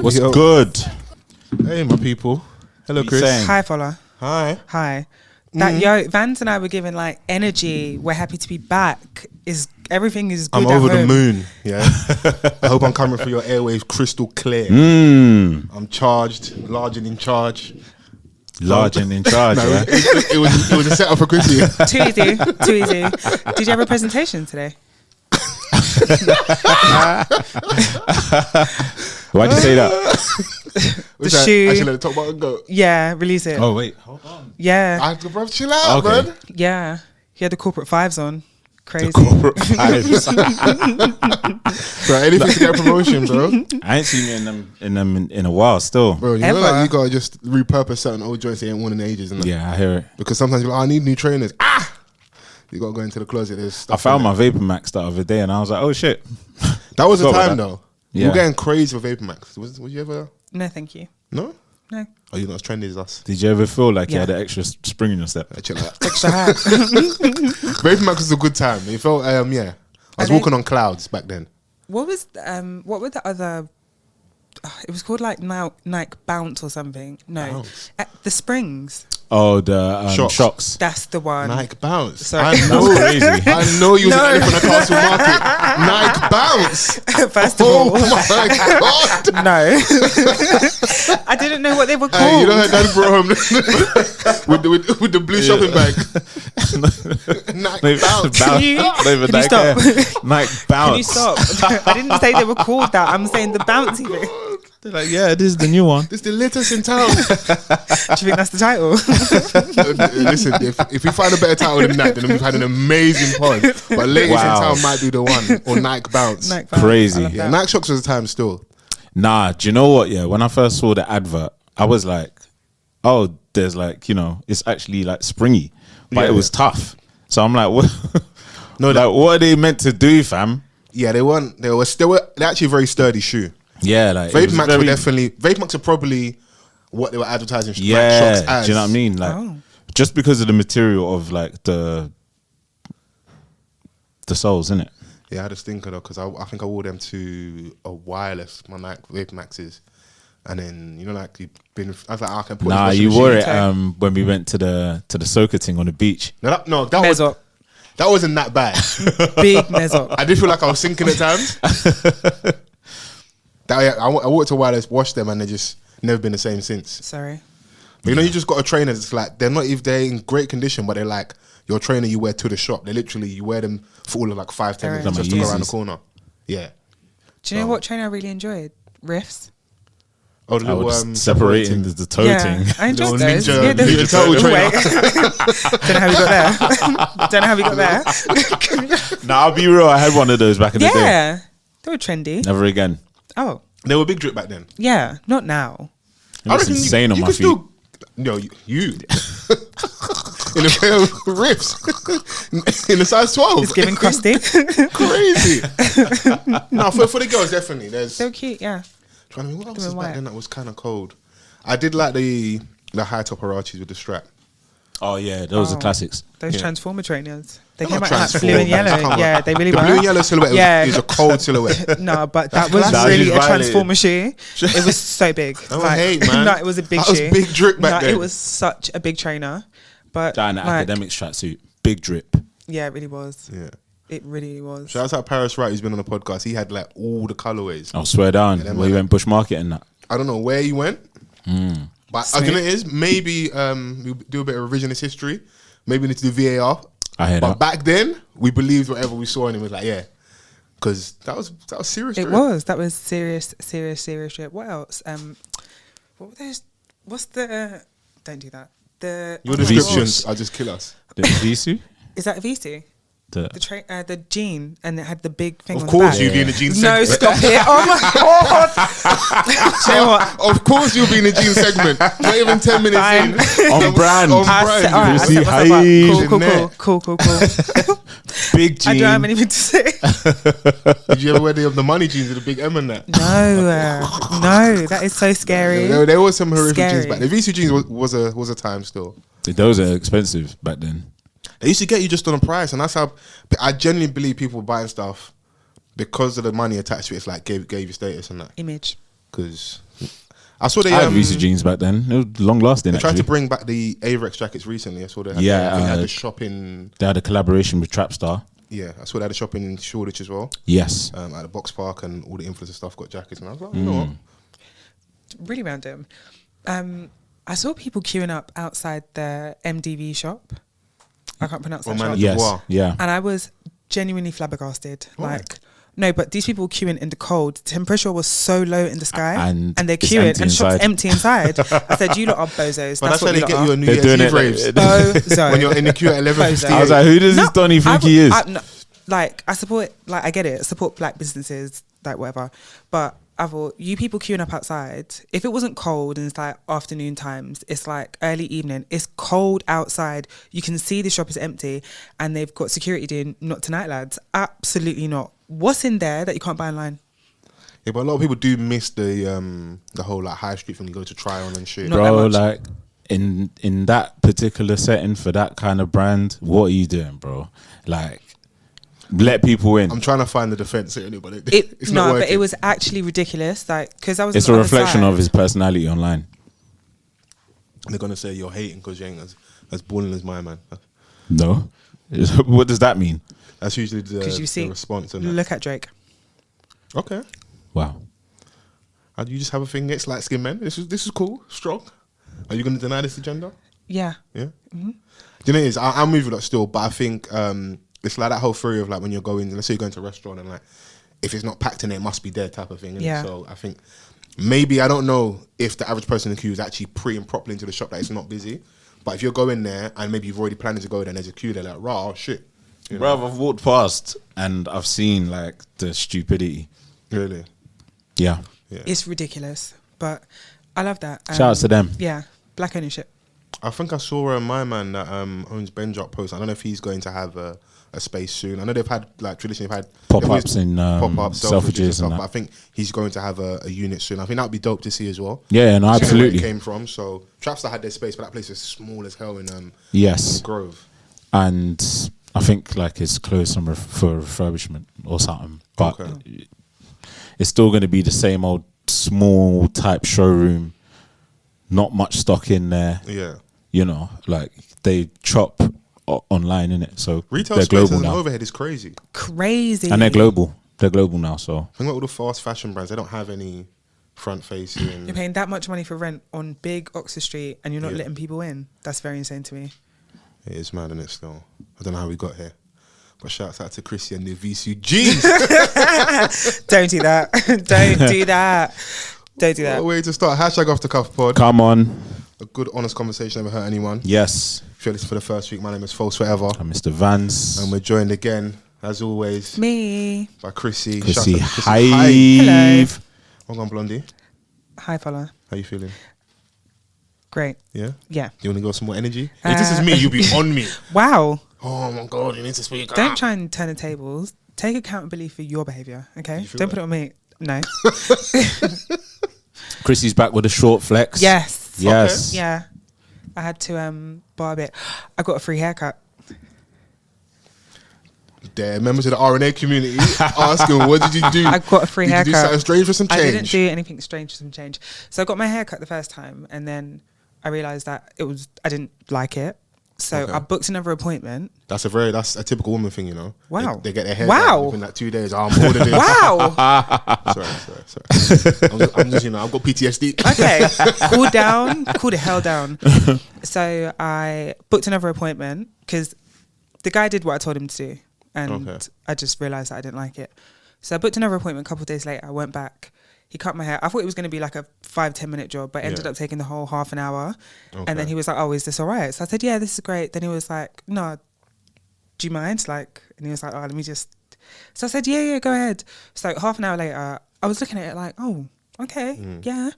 What's good? Hey, my people. Hello, Chris. Hi, Fola. Hi. That Vans and I were giving like energy. We're happy to be back. Everything is good. I'm over the moon. Yeah. I hope I'm coming through your airwaves crystal clear. I'm charged, large and in charge. Large and in charge. No, yeah. it was a setup for Chrissy. Too easy. Did you have a presentation today? Why'd you say that? The shoe. Actually, let the top button go. Yeah, release it. Oh wait, hold on. Yeah. Bro, chill out, man. Yeah. He had the corporate fives on. Crazy. The corporate vibes. Bro, anything to get a promotion, bro. I ain't seen you in them in a while still. Bro, you know like you gotta just repurpose certain old joints you ain't worn in ages, isn't it? Yeah, I hear it. Because sometimes you're like, I need new trainers. You gotta go into the closet. There's stuff I found my Vapor Max the other day and I was like, oh shit. That was the time though. Yeah. We're getting crazy for Vapor Max. Was you ever? No, thank you. No. No. Oh, you're not as trendy as us. Did you ever feel like you had an extra spring in your step? Chill out. Extra hat. Vapor Max was a good time. It felt, yeah. I was walking on clouds back then. What were the other? It was called like Nike Bounce or something. No, the Springs. Oh, the shocks. That's the one. Nike Bounce. Sorry. I know. Crazy. I know you was an elephant at Castle Market. Nike Bounce. First of all, oh my god. No, I didn't know what they were called. You know her dad brought home with the blue shopping bag. Nike Bounce. Can you stop? Nike Bounce. Can you stop? I didn't say they were called that. I'm saying the bouncy thing. They're like, yeah, this is the new one. This is the latest in town. Do you think that's the title? Listen, if we find a better title than that, then we've had an amazing pod. But latest in town might be the one. Or Nike Bounce. Crazy. Yeah, Nike Shocks was the time still. Nah, do you know what? Yeah, when I first saw the advert, I was like, oh, there's like, it's actually like springy. But it was tough. So I'm like, what? No, like, what are they meant to do, fam? Yeah, they weren't. They're actually a very sturdy shoe. Yeah, like Vapor Max were definitely. Vapor Max are probably what they were advertising. Yeah, Shocks as. do you know what I mean? Like, just because of the material of like the soles, innit? Yeah, I had a stinker though because I think I wore them to a wireless, my Nike Vapor Maxes, and then like you've been. I was like, I can put. Nah, you wore it when we went to the soca thing on the beach. That wasn't that bad. Big mezzo. I did feel like I was sinking at times. I walked to wireless, washed them, and they just never been the same since. Sorry. But you just got a trainer that's like, they're not, if they're in great condition, but they're like your trainer you wear to the shop. They literally, you wear them for all of like 5-10 minutes just to go around the corner. Yeah. Do you know what trainer I really enjoyed? Riffs. Oh, the little separating the toe thing. I enjoyed those. Ninja toe trainer. Don't know how we got there. Nah, I'll be real. I had one of those back in the day. Yeah. They were trendy. Never again. Oh. They were big drip back then. Yeah, not now. It was insane on my feet. No, you. In a pair of riffs. In a size 12. It's giving crusty. Crazy. No, for the girls, definitely. There's so cute, yeah. Trying to think, what else was back then that was kind of cold? I did like the high top Harachis with the strap. Oh yeah, those are classics. Those Transformer trainers. They They're came out in like blue and yellow. Yeah, they really were. The blue and yellow silhouette is a cold silhouette. No, but that was really a Transformer shoe. It was so big. I hate, man. No, it was a big shoe. That was big drip back then. It was such a big trainer. But an academics tracksuit, big drip. Yeah, it really was. Yeah. It really was. Shout out to Paris Wright, who's been on the podcast. He had like all the colorways. I'll swear down. Where you went Bush Market and that. I don't know where you went. But you know what it is? Maybe we do a bit of revisionist history. Maybe we need to do VAR. I hear that. But back then, we believed whatever we saw and it was like, yeah. Because that was serious. It was. That was serious shit. What else? What were those? What's the... Don't do that. Your descriptions are just kill us. The Visu? Is that a Visu? The jean, and it had the big thing on the back. Of course you'll be in the jean segment. No, stop it. Oh my God. You know what? Of course you'll be in the jean segment. Not even 10 minutes in. On brand. I set myself up. Cool. Big jean. I don't have anything to say. Did you ever wear the money jeans with the big M in that? No, that is so scary. There was some horrific jeans back then. The VC jeans was a time still. Those are expensive back then. They used to get you just on a price, and that's how I genuinely believe people were buying stuff because of the money attached to it, it's like gave you status and that. Image. Because I saw I had Visa jeans back then. It was long lasting. They tried actually. to bring back the Averex jackets recently. I saw they had, they had the shop in. They had a collaboration with Trapstar. Yeah, I saw they had a shop in Shoreditch as well. Yes. At the Box Park, and all the influencer stuff got jackets, and I was like, you know what? Really random. I saw people queuing up outside the MDV shop. I can't pronounce that shop. Yes. Yeah. And I was genuinely flabbergasted. Like, no, but these people queuing in the cold. Temperature was so low in the sky, and they're queuing, and shop's empty inside. I said, "You lot are bozos." But that's how they get you on New They're Year's Eve raves. Bozo. When you're in the queue at 11:58. I was like, "Who does this Donny think he is?" Like, I support, like, I get it. I support black businesses, like whatever. But I thought, you people queuing up outside, if it wasn't cold and it's like afternoon times, it's like early evening, it's cold outside, you can see the shop is empty and they've got security doing, not tonight, lads. Absolutely not. What's in there that you can't buy online? Yeah, but a lot of people do miss the whole like high street thing you go to try on and shit. Not bro, like in that particular setting for that kind of brand, what are you doing, bro? Like, let people in. I'm trying to find the defense here, but it's not working. But it was actually ridiculous. Like, because I was. It's a reflection of his personality online. They're gonna say you're hating because you ain't as balling as my man. No, what does that mean? That's usually the response. Look at Drake. Okay. Wow. And you just have a thing against light skinned men. This is cool, strong. Are you gonna deny this agenda? Yeah. Yeah. Mm-hmm. Do you know what it is? I'm moving up still, but I think it's like that whole theory of like when you're going, let's say you're going to a restaurant and like if it's not packed in it must be there type of thing. Yeah. So I think maybe, I don't know if the average person in the queue is actually pre and properly into the shop that it's not busy. But if you're going there and maybe you've already planned to go there and there's a queue, they're like, raw, oh, shit. Bro, I've walked past and I've seen like the stupidity. Really? Yeah. It's ridiculous, but I love that. Shout out to them. Yeah. Black ownership. I think I saw my man that owns Benjot post. I don't know if he's going to have a space soon. I know they've had like traditionally they've had pop-ups in pop-ups, Selfridges and stuff, that. but I think he's going to have a unit soon. I think that would be dope to see as well. Yeah, no, absolutely. Where it came from. So Trapstar had their space, but that place is small as hell in Grove. And I think like it's closed for refurbishment or something. But it's still going to be the same old small type showroom. Not much stock in there. Yeah. You know, like they chop online, innit? So retail they're space global as an now. overhead is crazy. Crazy. And they're global. They're global now, so. Think about all the fast fashion brands. They don't have any front facing. You're paying that much money for rent on big Oxford Street and you're not letting people in. That's very insane to me. It is mad, isn't it, still? I don't know how we got here. But shouts out to Chrissy and the VCGs. Don't do that. Don't do that. Don't do that. What a way to start. Hashtag off the cuff pod. Come on. A good, honest conversation never hurt anyone. Yes. If you're listening for the first week, my name is Fols Forever. I'm Mr. Vans. And we're joined again, as always, me by Chrissy. Chrissy Hive. Hello. Welcome, Blondie. Hi, fella. How you feeling? Great. Yeah? Yeah. Do you want to go some more energy? If this is me, you'll be on me. Wow. Oh my God, you need to speak. Don't try and turn the tables. Take accountability for your behaviour, okay? Don't put it on me. No. Chrissy's back with a short flex. Yes. Yes. Okay. Yeah. I had to barb it. I got a free haircut. There, members of the RNA community asking, what did you do? I got a free haircut. Did you do something strange for some change? I didn't do anything strange for some change. So I got my haircut the first time and then I realised that I didn't like it. So I booked another appointment. That's a typical woman thing, you know. Wow. They get their hair done within like 2 days. Oh, I'm bored of this. Wow. sorry. I'm just, I've got PTSD. Okay. Cool down. Cool the hell down. So I booked another appointment because the guy did what I told him to do. And I just realised that I didn't like it. So I booked another appointment a couple of days later. I went back. He cut my hair. I thought it was going to be like a 5-10 minute job, but it ended up taking the whole half an hour. Okay. And then he was like, oh, is this all right? So I said, yeah, this is great. Then he was like, no, do you mind? Like, and he was like, oh, let me just. So I said, yeah, go ahead. So half an hour later, I was looking at it like, oh, okay, yeah.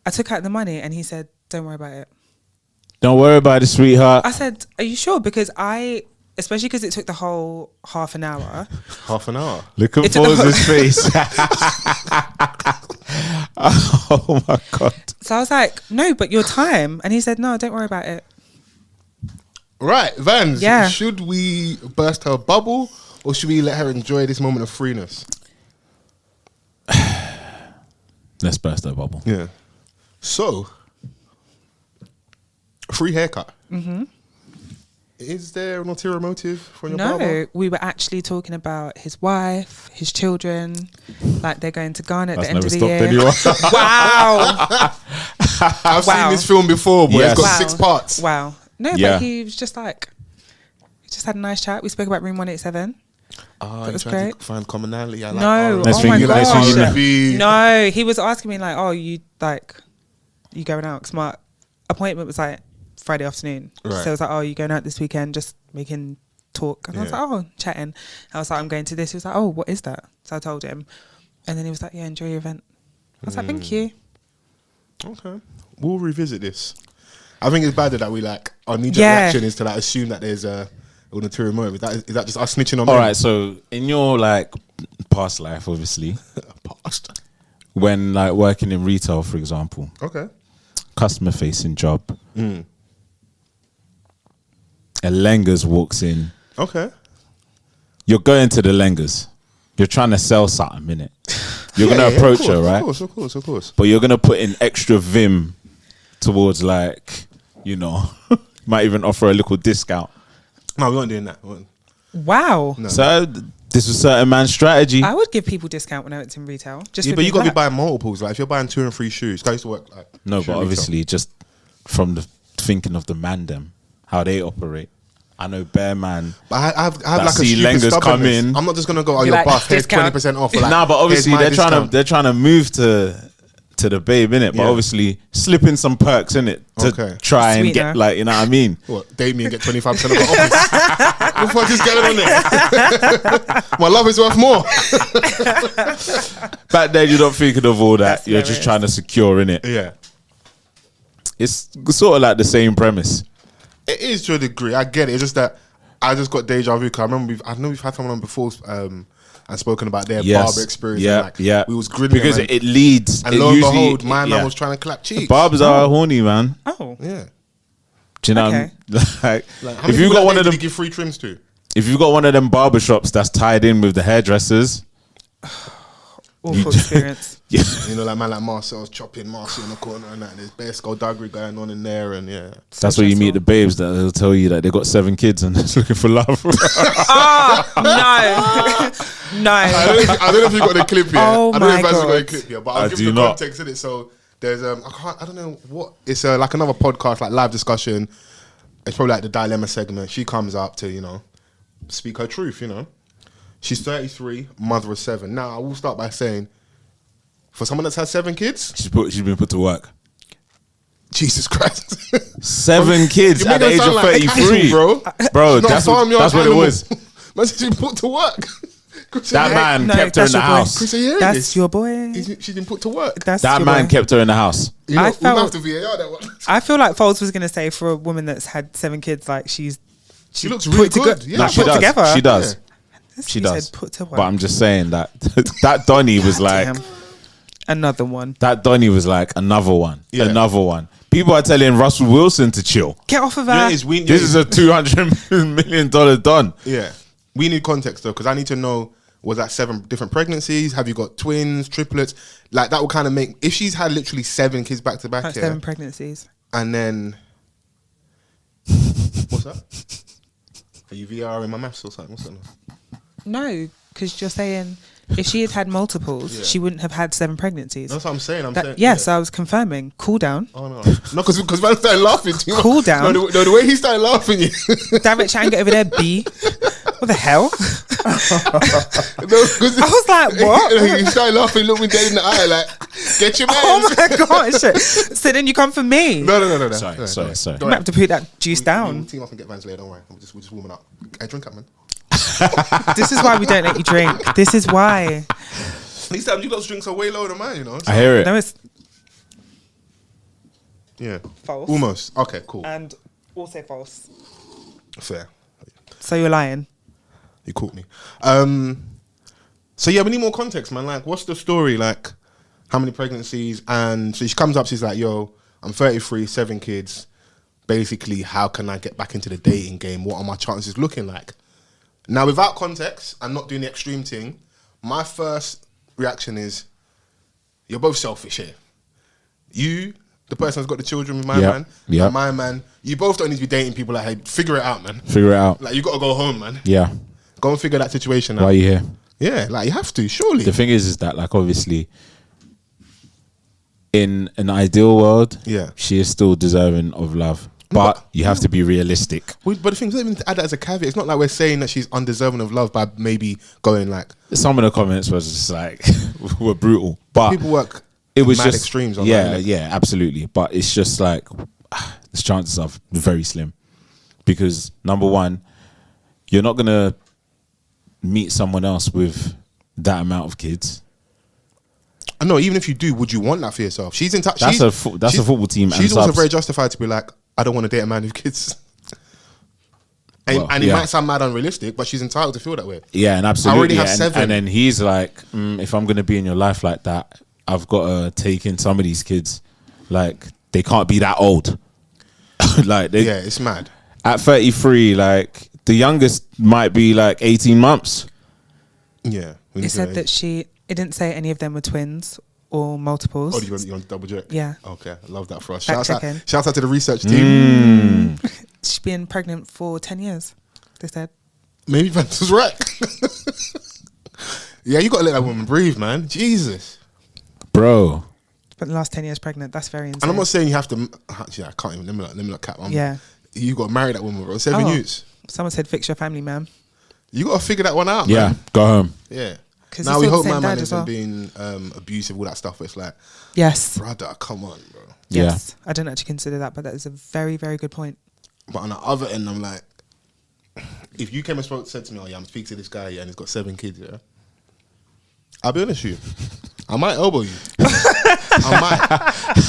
I took out the money and he said, don't worry about it. Don't worry about it, sweetheart. I said, are you sure? Because especially because it took the whole half an hour. Half an hour? Look at Foles' face. Oh my God. So I was like, no, but your time. And he said, no, don't worry about it. Right, Vans. Yeah. Should we burst her bubble or should we let her enjoy this moment of freeness? Let's burst that bubble. Yeah. So, free haircut. Mm-hmm. Is there an ulterior motive for your barber? No, we were actually talking about his wife, his children. Like they're going to Ghana at the end of the year. Wow. I've seen this film before, but it's got 6 parts. Wow. No, but he was just like, he just had a nice chat. We spoke about Room 187. That was great. To find commonality. I like no, oh my gosh. No, he was asking me like, oh, you going out? Because my appointment was like Friday afternoon. Right. So I was like, oh, you going out this weekend? Just we can talk. And I was like, oh, chatting. I was like, I'm going to this. He was like, oh, what is that? So I told him. And then he was like, yeah, enjoy your event. I was like, thank you. Okay. We'll revisit this. I think it's bad that we like, our knee-jerk reaction is to like assume that there's an ulterior motive. Is that just us snitching on All right, so in your like past life, obviously. Past. When like working in retail, for example. Okay. Customer facing job. A Lengers walks in. Okay. You're going to the Lengers. You're trying to sell something, innit? You're going to approach her, right? Of course. But you're going to put in extra vim towards like, you know, might even offer a little discount. No, we weren't doing that. Wow. No. So this was certain man's strategy. I would give people discount when I went in retail. Just but you got to be buying multiples. Like if you're buying 2 and 3 shoes, I used to work like. No, but obviously just from the thinking of the man them, how they operate. I know bare man. But I have like a stupid Lengers come in. I'm not just gonna go, oh, you're buff, here's 20% off. Like, nah, but obviously they're trying to move to the babe, innit? But obviously slip in some perks, innit? To try and get like, you know what I mean? What, date me and get 25% off the office? What the fuck is going on there? My love is worth more. Back then you're not thinking of all that. You're just trying to secure, innit? Yeah. It's sort of like the same premise. It is to a degree. I get it. It's just that I just got deja vu. I remember we've had someone on before and spoken about their barber experience. Yeah, we was grilling because it leads. And lo and behold, my man was trying to clap cheeks. Barbers are horny, man. Oh, yeah. Do you know? Like if you got one of them, give free trims to. If you got one of them barber shops that's tied in with the hairdressers. Awful experience. Yeah. You know, like man like Marcel's chopping Marcel in the corner and that. There's bare skullduggery going on in there, and that's where you meet the babes that will tell you that they got 7 kids and they're looking for love. No. I don't know if you got the clip here. Oh, I don't know if you got the clip here, but I'll give you the context in it. So there's I don't know what it's like another podcast, like live discussion. It's probably like the dilemma segment. She comes up to speak her truth. She's 33, mother of 7. Now I will start by saying, for someone that's had 7 kids, she's been put to work. Jesus Christ, 7 kids at the age of 33, bro. That's what it was. Man, she's been put to work. That man kept her in the house. That's your boy. She's been put to work. That man kept her in the house. I feel like Fols was gonna say for a woman that's had 7 kids, like she looks really good. Yeah, put together. She does. Yeah. She does. But I'm just saying that Donny was like another one. That Donny was like another one. Yeah. Another one. People are telling Russell Wilson to chill. Get off of her. This is a $200 million Don. Yeah. We need context though, because I need to know, was that 7 different pregnancies? Have you got twins, triplets? Like that will kind of make, if she's had literally 7 kids back to back. That's 7 pregnancies. And then, what's that? Are you VR in my maths or something? What's that? No, because you're saying if she had multiples, she wouldn't have had 7 pregnancies. That's what I'm saying. Yes, I was confirming. Cool down. Oh no, because man started laughing too much. Cool down. No, the way he started laughing, damn it, try and get over there, B. What the hell? I was like, what? He started laughing, looked me dead in the eye, like, get your man. Oh my gosh! So then you come for me? No. Sorry. You might have to put that juice down. We'll team up and get Vans later. Don't worry. We're just warming up. Hey, drink up, man. This is why we don't let you drink. This is why. These times you got drinks are way lower than mine, So. I hear it. No, it's false. Almost. Okay, cool. And also false. Fair. So you're lying. You caught me. So we need more context, man. Like, what's the story? Like, how many pregnancies? And so she comes up, she's like, yo, I'm 33, 7 kids. Basically, how can I get back into the dating game? What are my chances looking like? Now, without context, I'm not doing the extreme thing. My first reaction is, you're both selfish here. You, the person who's got the children with my man, and my man, you both don't need to be dating people like, hey, figure it out, man. Figure it out. Like, you got to go home, man. Yeah. Go and figure that situation out. Why are you here? Yeah, like, you have to, surely. The thing is that, like, obviously, in an ideal world, she is still deserving of love. But you have to be realistic. But the thing is, even to add that as a caveat, it's not like we're saying that she's undeserving of love by maybe going like... Some of the comments was just like, were brutal. But people work it was mad just, extremes on that. Yeah, absolutely. But it's just like, the chances are very slim. Because, number one, you're not going to meet someone else with that amount of kids. I know, even if you do, would you want that for yourself? She's in touch. That's a football team. She's also very justified to be like, I don't want to date a man with kids. And it might sound mad unrealistic, but she's entitled to feel that way. Yeah, and absolutely. I already have 7. And then he's like, if I'm going to be in your life like that, I've got to take in some of these kids. Like, they can't be that old. Like, it's mad. At 33, like, the youngest might be like 18 months. Yeah. It said that it didn't say any of them were twins or multiples. Oh, you want to double check? Yeah. Okay, I love that for us. Shout Shout out to the research team. She's been pregnant for 10 years, they said. Maybe Vance was right. Yeah, you got to let that woman breathe, man. Jesus. Bro. But the last 10 years pregnant, that's very insane. And I'm not saying you have to... Actually, I can't even... Let me not cap. You got to marry that woman, bro. 7 years. Someone said, fix your family, man. You got to figure that one out, man. Yeah, go home. Yeah. Now we hope my man isn't being abusive, all that stuff. It's like, yes, brother, come on, bro. Yes, I didn't actually consider that, but that is a very, very good point. But on the other end, I'm like, if you came and said to me, "Oh yeah, I'm speaking to this guy, and he's got 7 kids," yeah, I'll be honest with you, I might elbow you. I might.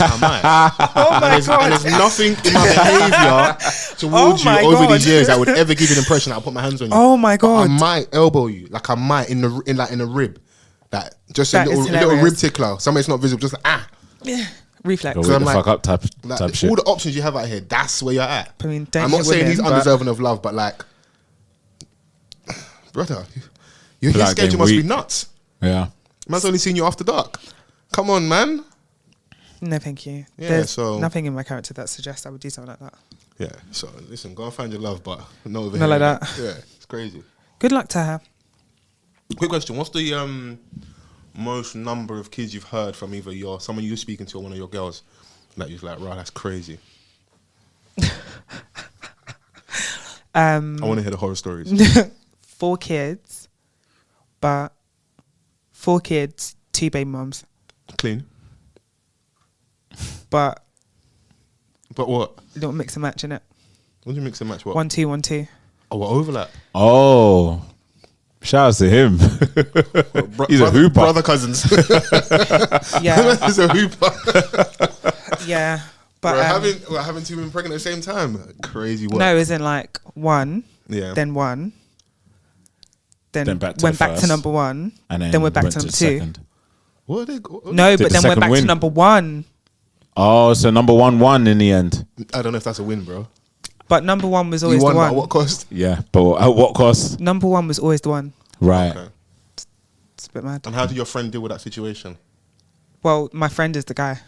Oh my God. And there's nothing in my behaviour towards you over these years that would ever give you the impression that I'll put my hands on you. Oh my God. But I might elbow you. Like I might in the rib. That just a little rib tickler. Somebody's not visible. Just like, yeah. Reflex. Go the fuck up type shit. All the options you have out here, that's where you're at. I mean, I'm not saying he's undeserving of love, but like, brother, your schedule must be nuts. Yeah. Man's only seen you after dark. Come on, man. No, thank you. Yeah, There's nothing in my character that suggests I would do something like that. Yeah, so listen, go and find your love, but not over here. Not like that. Yeah, it's crazy. Good luck to her. Quick question. What's the most number of kids you've heard from either someone you're speaking to or one of your girls that you're like, right, that's crazy? I want to hear the horror stories. 4 kids, but 4 kids, 2 baby mums. Clean. But what? You don't mix and match, innit? What do you mix and match? What? 1, 2, 1, 2. Oh, what overlap? Oh, shout out to him. He's a hooper. Brother cousins. Yeah. He's a hooper. Yeah. But having 2 women pregnant at the same time. Crazy work. No, isn't like 1, then 1, then went back to number 1, and then we're back to number 2. Second. What are they? No, but then we're back to number 1. Oh, so number 1 won in the end. I don't know if that's a win, bro. But number 1 was always you won, the one. At what cost? Yeah, but at what cost? Number 1 was always the one. Right. Okay. It's a bit mad. And how did your friend deal with that situation? Well, my friend is the guy.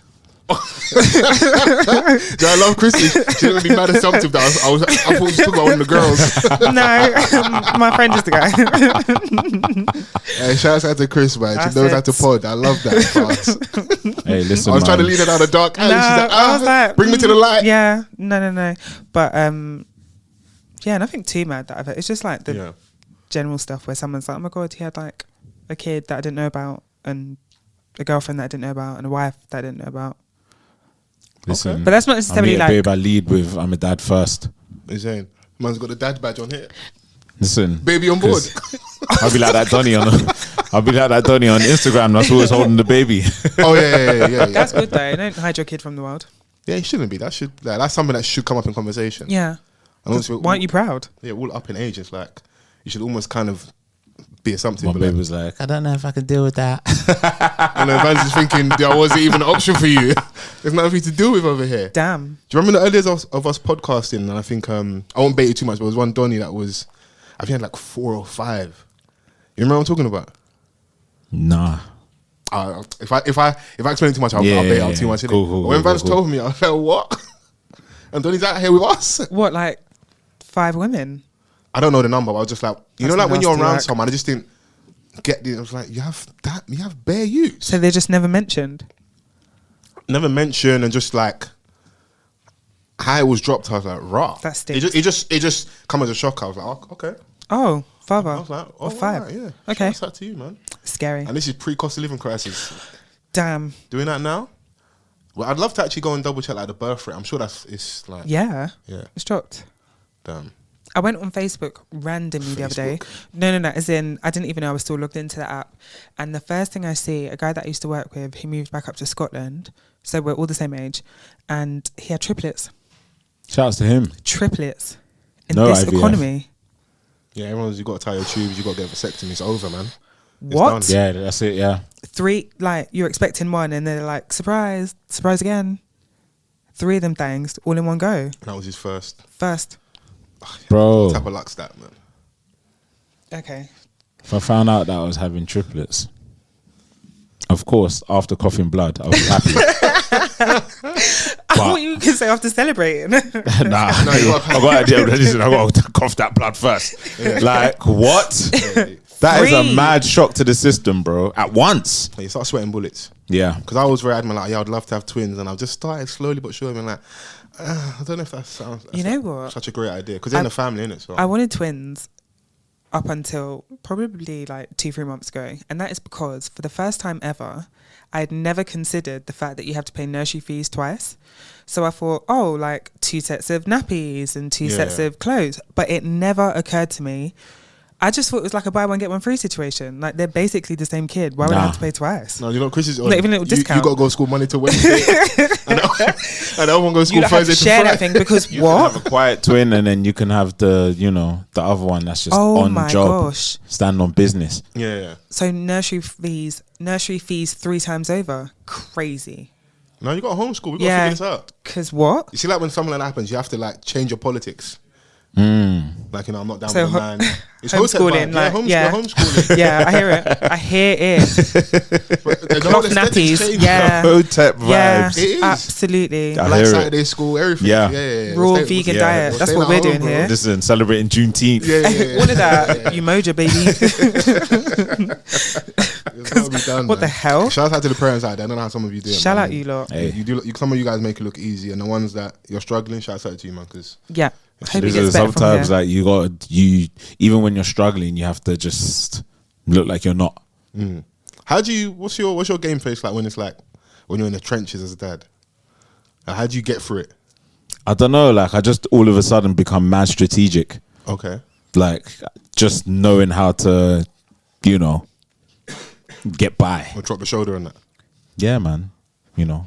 I love Chrissy. She didn't be mad assumptive that I thought we was talking about one of the girls. No, my friend is the guy. Hey, shout out to Chris, man. She knows how to pod. I love that. Hey, listen, I was trying to lead her down the dark alley. No, She's like, I was like, bring me to the light. Yeah, no. But yeah, nothing too mad that I've heard. It's just like the general stuff where someone's like, oh my God, he had like a kid that I didn't know about, and a girlfriend that I didn't know about, and a wife that I didn't know about. Listen, but that's not necessarily like. Babe, I lead with I'm a dad first. He's saying, man's got the dad badge on here. Listen, baby on board. I'll be like that Donny on Instagram. That's always holding the baby. Oh yeah. That's good though. Don't hide your kid from the world. Yeah, it shouldn't be. That's something that should come up in conversation. Yeah. Why aren't you proud? Yeah, all up in age. It's like you should almost kind of be assumptive. My baby was like, I don't know if I can deal with that. And then Vans is thinking, there wasn't even an option for you. There's nothing for you to deal with over here. Damn. Do you remember the early days of us podcasting? And I think, I won't bait you too much, but there was one Donny that was, I think he had like 4 or 5. You remember what I'm talking about? Nah. if I explain it too much, I'll bait out too much. Cool, but when Vans told me, I was like, what? And Donnie's out here with us. What, like 5 women? I don't know the number, but I was just like, you know, like when you're around work. someone, I just didn't get the. I was like, you have bare use. So they're just never mentioned. Never mentioned, and just like how it was dropped, I was like, rah. That stinks. It just come as a shock. I was like, oh, okay. Oh, father. I was like, oh, 5. right, yeah. Okay. Shouts out to you, man. Scary. And this is pre-cost of living crisis. Damn. Doing that now? Well, I'd love to actually go and double check like the birth rate. I'm sure it's like Yeah. Yeah. It's dropped. Damn. I went on Facebook randomly the other day. No, as in, I didn't even know I was still logged into the app. And the first thing I see, a guy that I used to work with, he moved back up to Scotland. So we're all the same age. And he had triplets. Shouts to him. Triplets. In No this IVF. economy. Yeah, everyone's, you got to tie your tubes, you got to get a vasectomy. It's over, man. It's What? done. Yeah, that's it. Yeah. 3, like, you're expecting 1 and they're like, surprise again. 3 of them things, all in one go. And that was his first. Bro. Type of luck's that, man. Okay. If I found out that I was having triplets, of course, after coughing blood, I was happy. I thought you could say after celebrating. Nah, I got to cough that blood first. Yeah. Like, what? That is a 3. mad shock to the system, bro. At once. You start sweating bullets. Yeah. Because I was very adamant, like, yeah, I'd love to have twins. And I've just started slowly but surely, and like, I don't know if that sounds... You know what? Such a great idea. Because they're in the family, innit? So. I wanted twins up until probably like 2-3 months ago. And that is because for the first time ever, I had never considered the fact that you have to pay nursery fees twice. So I thought, oh, like 2 sets of nappies and 2 sets of clothes. But it never occurred to me. I just thought it was like a buy one, get one free situation. Like, they're basically the same kid. Why would I have to pay twice? No, you know, Chris is on. Not even a little discount. You got to go to school Monday to Wednesday. and the other one goes to You school don't have Thursday to to share Friday. that thing because You what? can have a quiet twin, and then you can have the other one that's just Oh on my job, gosh. stand on business. Yeah. So nursery fees 3 times over. Crazy. No, you got to homeschool. We got to figure this out. Because what? You see, like when something like that happens, you have to like change your politics. Like, I'm not down So with the man. It's homeschooling, homeschooling. Yeah, I hear it. I hear it. Cloth nappies. Yeah. Hotep Yeah, vibes. It is. absolutely. I Like hear it. Saturday school, everything. Yeah. Raw We'll vegan yeah. diet. we'll That's stay what at we're home, doing bro. here. Listen, celebrating Juneteenth. Yeah. All of that. You mojo, baby. It's gotta be done, What the man. hell? Shout out to the parents out there. I don't know how some of you do it. Shout man. out you lot. Hey. You do. Some of you guys make it look easy, and the ones that you're struggling, shout out to you, man. Because Yeah. Hope it There's gets better from sometimes here. like you even when you're struggling, you have to just look like you're not. how do you? What's your game face like when it's like when you're in the trenches as a dad? How do you get through it? I don't know. Like I just all of a sudden become mad strategic. Okay. Like just knowing how to, get by. Or drop the shoulder on that. Yeah, man.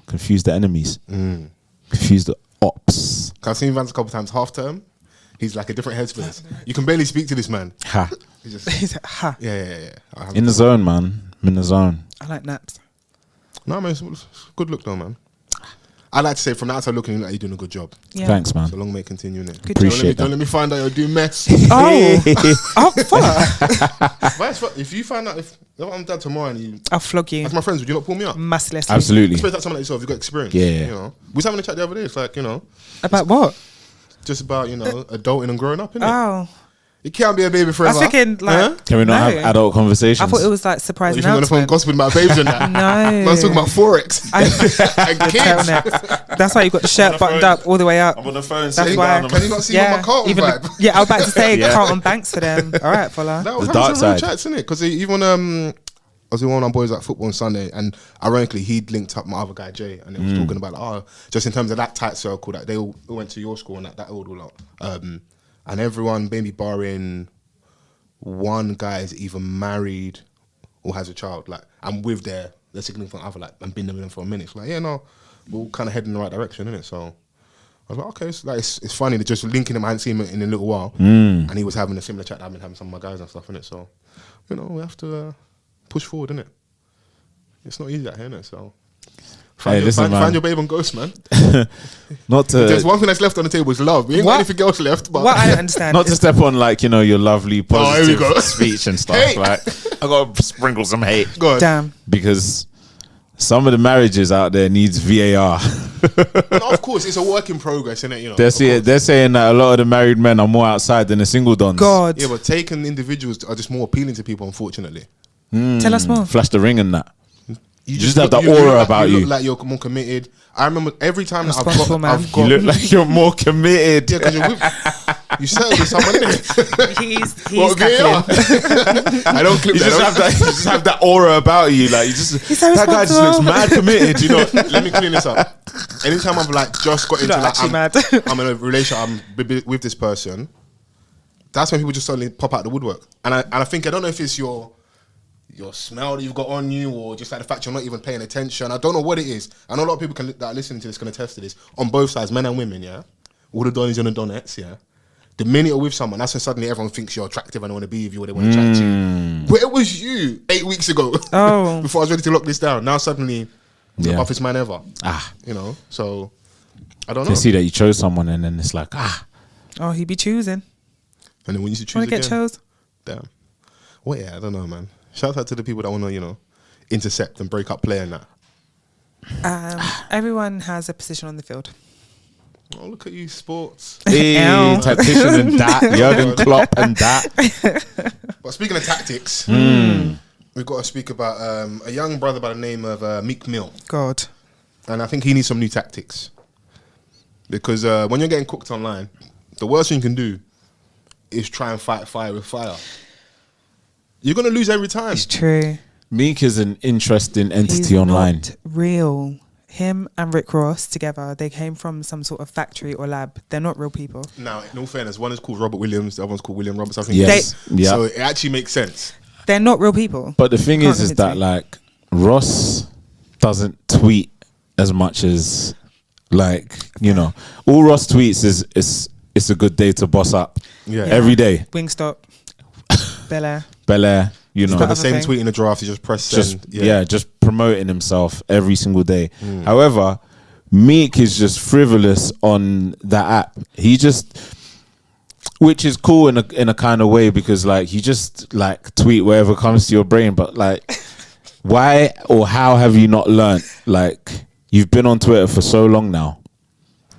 Confuse the enemies. Confuse the ops. I've seen Vans a couple times half term. He's like a different headspace. You can barely speak to this man. Ha. He's just He's like, ha. yeah. In the zone, man. I'm in the zone. I like naps. No, man, it's a good look though, man. I like to say from the outside looking, like you're doing a good job. Yeah. Thanks, man. So long may it continue, innit? Good Appreciate Don't that. let me find out you're doing mess. Oh, fuck. If you find out if I'm dead tomorrow and you, I'll flog you. as my friends, would you not pull me up? Mercilessly. Absolutely. Especially like someone like yourself, you've got experience. Yeah. We was having a chat the other day. It's like, About what? just about, adulting and growing up, innit? Oh. You can't be a baby I was forever. thinking, like, Huh? Can we not have no. adult conversations? I thought it was like surprise What, you on the phone announcement. gossiping about babes and that? No. Man's talking about Forex. and The kids. turtlenecks. That's why you got the shirt buttoned up all the way up. on the phone. That's why. Can you not see my Carlton vibe? Yeah, I was about to say Yeah. Carlton Banks for them. All right, fella. That was The dark some real side. chats, innit? Because even I was with one of our boys at football on Sunday, and ironically, he'd linked up my other guy Jay, and they was talking about just in terms of that tight circle that they all went to your school and that all out, and everyone maybe barring one guy is either married or has a child, like, and with their significant other, like, and been with them for a minute. It's like, yeah, no, we're all kind of heading in the right direction, innit? So I was like, okay, it's funny to just linking him. I hadn't seen him in a little while, and he was having a similar chat that I've been having with some of my guys and stuff, innit? So we have to push forward, innit? It's not easy out here, innit? So find your babe on Ghost, man. Not to There's one thing that's left on the table is love. We ain't got What? anything else left, but What I don't understand. not to is- step on like your lovely Oh, here we positive go. speech and stuff. Hate. Like I gotta sprinkle some hate go on. Damn. because some of the marriages out there needs VAR. No, of course, it's a work in progress, isn't it? You know, they're saying that a lot of the married men are more outside than the single dons. God. Yeah, but taken individuals are just more appealing to people, unfortunately. Tell us more. Flash the ring and that. You just have that aura about you. You look like you're more committed. I remember every time that Responsible man. I've got You look like you're more committed. yeah, because you're with, you settle with someone, innit? He's cackling. I don't clip You just have that aura about you. Like, you just, so that guy just looks mad committed, you know. Let me clean this up. Anytime I've like just got into like I'm in a relationship, I'm with this person, that's when people just suddenly pop out the woodwork. And I think, I don't know if it's your smell that you've got on you, or just like the fact you're not even paying attention. I don't know what it is. I know a lot of people that are listening to this can attest to this, on both sides, men and women, yeah? All the donnies and the donettes, yeah? The minute you're with someone, that's when suddenly everyone thinks you're attractive and they want to be with you, or they want to chat to you. Where was you 8 weeks ago? Oh. Before I was ready to lock this down. Now suddenly, the Yeah. toughest man ever. You know, so I don't know. They see that you chose someone and then it's like, Oh, he be choosing. And then when you choose Want to again, get chose? damn. Well, yeah, I don't know, man. Shout out to the people that want to, you know, intercept and break up play and that. Everyone has a position on the field. Oh, look at you, sports. hey, Ow. tactician and that, Jurgen Klopp and that. But speaking of tactics, we've got to speak about a young brother by the name of Meek Mill. God. And I think he needs some new tactics. Because when you're getting cooked online, the worst thing you can do is try and fight fire with fire. You're going to lose every time. It's true. Meek is an interesting entity He's online. not real. Him and Rick Ross together, they came from some sort of factory or lab. They're not real people. Now, in all fairness, one is called Robert Williams, the other one's called William Roberts. I think Yes. Yeah. So it actually makes sense. They're not real people. But the thing Can't is convince that me. like Ross doesn't tweet as much as like, you know, all Ross tweets is it's a good day to boss up. Yeah. Every day. Wingstop, Bel Air, you know. Got the other same thing. tweet in the draft, you just press send. Just just promoting himself every single day. However, Meek is just frivolous on that app. He just, which is cool in a kind of way, because like you just like tweet whatever comes to your brain, but like why or how have you not learnt? Like, you've been on Twitter for so long now.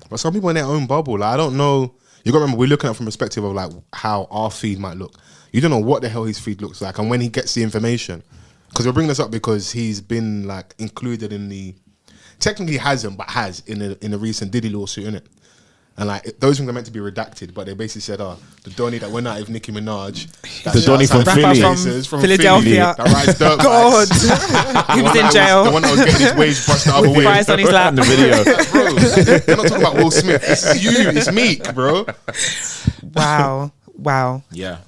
But some people in their own bubble, like, I don't know. You got to remember, we're looking at it from the perspective of like how our feed might look. You don't know what the hell his feed looks like, and when he gets the information. Because we're bringing this up because he's been like included in the, technically hasn't, but has in the recent Diddy lawsuit, innit? And like those things are meant to be redacted, but they basically said, the Donny that went out with Nicki Minaj, The Donny from Philly. From Philadelphia. that rides dirt God. bikes. He was in The jail. one that was getting his waves brushed the other With way. fries on his lap. In the video. Bro, they're not talking about Will Smith. It's you. It's Meek, bro. Wow. Yeah.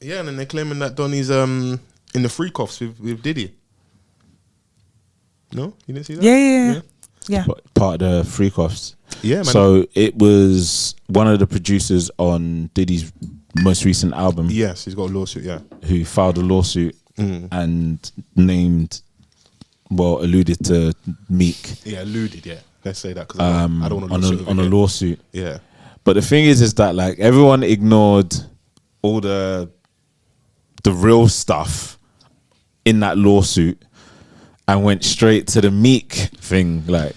Yeah, and then they're claiming that Donny's in the freak offs with Diddy. No, you didn't see that? Yeah. Part of the freak offs. Yeah, man. So it was one of the producers on Diddy's most recent album Yes, he's got a lawsuit. Yeah, who filed a lawsuit and alluded to Meek yeah, alluded. Yeah, let's say that because I don't want to on a lawsuit. Yeah, But the thing is that like everyone ignored all the real stuff in that lawsuit and went straight to the Meek thing. Like,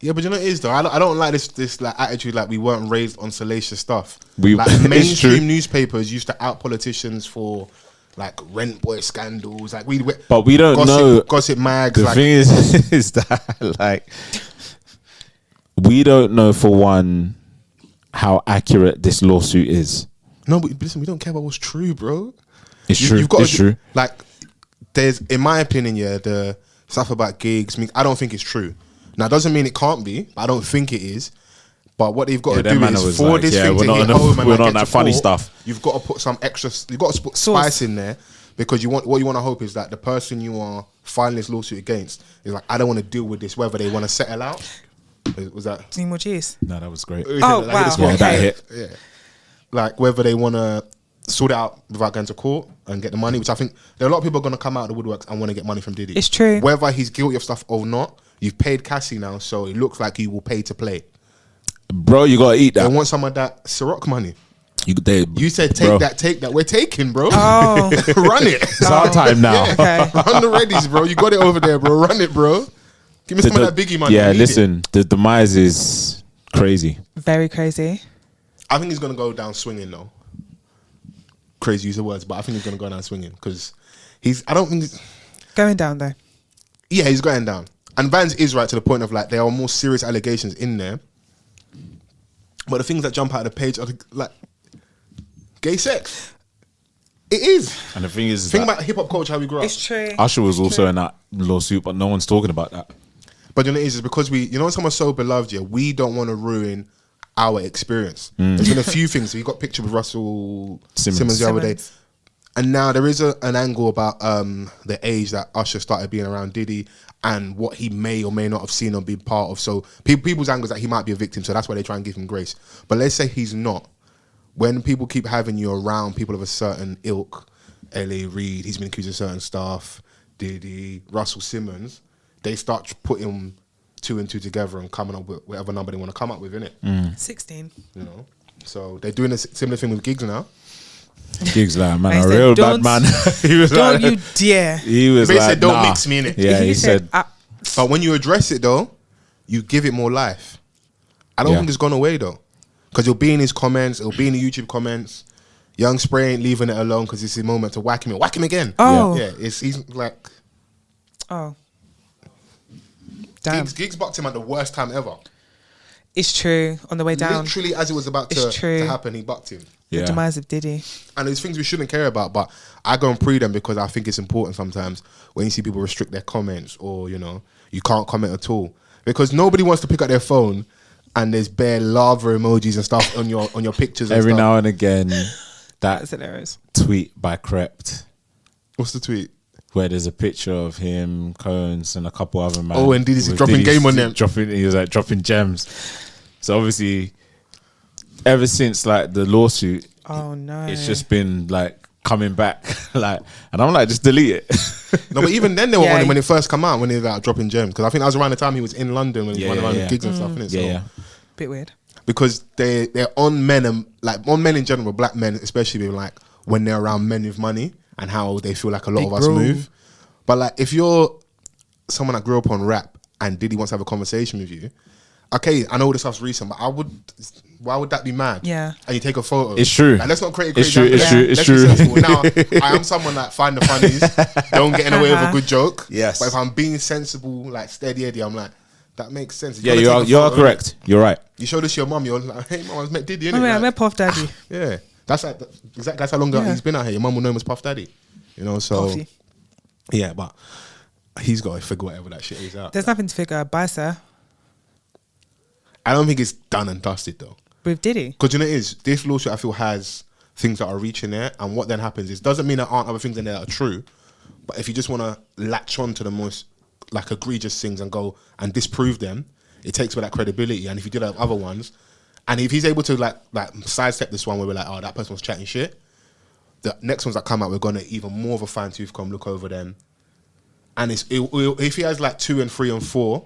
yeah, but you know what it is though. I don't like this like attitude like we weren't raised on salacious stuff. We- like it's true. mainstream newspapers used to out politicians for like rent boy scandals. Like but we don't know. gossip mags. The like, thing is that like we don't know, for one, how accurate this lawsuit is. no, but listen, we don't care about what's true, bro. It's true. It's true. Like, there's, in my opinion, the stuff about gigs, I don't think it's true. Now, it doesn't mean it can't be, but I don't think it is. But what they've got to do is, for this thing to hit home and we're like not get that to funny court, stuff. you've got to put some extra, you've got to put spice in there, because what you want to hope is that the person you are filing this lawsuit against is like, I don't want to deal with this, whether they want to settle out. Was that? Need more cheese? No, that was great. Oh, wow. this one. Yeah, that hit. Yeah. Like whether they want to sort it out without going to court and get the money, which I think there are a lot of people going to come out of the woodworks and want to get money from Diddy. It's true. Whether he's guilty of stuff or not, you've paid Cassie now, so it looks like you will pay to play. Bro, you gotta eat They that. want some of that Ciroc money. You said take that. We're taking, bro. Oh. Run it. It's our time now. Yeah. Okay. Run the readies, bro. You got it over there, bro. Run it, bro. Give me some of that Biggie money. Yeah, listen, the demise is crazy. Very crazy. I think he's going to go down swinging, though. Crazy use of words, but I think he's going to go down swinging because I don't think... Going down, though. Yeah, he's going down. And Vans is right to the point of like there are more serious allegations in there. But the things that jump out of the page are like gay sex. It is. And the thing is, think about hip hop culture, how we grew up. It's true. Usher was also in that lawsuit, but no one's talking about that. But you know, it is because when someone's so beloved, yeah, we don't want to ruin our experience. There's been a few things. So you got a picture with Russell Simmons the other day. And now there is an angle about the age that Usher started being around Diddy and what he may or may not have seen or been part of. So people's angle is that he might be a victim, so that's why they try and give him grace. But let's say he's not. When people keep having you around people of a certain ilk, L.A. Reid, he's been accused of certain stuff, Diddy, Russell Simmons, they start putting 2 and 2 together and coming up with whatever number they want to come up with, innit? 16. You know? So they're doing a similar thing with gigs now. Gigs like, man, a real bad man. He was don't like, you dare. He was He like, said, don't nah. mix me in it. Yeah, he said. But when you address it, though, you give it more life. I don't think it's gone away, though. Because it'll be in his comments, it'll be in the YouTube comments. Young Spray ain't leaving it alone because it's his moment to whack him. Whack him again. Oh. Yeah, he's like... Oh. Damn. Gigs bucked him at the worst time ever. It's true. On the way down. Literally, as it was about to happen, he bucked him. The demise of Diddy. And there's things we shouldn't care about, but I go and pre them because I think it's important sometimes when you see people restrict their comments or, you know, you can't comment at all. Because nobody wants to pick up their phone and there's bare lava emojis and stuff on your pictures. Every and stuff. now and again, That's hilarious. tweet by Crept, What's the tweet? where there's a picture of him, Cones, and a couple other men. Oh, and Diddy's dropping game on them. He was like dropping gems. So obviously, ever since like the lawsuit, Oh, no. it's just been like coming back, like, and I'm like, just delete it. No, but even then they were on him when it first come out, when they were like dropping gems. Because I think that was around the time he was in London when he was running around gigs and stuff, innit? Yeah, So, Bit weird. because they're on men and like on men in general, black men especially, like when they're around men with money and how they feel like a lot Big of us bro. move. But like if you're someone that grew up on rap and Diddy wants to have a conversation with you, okay, I know all this stuff's recent, but why would that be mad? Yeah. And you take a photo. It's true. Like, let's not create a It's true, great it's true, it's true. Now, I am someone that find the funnies, don't get in the way of a good joke. Yes. But if I'm being sensible, like steady Eddie, I'm like, that makes sense. Yeah, you are correct. You're right. You show this to your mum, you're like, hey, mum, I met Diddy, innit? Oh, yeah, I Like, met Puff Daddy. yeah, that's like exactly that's how long he's been out here. Your mum will know him as Puff Daddy, you know. So Puffy. yeah, but he's got to figure whatever that shit is out. There's nothing to figure out. Bye, sir. I don't think it's done and dusted though, With Diddy. because you know it is. This lawsuit I feel has things that are reaching there, and what then happens is doesn't mean there aren't other things in there that are true, but if you just want to latch on to the most like egregious things and go and disprove them, it takes away that credibility. And if you do that with other ones, and if he's able to like sidestep this one where we're like, oh, that person was chatting shit, the next ones that come out, we're gonna even more of a fine tooth comb look over them. And if he has like 2 and 3 and 4,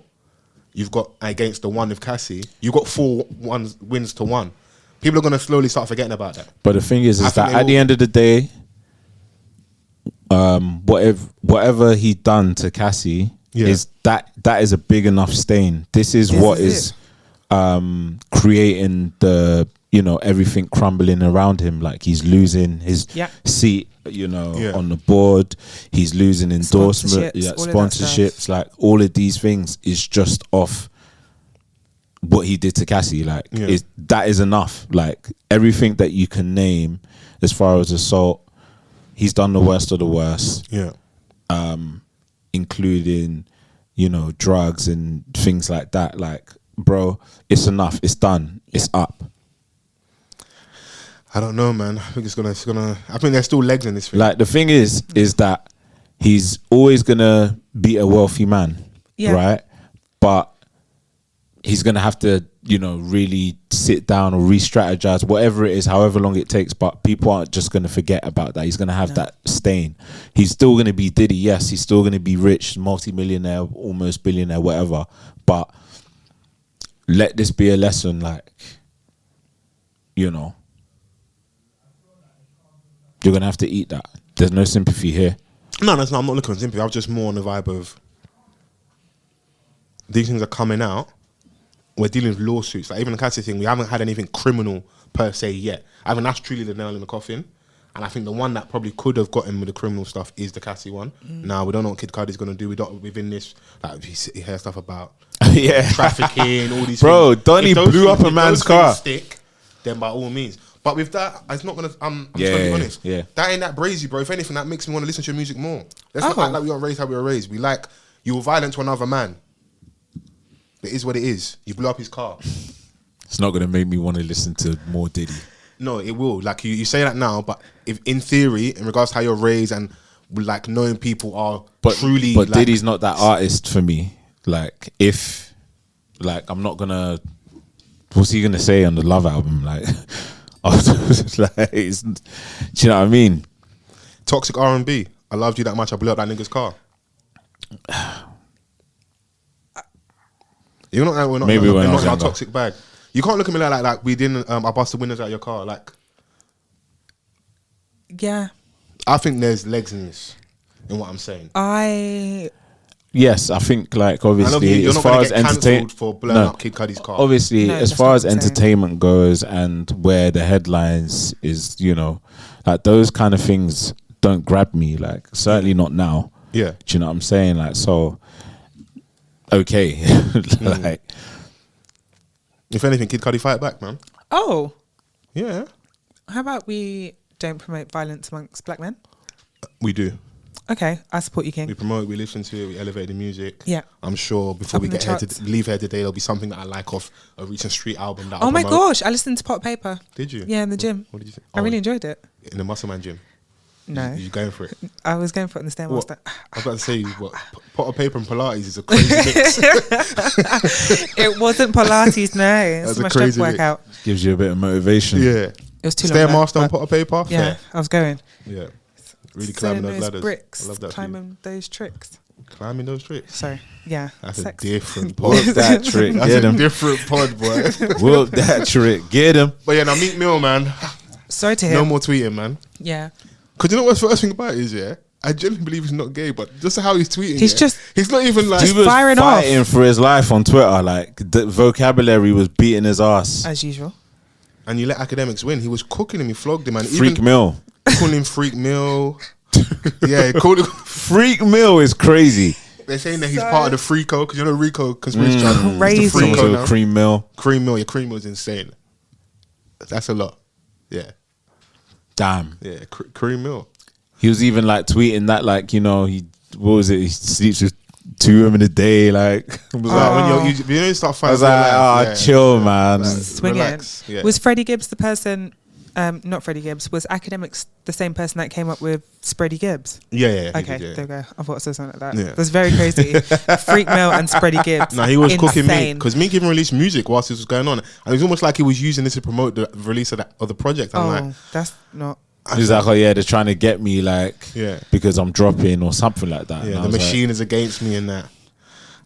you've got against the one with Cassie, you've got 4 wins to 1. People are gonna slowly start forgetting about that. But the thing is that at the end of the day, whatever he done to Cassie is that is a big enough stain. This is what is creating the, you know, everything crumbling around him. Like he's losing his seat, you know, on the board. He's losing endorsement, sponsorships. Like all of these things is just off what he did to Cassie. Like that is enough. Like everything that you can name as far as assault, he's done the worst of the worst. Yeah. Including, you know, drugs and things like that. Like, bro, it's enough. It's done. It's up. I don't know, man. I think it's gonna. I think there's still legs in this thing. Like the thing is that he's always gonna be a wealthy man, right? But he's gonna have to, you know, really sit down or re-strategize, whatever it is, however long it takes. But people aren't just gonna forget about that. He's gonna have that stain. He's still gonna be Diddy. Yes, he's still gonna be rich, multi-millionaire, almost billionaire, whatever. But let this be a lesson, like, you know. you're gonna have to eat that. There's no sympathy here. No, that's not. I'm not looking for sympathy. I was just more on the vibe of these things are coming out. We're dealing with lawsuits. Like even the Cassie thing, we haven't had anything criminal per se yet. I think that's truly the nail in the coffin. And I think the one that probably could have gotten with the criminal stuff is the Cassie one. Now we don't know what Kid Cudi's going to do. We don't within this. Like you hear stuff about trafficking, all these. Bro, things. Donnie blew up a man's car. Stick, then by all means. But with that, it's not gonna. I'm just gonna be honest. Yeah. That ain't that brazy, bro. If anything, that makes me want to listen to your music more. Let's not act like we weren't raised how we were raised. We like you were violent to another man. It is what it is. You blew up his car. It's not gonna make me want to listen to more Diddy. No, it will. Like you say that now, but if in theory, in regards to how you're raised and like knowing people are truly, but like, Diddy's not that artist for me. Like if, like I'm not gonna. What's he gonna say on the Love album? Like, like, do you know what I mean? Toxic R&B. I loved you that much. I blew up that nigga's car. You're not. We're not. Maybe we're when I not was in our younger. toxic bag. You can't look at me like we didn't. I busted windows out of your car. Like, Yeah. I think there's legs in this, in what I'm saying. Yes, I think like I love obviously you're as not far gonna as get cancelled entertainment for blowing up Kid Cudi's car. Obviously, No, as that's far not as what I'm saying. entertainment goes and where the headlines is, you know, like those kind of things don't grab me. Like certainly not now. Yeah. Do you know what I'm saying? Like so. Okay, like If anything, Kid Cudi fight back, man. Oh, Yeah, how about we don't promote violence amongst black men? we do. Okay, I support you, King. We promote, we listen to it, we elevate the music. Yeah. I'm sure before Up we in the get here charts. leave here today, there'll be something that I like off a recent street album that Oh I'll my promote. gosh, I listened to Pot Paper. Did you? Yeah, in the gym. What did you think? I really enjoyed it. In the Muscle Man gym. No, You going for it? I was going for it in the Stairmaster. I was about to say, what? Pot of paper and Pilates is a crazy mix. It wasn't Pilates, no. It's That's a my strength crazy mix. workout. gives you a bit of motivation. Yeah. It was too long. though, Stairmaster and but Pot of paper? Yeah, Fair. I was going. Yeah. Really So climbing those those ladders. bricks, I love that. for you. climbing those tricks. Climbing those tricks. So, yeah. That's sex. a different Whoop pod. that trick, That's get a him. different pod, boy. Whoop that trick, get him. But yeah, now Meek Mill, man. Sorry to hear. No more tweeting, man. Yeah. Because you know what's the first thing about it is, yeah? I genuinely believe he's not gay, but just how he's tweeting. He's yeah, just- He's not even like. He was firing off. fighting for his life on Twitter. Like the vocabulary was beating his ass. As usual. And you let academics win. He was cooking him. He flogged him. And Freak even Mill. calling him Freak Mill. Yeah, he called him. Freak Mill is crazy. They're saying that he's part of the Freako, because you know Rico conspiracy channel. Crazy. It's the Freako So now. Cream Mill. Cream Mill. Yeah, Cream Mill is insane. That's a lot. Yeah. Damn. Yeah, Cream Mill. He was even like tweeting that, like, you know, what was it? He sleeps with 2 women a day. Like, I was like, When you start I fighting, was like, chill, man. Swing relax. it. Yeah. Was Freddie Gibbs the person, not Freddie Gibbs, was academics the same person that came up with Spready Gibbs? Yeah. he Okay, did, yeah. there we go. I thought it was something like that. Yeah. It was very crazy. Freak Mill and Spready Gibbs. No, he was cooking Meek Insane. because Meek even released music whilst this was going on, and it was almost like he was using this to promote the release of the project. I'm like, That's not. He's like, oh yeah, they're trying to get me, like, Yeah. because I'm dropping or something like that. yeah, And I the was machine is against me and that.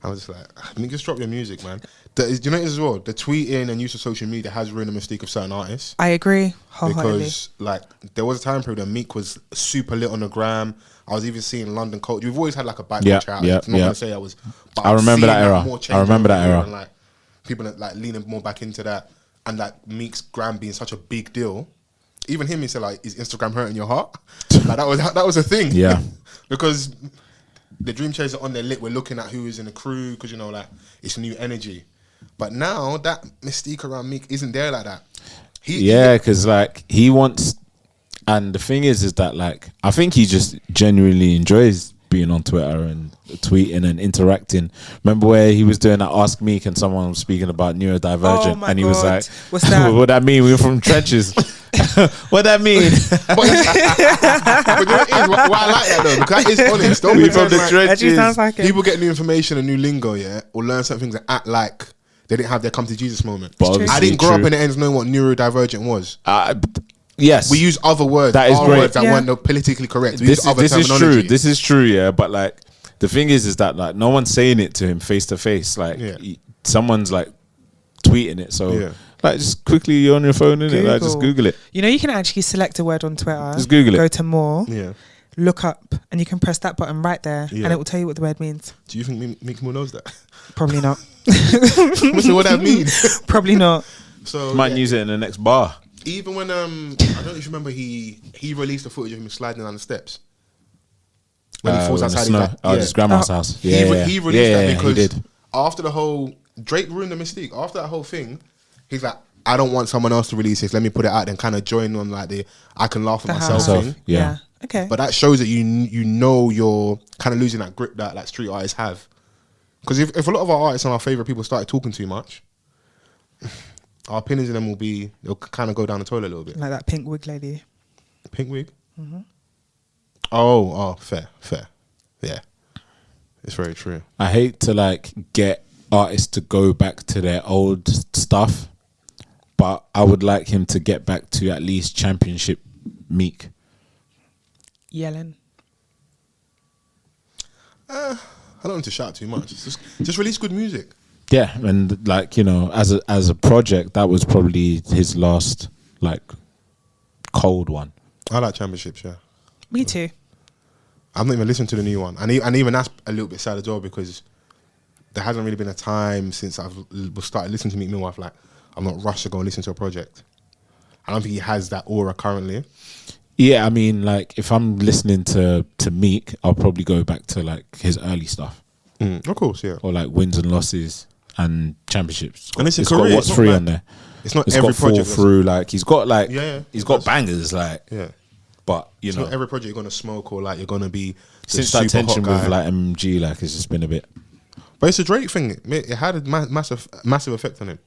I was just like, nigga, just drop your music, man. Do you know as well? The tweeting and use of social media has ruined the mystique of certain artists. I agree wholeheartedly. Because like there was a time period when Meek was super lit on the gram. I was even seeing London culture. We've always had like a back culture out. I'm not gonna say I was. But I remember seeing that era. more change I remember that over era. and, like people that, like leaning more back into that, and like Meek's gram being such a big deal. Even him, he said like, "Is Instagram hurting your heart?" Like that was a thing. Yeah. Because the Dream Chasers are on their lit. We're looking at who is in the crew because you know like it's new energy. But now that mystique around Meek isn't there like that. Because like he wants, and the thing is that like I think he just genuinely enjoys being on Twitter and tweeting and interacting. Remember where he was doing that Ask Meek and someone was speaking about neurodivergent, Oh my and he was God. like, What's that? What that mean? We're from trenches. What that mean? But you know what it is? Why I like that though? Because that is honest. Don't We pretend from the like trenches. Actually sounds like it. people get new information and new lingo, yeah, or learn certain things and act like they didn't have their come to Jesus moment. But I obviously didn't grow up true. in the ends knowing what neurodivergent was. Yes, We use other words. That is our great. words that Yeah. weren't politically correct. We this use other is terminology. true. This is true. Yeah, but like the thing is that like no one's saying it to him face to face. Like Yeah. someone's like tweeting it. So Yeah. Like, just quickly, you're on your phone, innit? Like, just Google it. You know, you can actually select a word on Twitter. Just Google it. Go to more. Yeah. Look up, and you can press that button right there, and it will tell you what the word means. Do you think Meek Mill knows that? Probably not. So what that mean? Probably not. So might use it in the next bar. Even when I don't know if you remember, he released the footage of him sliding down the steps when he falls outside his grandma's house. He released that because after the whole Drake ruined the mystique. After that whole thing, he's like, I don't want someone else to release this. Let me put it out there and kind of join on like the I can laugh at myself thing. Yeah. Okay. But that shows that you know you're kind of losing that grip that like street artists have. Because if a lot of our artists and our favorite people started talking too much, our opinions in them they'll kind of go down the toilet a little bit. Like that pink wig lady. Pink wig? Mm-hmm. Oh, fair. Yeah. It's very true. I hate to like get artists to go back to their old stuff, but I would like him to get back to at least championship Meek. Yelling. I don't want to shout too much. Just release good music. Yeah, and like, you know, as a project, that was probably his last like cold one. I like championships, yeah. Me too. I've not even listened to the new one, and even that's a little bit sad as well because there hasn't really been a time since I've started listening to Meek Mill. I'm not rushed to go and listen to a project. I don't think he has that aura currently. Yeah, I mean, like, if I'm listening to Meek, I'll probably go back to, like, his early stuff. Of course, yeah. Or, like, wins and losses and championships. And it's got What's Free on there. It's not it's every got Fall project. Through, like, he's got, like, he's got bangers, like. Yeah. But, you know. Not every project you're going to smoke or, like, you're going to be since that tension with, like, MG, like, it's just been a bit. But it's a Drake thing. It had a massive effect on him.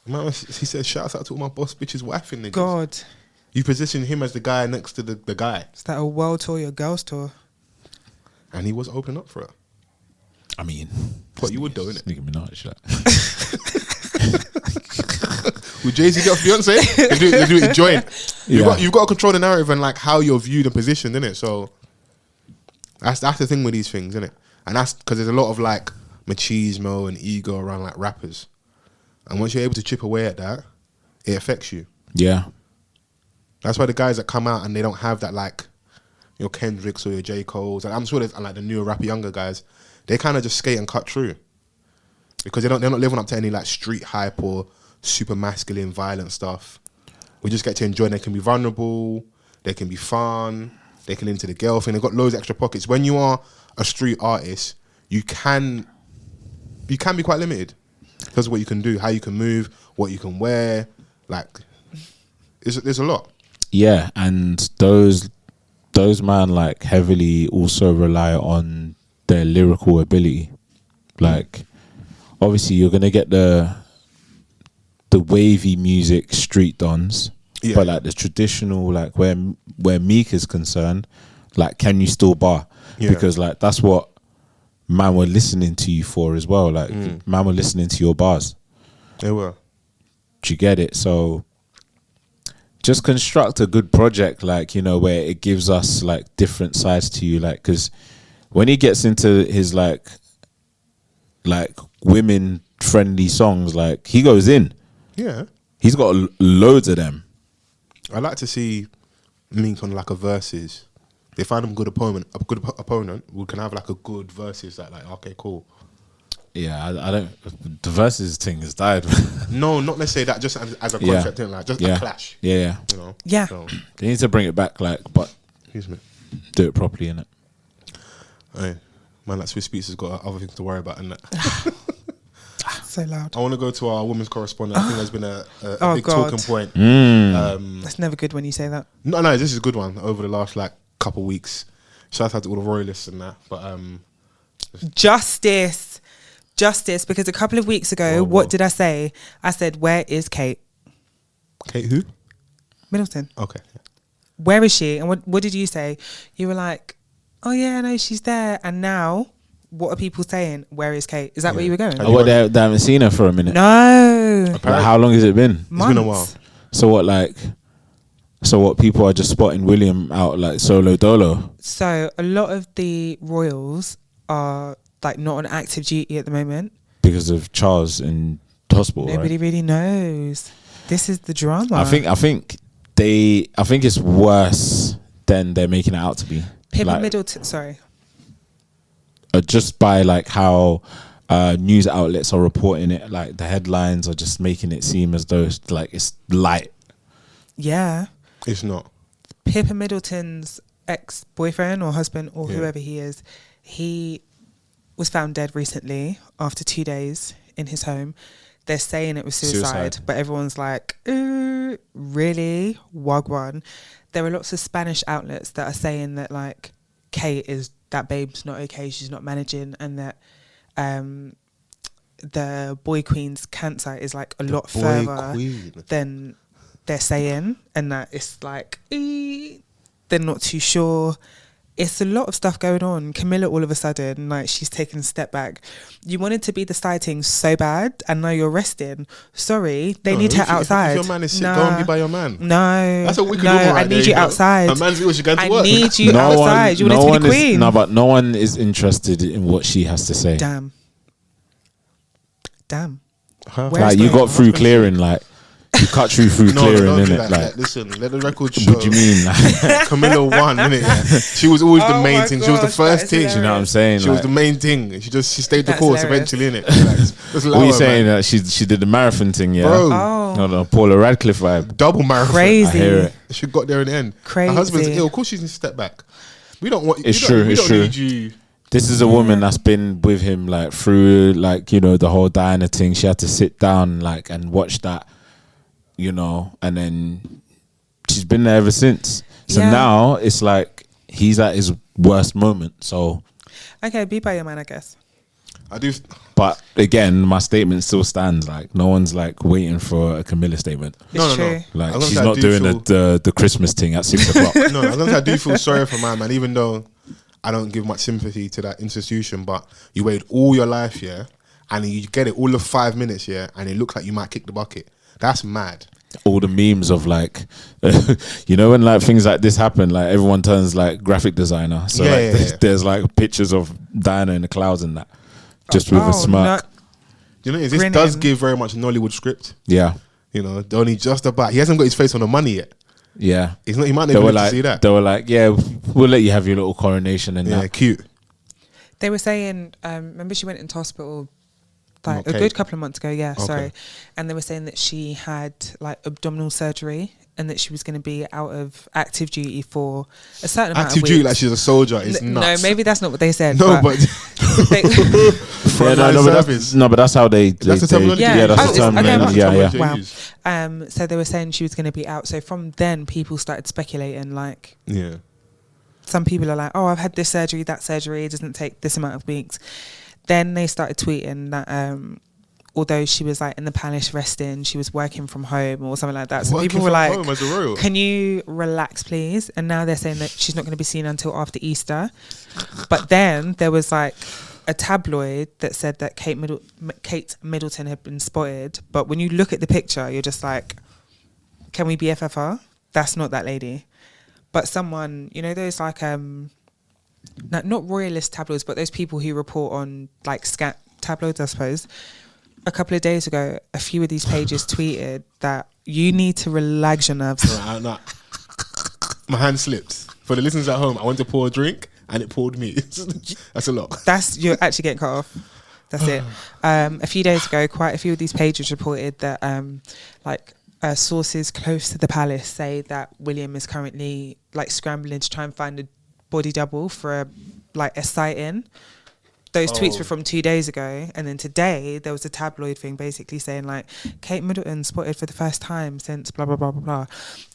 He said, shout out to all my boss bitches wifing niggas. God. You position him as the guy next to the guy. Is that a world tour, your girls tour? And he was opening up for it. I mean, what you would do, innit? Nicki Minaj, like. Would Jay-Z get off Beyonce? They do it joint. You've got to control the narrative and like how you're viewed and positioned, innit? So that's the thing with these things, innit? And that's because there's a lot of like machismo and ego around like rappers. And once you're able to chip away at that, it affects you. Yeah. That's why the guys that come out and they don't have that like your Kendricks or your J. Cole's, like, I'm sure there's like the newer rapper younger guys, they kind of just skate and cut through. Because they're not living up to any like street hype or super masculine violent stuff. We just get to enjoy. They can be vulnerable, they can be fun, they can into the girl thing, they've got loads of extra pockets. When you are a street artist, you can be quite limited. Because of what you can do, how you can move, what you can wear, like there's a lot. Yeah, and those man like heavily also rely on their lyrical ability. Like, obviously you're gonna get the wavy music street dons, but like the traditional, like where Meek is concerned, like, can you still bar? Yeah. Because like that's what man were listening to you for as well. Like man were listening to your bars. They were. Do you get it? So just construct a good project, like, you know, where it gives us like different sides to you. Like, because when he gets into his like women friendly songs, like he goes in. Yeah. He's got loads of them. I like to see Meek on like a versus. They find him a good opponent, we can have like a good versus that, like, okay, cool. Yeah, I don't. The versus thing has died. No, not necessarily that. Just as a concept, like just a clash. Yeah, you know. Yeah. So, they need to bring it back, like, but excuse me, do it properly, innit? Hey, man, that Swiss Beats has got other things to worry about, innit? So loud. I want to go to our women's correspondent. I think there's been a big God. talking point. That's never good when you say that. No, this is a good one over the last like couple weeks. Shout out to all the royalists and that, but justice, because a couple of weeks ago, what did I say? I said, where is Kate? Kate who? Middleton. Okay. Where is she? And what did you say? You were like, oh yeah, no, she's there. And now, what are people saying? Where is Kate? Is that where you were going? They haven't seen her for a minute. No. Like, how long has it been? Months. It's been a while. So what, people are just spotting William out like solo dolo? So a lot of the royals are like not on active duty at the moment. Because of Charles and hospital. Nobody really knows. This is the drama. I think it's worse than they're making it out to be. Pippa Middleton. Sorry. Just by like how news outlets are reporting it, like the headlines are just making it seem as though it's like it's light. Yeah. It's not. Pippa Middleton's ex-boyfriend or husband or whoever he is, he was found dead recently after 2 days in his home. They're saying it was suicide. But everyone's like, really? Wagwan. There are lots of Spanish outlets that are saying that like that babe's not okay, she's not managing, and that the boy queen's cancer is like a lot further than they're saying, and that it's like they're not too sure. It's a lot of stuff going on. Camilla all of a sudden, like, she's taking a step back. You wanted to be the sighting so bad, and now you're resting. Sorry, they need her outside. If your man is sick, go and be by your man. No, that's a wicked woman right I need you outside. A man's always going to work. I need you outside. You want to be the queen. But no one is interested in what she has to say. Damn. Huh? Like, you got through clearing, like, you cut through clearing, innit? Like, listen, let the record show. What do you mean? Like, Camilla won, innit? Yeah. She was always the main thing. She was the first thing. You know what I'm saying? She was the main thing. She stayed the course eventually, innit? What are you saying? That she did the marathon thing, yeah? Bro. No, Paula Radcliffe vibe. Double marathon. Crazy. I hear it. She got there in the end. Crazy. Her husband's ill. Of course she needs to step back. We don't want. It's true. Need you. This is a woman that's been with him like through, like, you know, the whole Diana thing. She had to sit down like and watch that, you know, and then she's been there ever since. So now it's like he's at his worst moment. So okay, be by your man, I guess. I do. But again, my statement still stands. Like, no one's like waiting for a Camilla statement. It's true. Like, she's not doing the Christmas thing at 6 o'clock. No, I do feel sorry for my man, even though I don't give much sympathy to that institution. But you waited all your life, yeah, and you get it all of 5 minutes, yeah, and it looks like you might kick the bucket. That's mad. All the memes of like, you know, when like things like this happen, like everyone turns like graphic designer. So there's like pictures of Diana in the clouds and that, just with a smirk. You know, this does give very much Nollywood script. Yeah. You know, they're only just about. He hasn't got his face on the money yet. Yeah. He's not. He might never like, see that. They were like, yeah, we'll let you have your little coronation and that. Yeah, cute. They were saying, remember she went into hospital like a good couple of months ago, sorry. And they were saying that she had like abdominal surgery and that she was going to be out of active duty for a certain amount of weeks. Active duty, like she's a soldier, is nuts. No, maybe that's not what they said. No, but but that's how they. That's the terminology. Yeah, that's the terminology. Wow. So they were saying she was going to be out. So from then, people started speculating. Like, some people are like, "Oh, I've had this surgery, that surgery. It doesn't take this amount of weeks." Then they started tweeting that although she was like in the palace resting, she was working from home or something like that. So people were like, "Can you relax, please?" And now they're saying that she's not going to be seen until after Easter. But then there was like a tabloid that said that Kate Middleton had been spotted. But when you look at the picture, you're just like, "Can we BFF? That's not that lady." But someone, you know, those like not royalist tabloids, but those people who report on like scat tabloids, I suppose. A couple of days ago, a few of these pages tweeted that you need to relax your nerves. No. My hand slipped. For the listeners at home, I went to pour a drink and it poured me. That's a lot. You're actually getting cut off. That's it. A few days ago, quite a few of these pages reported that sources close to the palace say that William is currently like scrambling to try and find a body double for a sighting. Those tweets were from 2 days ago, and then today there was a tabloid thing basically saying like Kate Middleton spotted for the first time since blah blah blah blah blah.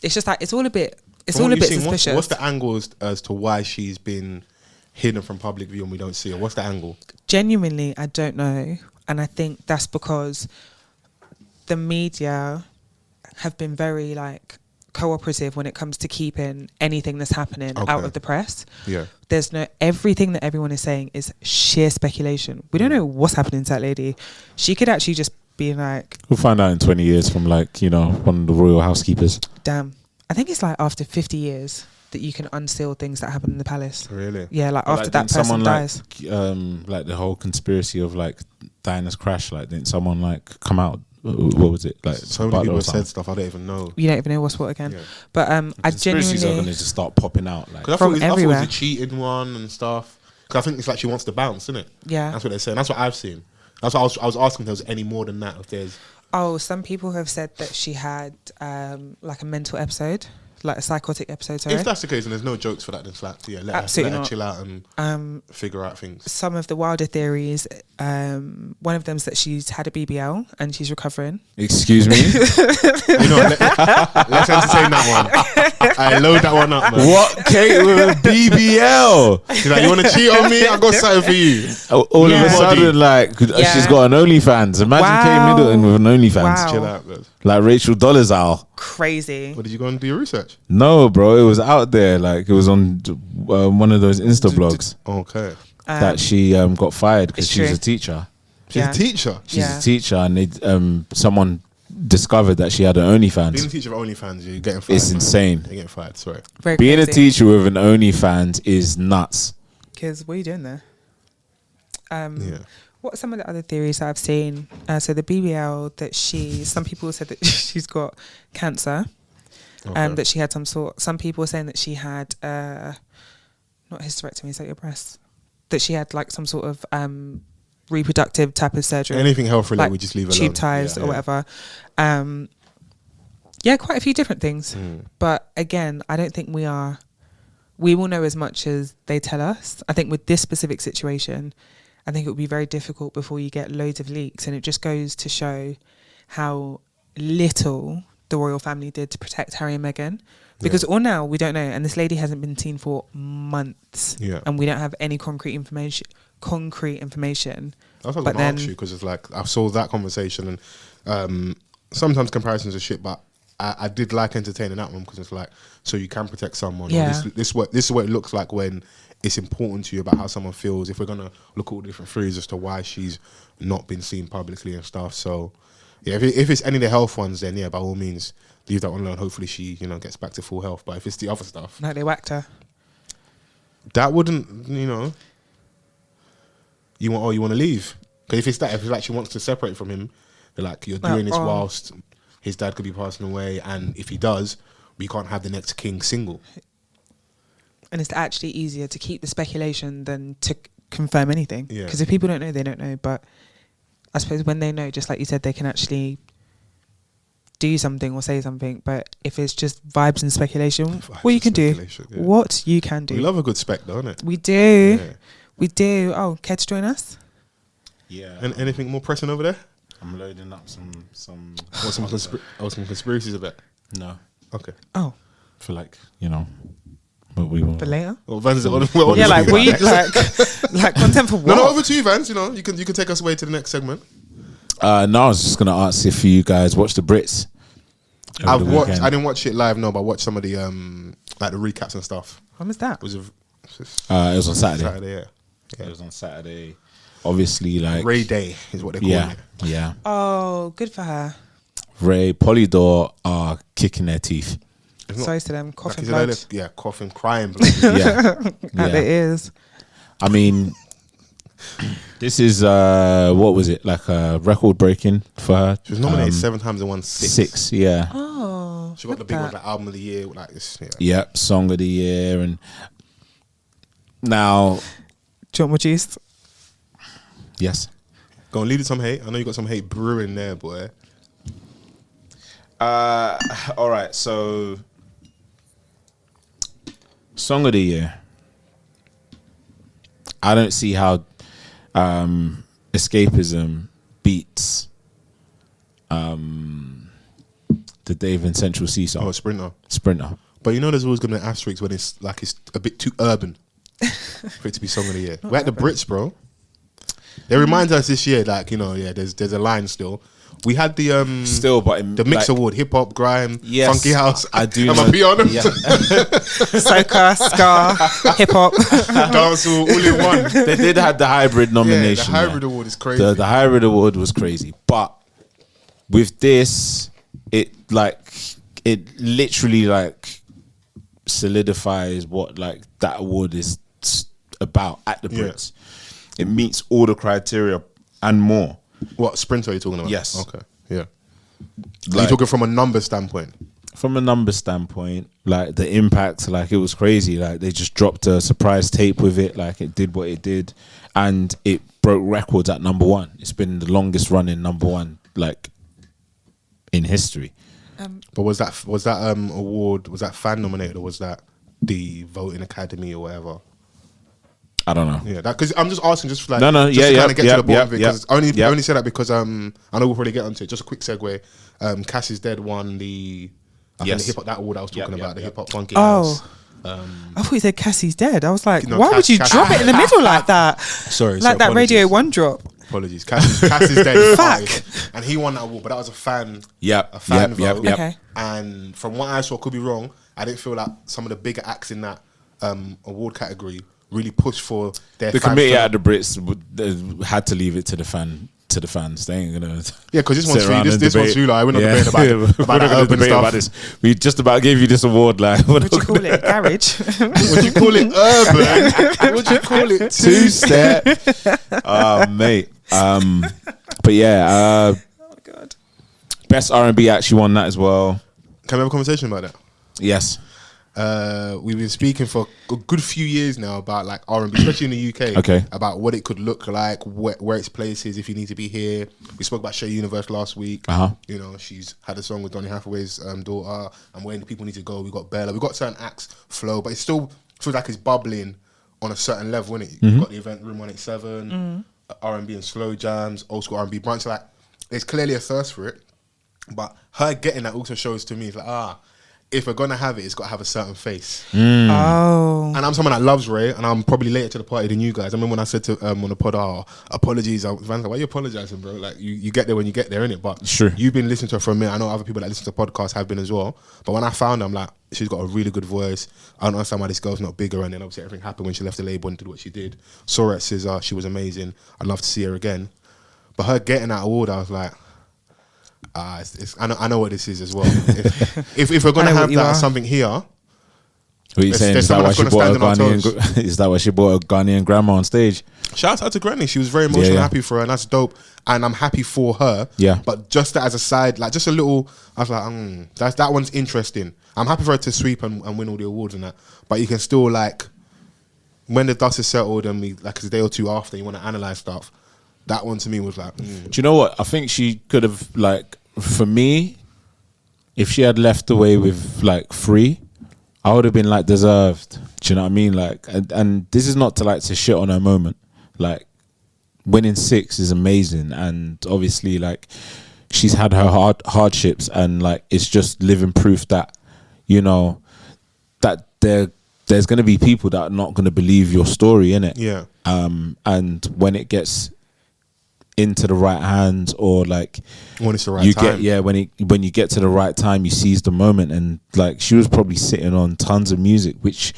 It's just like it's all a bit suspicious. What's the angle as to why she's been hidden from public view and we don't see her? What's the angle? Genuinely, I don't know, and I think that's because the media have been very like cooperative when it comes to keeping anything that's happening out of the press. Yeah. There's everything that everyone is saying is sheer speculation. We don't know what's happening to that lady. She could actually just be like... We'll find out in 20 years from like, you know, one of the royal housekeepers. Damn. I think it's like after 50 years that you can unseal things that happen in the palace. Really? Yeah, like after that person dies. Like the whole conspiracy of like Diana's crash, like didn't someone like come out What was it like? So many people have said stuff I don't even know. You don't even know what's what again. Yeah. But I conspiracies genuinely are going to just start popping out like from everywhere. I thought it was a cheating one and stuff. Because I think it's like she wants to bounce, isn't it? Yeah, that's what they're saying. That's what I've seen. That's what I was asking if there was any more than that. If there's some people have said that she had like a mental episode. Like a psychotic episode, sorry. If that's the case, and there's no jokes for that, then it's like, let her chill out and figure out things. Some of the wilder theories, one of them is that she's had a BBL and she's recovering. Excuse me? Let's entertain that one. I load that one up, man. What? Kate with a BBL? She's like, you want to cheat on me? I got something for you. All of a sudden, like, she's got an OnlyFans. Imagine Kate Middleton with an OnlyFans. Wow. Chill out, man. Like Rachel Dolezal. Crazy. What, did you go and do your research? No, bro. It was out there. Like, it was on one of those Insta blogs. Okay. That she got fired because she was a teacher. She's a teacher? She's a teacher, and they, someone discovered that she had an OnlyFans. Being a teacher of OnlyFans, you're getting fired. It's insane. You're getting fired, sorry. Very Being crazy. a teacher with an OnlyFans is nuts. Because what are you doing there? Yeah. What are some of the other theories that I've seen? So the BBL, that some people said that she's got cancer, that she had some people were saying that she had, not hysterectomy, is that your breast? That she had like some sort of reproductive type of surgery. Anything health related, like we just leave alone. Tube ties or whatever. Yeah, quite a few different things. But again, I don't think we will know as much as they tell us. I think with this specific situation, I think it would be very difficult before you get loads of leaks, and it just goes to show how little the royal family did to protect Harry and Meghan. Because all now we don't know, and this lady hasn't been seen for months, and we don't have any concrete information. That's what I was going to ask you, because it's like I saw that conversation, and sometimes comparisons are shit, but I did like entertaining that one because it's like, so you can protect someone. Yeah. This is what it looks like when it's important to you about how someone feels. If we're gonna look at all the different theories as to why she's not been seen publicly and stuff. So yeah, if it's any of the health ones, then yeah, by all means leave that one alone. Hopefully she gets back to full health. But if it's the other stuff, No, they whacked her. that wouldn't you want to leave? Because if it's like she wants to separate from him, they're like, you're doing this whilst his dad could be passing away, and if he does, we can't have the next king single. And it's actually easier to keep the speculation than to confirm anything. Because if people don't know, they don't know. But I suppose when they know, just like you said, they can actually do something or say something. But if it's just vibes and speculation, what you can do. What you can do. We love a good spec, don't it? We do. Yeah. We do. Oh, care to join us? Yeah. And anything more pressing over there? I'm loading up some conspiracies a bit. No. Okay. Oh. For like, what we want. For later? Well, Vans, like content for what? No, over to you, Vans. You can take us away to the next segment. No, I was just gonna ask if you guys watched the Brits. I didn't watch it live, no, but I watched some of the like the recaps and stuff. When was that? It was on Saturday. It was on Saturday. Obviously, like Ray Day is what they call it. Yeah. Oh, good for her. Ray, Polydor are kicking their teeth. Sorry to them, coughing blood. Coughing, crying blood. And it is. I mean, this is what was it, like a record breaking for her? She was nominated 7 times and won 6. 6, yeah. Oh, she got the big ones, like album of the year, like this. Yep, song of the year, and now. Do you want more juice? Yes. Go on, lead it some hate. I know you got some hate brewing there, boy. All right, so song of the year. I don't see how Escapism beats the Dave and Central C song. Oh, Sprinter. But there's always going to be asterisks when it's a bit too urban for it to be song of the year. We're at the Brits, bro. It reminds us this year, like, there's a line still. We had the the mix award, hip hop, grime, funky house. I do. Am I be honest? Yeah. Soca, ska, hip hop, dancehall, all in one. They did have the hybrid nomination. The hybrid award is crazy. The hybrid award was crazy, but with this, it literally solidifies what that award is about at the Brits. It meets all the criteria and more. What Sprinter are you talking about? Yes. Okay. Yeah. Like, you're talking from a number standpoint. From a number standpoint, like the impact, like it was crazy. Like they just dropped a surprise tape with it. Like it did what it did, and it broke records at number one. It's been the longest running number one, like in history. But was that award, was that fan nominated, or was that the voting academy or whatever? I don't know. Yeah, because I'm just asking, just like to kind of get to the bottom of it. Because only say that because I know we'll probably get onto it. Just a quick segue. Cass is Dead won the the hip hop, that award I was talking about, the hip hop funky house. I thought you said Cassie's dead. I was like, why would you drop it in the middle like that? Sorry, like that Radio 1 drop. Apologies. Cass is dead. Fuck. And he won that award, but that was a fan. A fan vote. Okay. And from what I saw, could be wrong, I didn't feel like some of the bigger acts in that award category really pushed for their. The committee at the Brits had to leave it to the fans. They ain't gonna. Yeah, because this one's you. This one's you. Like, we're not debating about that urban stuff. About this. We just about gave you this award. Like, what do you call it? Garage. Would you call it urban? Would you call it two-step? Mate. But yeah. Oh God. Best R&B actually won that as well. Can we have a conversation about that? Yes. We've been speaking for a good few years now about like R&B, especially in the UK. Okay. About what it could look like, where its place is, if you need to be here. We spoke about Shea Universe last week. You know, she's had a song with Donny Hathaway's daughter. And where people need to go. We got Bella. We got certain acts flow, but it still feels like it's bubbling on a certain level, innit? You've got the event Room 187, R&B and slow jams, old school R&B brunch. Like, there's clearly a thirst for it, but her getting that also shows to me, it's like, if we're gonna have it, it's got to have a certain face. Oh. And I'm someone that loves Ray, and I'm probably later to the party than you guys. I remember when I said to on the pod, apologies. Vans like, why are you apologizing, bro? Like, you get there when you get there, innit? But sure, you've been listening to her for a minute. I know other people that listen to podcasts have been as well. But when I found her, I'm like, she's got a really good voice. I don't understand why this girl's not bigger. And then obviously everything happened when she left the label and did what she did. Saw her at Scissor. She was amazing. I'd love to see her again. But her getting that award, I was like, I know what this is as well. If we're gonna have that as something here, what are you saying? Is that why she brought a Ghanaian grandma on stage? Shout out to Granny. She was very emotional, happy for her, and that's dope. And I'm happy for her. Yeah. But just as a side, like just a little, I was like, that one's interesting. I'm happy for her to sweep and win all the awards and that. But you can still, like, when the dust is settled and we, like, it's a day or two after, you want to analyze stuff. That one to me was like, Do you know what? I think she could have, like, for me, if she had left away with like 3, I would have been like deserved. Do you know what I mean? Like, and this is not to shit on her moment. Like, winning 6 is amazing, and obviously, like, she's had her hardships, and like, it's just living proof that, you know, that there's going to be people that are not going to believe your story, innit? Yeah. And when it gets into the right hands, or like when it's the right time. When you get to the right time, you seize the moment. And like, she was probably sitting on tons of music, which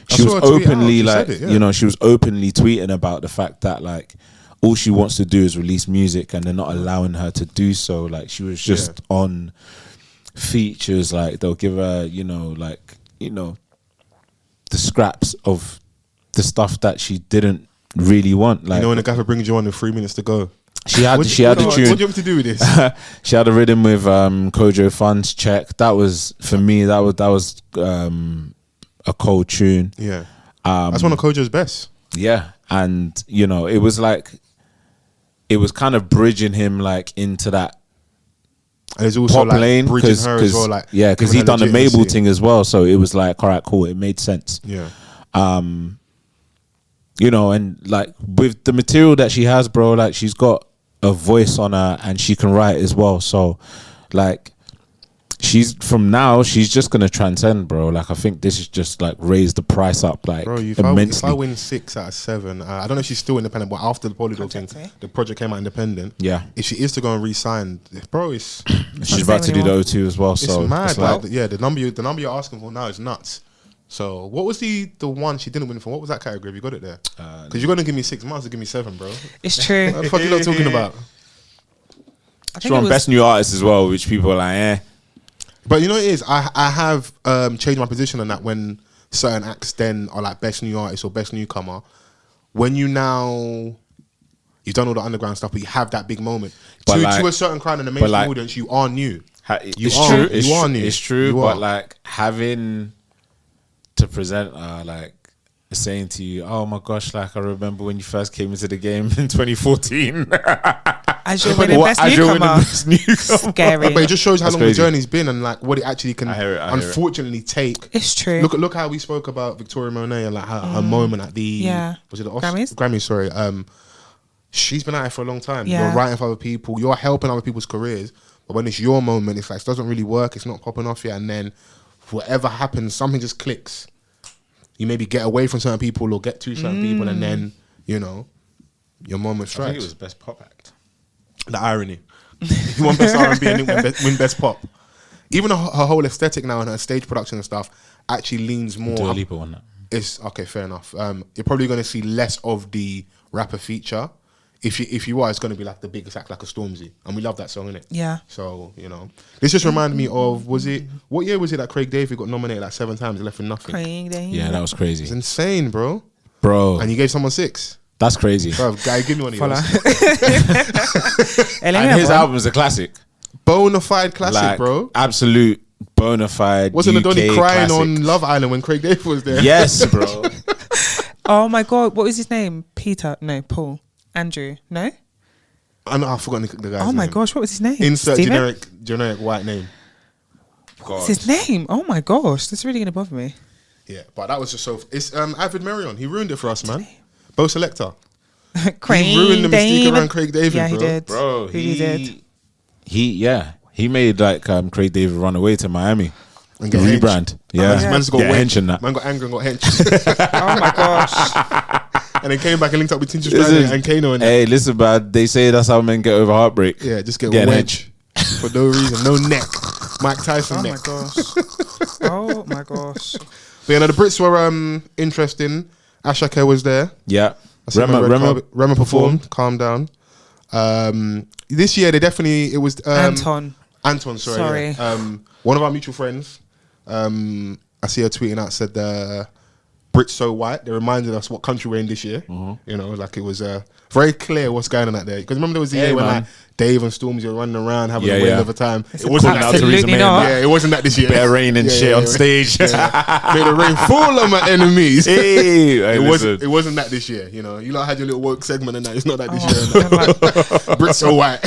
she was openly you know, she was openly tweeting about the fact that like all she wants to do is release music, and they're not allowing her to do so. Like, she was just on features, like they'll give her, you know, like, you know, the scraps of the stuff that she didn't really want. Like, you know, when the gaffer brings you on with 3 minutes to go. She had the tune. What do you want to do with this? She had a rhythm with Kojo Funds Check. That was, for me, that was a cold tune. Yeah. That's one of Kojo's best. Yeah. And, you know, it was like, it was kind of bridging him like into that and it's also pop like lane, bridging her as well. Like, yeah, because he'd done the Mabel thing as well. So it was like, all right, cool. It made sense. Yeah. You know, and like with the material that she has, bro, like she's got a voice on her and she can write as well. So like, she's just gonna transcend, bro. Like, I think this is just like raise the price up, like, bro, immensely. If I win 6 out of 7, I don't know if she's still independent, but after the Polydor thing, the project came out independent. Yeah. If she is to go and re-sign, bro, it's she's about to do the O2 as well. So it's mad. It's like, yeah, the number you're asking for now is nuts. So what was the one she didn't win for? What was that category? Have you got it there? Because you're gonna give me 6 months to give me 7, bro. It's true. What the fuck are you lot talking about? She's on Best New Artist as well, which people are like, But you know what it is? I have changed my position on that when certain acts then are like Best New Artist or Best Newcomer. When you now, You've done all the underground stuff, but you have that big moment. But To a certain crowd in the mainstream audience, you are new. It's true. But like having to present, like saying to you, "Oh my gosh, like I remember when you first came into the game in 2014." As you're winning best newcomer. Scary. But it just shows how long the journey's been and like what it actually can unfortunately take. It's true. Look how we spoke about Victoria Monet and like her moment at the was it the Grammys? Sorry. She's been at it for a long time. Yeah. You're writing for other people. You're helping other people's careers. But when it's your moment, it's like it doesn't really work. It's not popping off yet. And then whatever happens, something just clicks. You maybe get away from certain people or get to certain people, and then you know your moment strikes. I think it was best pop act. The irony. He won best R&B and didn't win best pop. Even her whole aesthetic now and her stage production and stuff actually leans more. Dua Lipa won that. It's okay, fair enough. You're probably going to see less of the rapper feature. If you are, it's going to be like the biggest act, like a Stormzy, and we love that song, innit? Yeah. So you know, this just reminded me of what year was it that Craig David got nominated like 7 times and left with nothing? Craig David. Yeah, that was crazy. It's insane, bro. And you gave someone 6. That's crazy. Bro, guy, give me one of yours. And his album's a classic. Bona fide classic, like, bro. Absolute bona fide. Wasn't Adoni crying classic on Love Island when Craig David was there? Yes, bro. Oh my God, what was his name? Peter? No, Paul. Andrew? No? I've forgotten the guy's name. Oh my gosh, what was his name? Insert Steven? generic white name. What's his name? Oh my gosh, that's really going to bother me. Yeah, but that was just so... It's Avid Marion. He ruined it for us, man. Bo Selector. Craig He ruined the mystique around Craig David, yeah, bro. he did. Bro, he did. He made like Craig David run away to Miami. And get rebrand. Yeah. Man's got hench in that. Man got angry and got hench. Oh my gosh. And then came back and linked up with Tinch Australia and Kano. Hey, listen, man. They say that's how men get over heartbreak. Yeah, just get wedge for no reason, no neck. Mike Tyson neck. Oh my gosh. But the Brits were interesting. Ashake was there. Yeah. Rema performed. Calm down. This year it was Anton, sorry. Yeah. One of our mutual friends. I see her tweeting out, said Brits so white. They reminded us what country we're in this year. You know, like it was very clear what's going on out there. Because remember there was the year when like Dave and Stormzy were running around having a whale of a time. It wasn't that it wasn't that this year. Bare rain and shit on stage. Made the rain fall on my enemies. Hey, it wasn't that this year. You know, you lot had your little woke segment and that. It's not that this year. Brits so white.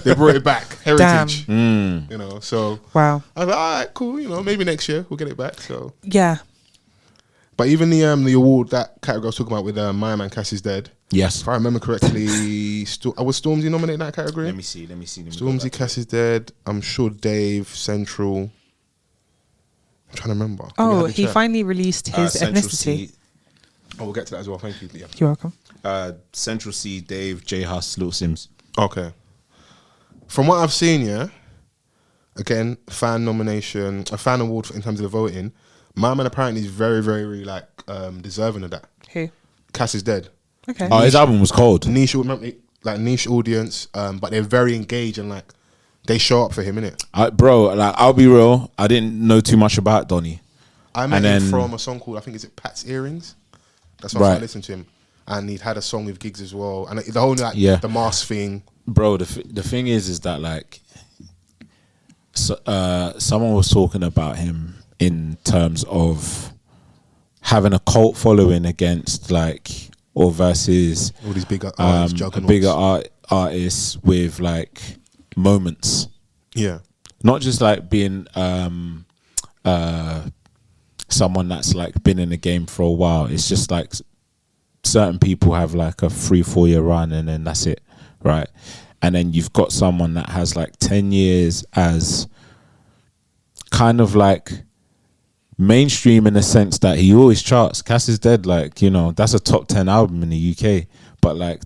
They brought it back. Heritage. You know, so wow. I was like, all right, cool. You know, maybe next year we'll get it back. So yeah. But even the award, that category I was talking about with My Man Cassie's Dead. Yes. If I remember correctly, was Stormzy nominated in that category? Let me see. Stormzy, Cassie's Dead. I'm sure Dave, Central. I'm trying to remember. Oh, he finally released his ethnicity. We'll get to that as well. Thank you, Leah. You're welcome. Central C, Dave, J Hus, Little Sims. Okay. From what I've seen, yeah, again, fan nomination, a fan award in terms of the voting. My Man apparently is very, very, really like deserving of that. Who? Cassie's Dead. Okay. Oh, his album was cold. Niche audience, but they're very engaged and like they show up for him, innit? Bro, like I'll be real, I didn't know too much about Donny. I met him from a song called, I think, is it Pat's Earrings? That's what I listened to him. And he'd had a song with Giggs as well. And the whole the mask thing. Bro, the thing is that like someone was talking about him in terms of having a cult following against like or versus all these bigger artists with like moments. Yeah. Not just like being someone that's like been in the game for a while. It's just like certain people have like a 3-4 year run and then that's it, right? And then you've got someone that has like 10 years as kind of like mainstream in the sense that he always charts. Cass is Dead, like, you know, that's a top 10 album in the UK, but like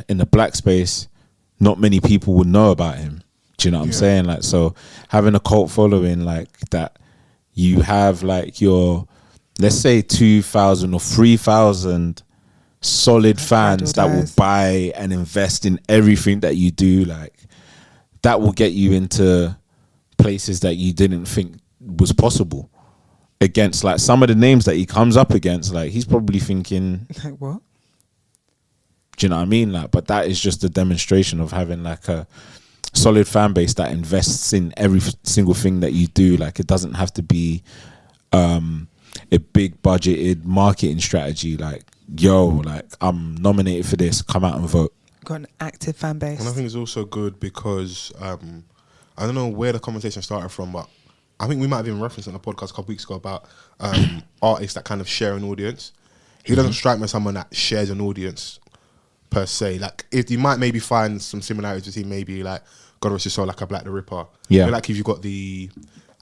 in the black space, not many people would know about him. Do you know what I'm saying? Like, so having a cult following like that, you have like your, let's say 2,000 or 3,000 solid fans that will buy and invest in everything that you do. Like that will get you into places that you didn't think was possible. Against like some of the names that he comes up against, like he's probably thinking, like what? Do you know what I mean? Like, but that is just a demonstration of having like a solid fan base that invests in every single thing that you do. Like, it doesn't have to be a big budgeted marketing strategy. Like, yo, like, I'm nominated for this, come out and vote. Got an active fan base. And I think it's also good because I don't know where the conversation started from, but I think we might have been referenced on a podcast a couple weeks ago about artists that kind of share an audience. He doesn't strike me as someone that shares an audience per se. Like, if you might maybe find some similarities between maybe like God Rest His Soul, like a Black the Ripper. Yeah. But like if you've got the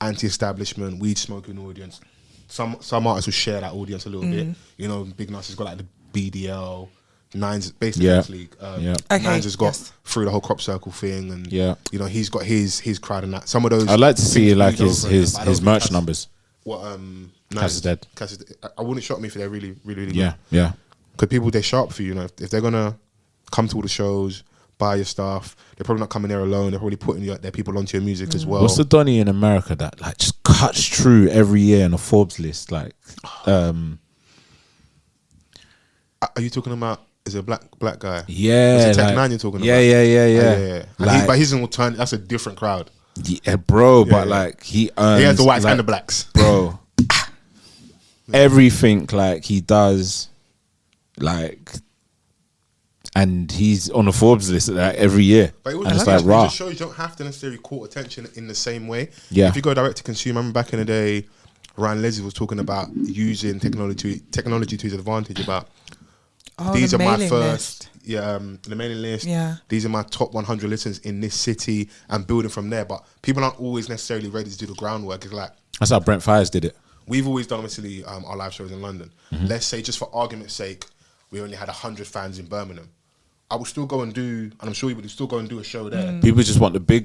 anti-establishment weed smoking audience, some artists will share that audience a little bit. You know, Big Nas has got like the BDL. Nines basically league. Nines has got through the whole crop circle thing, and you know, he's got his crowd and that. Some of those I'd like to see like his merch numbers. What Cass is dead. I wouldn't shock me if they're really good. Yeah. Because people, they're sharp for you know. If they're gonna come to all the shows, buy your stuff, they're probably not coming there alone. They're probably putting their people onto your music as well. What's the Donny in America that like just cuts through every year on a Forbes list? Like, are you talking about? Is it a black guy? Yeah. Is it Tech Nine you're talking about? Yeah. Like, but he's an alternative. That's a different crowd. Yeah, bro. But like he earns. He has the whites like, and the blacks, bro. Everything like he does, like, and he's on the Forbes list like every year. But it and it's like, raw. It just shows you don't have to necessarily caught attention in the same way. Yeah. If you go direct to consumer, I remember back in the day, Ryan Leslie was talking about using technology to his advantage. About these are my first, the mailing list. Yeah. These are my top 100 listens in this city, and building from there. But people aren't always necessarily ready to do the groundwork. It's like that's how Brent Fires did it. We've always done obviously our live shows in London. Let's say, just for argument's sake, we only had 100 fans in Birmingham. I would still go and do, and I'm sure you would still go and do a show there. People just want do you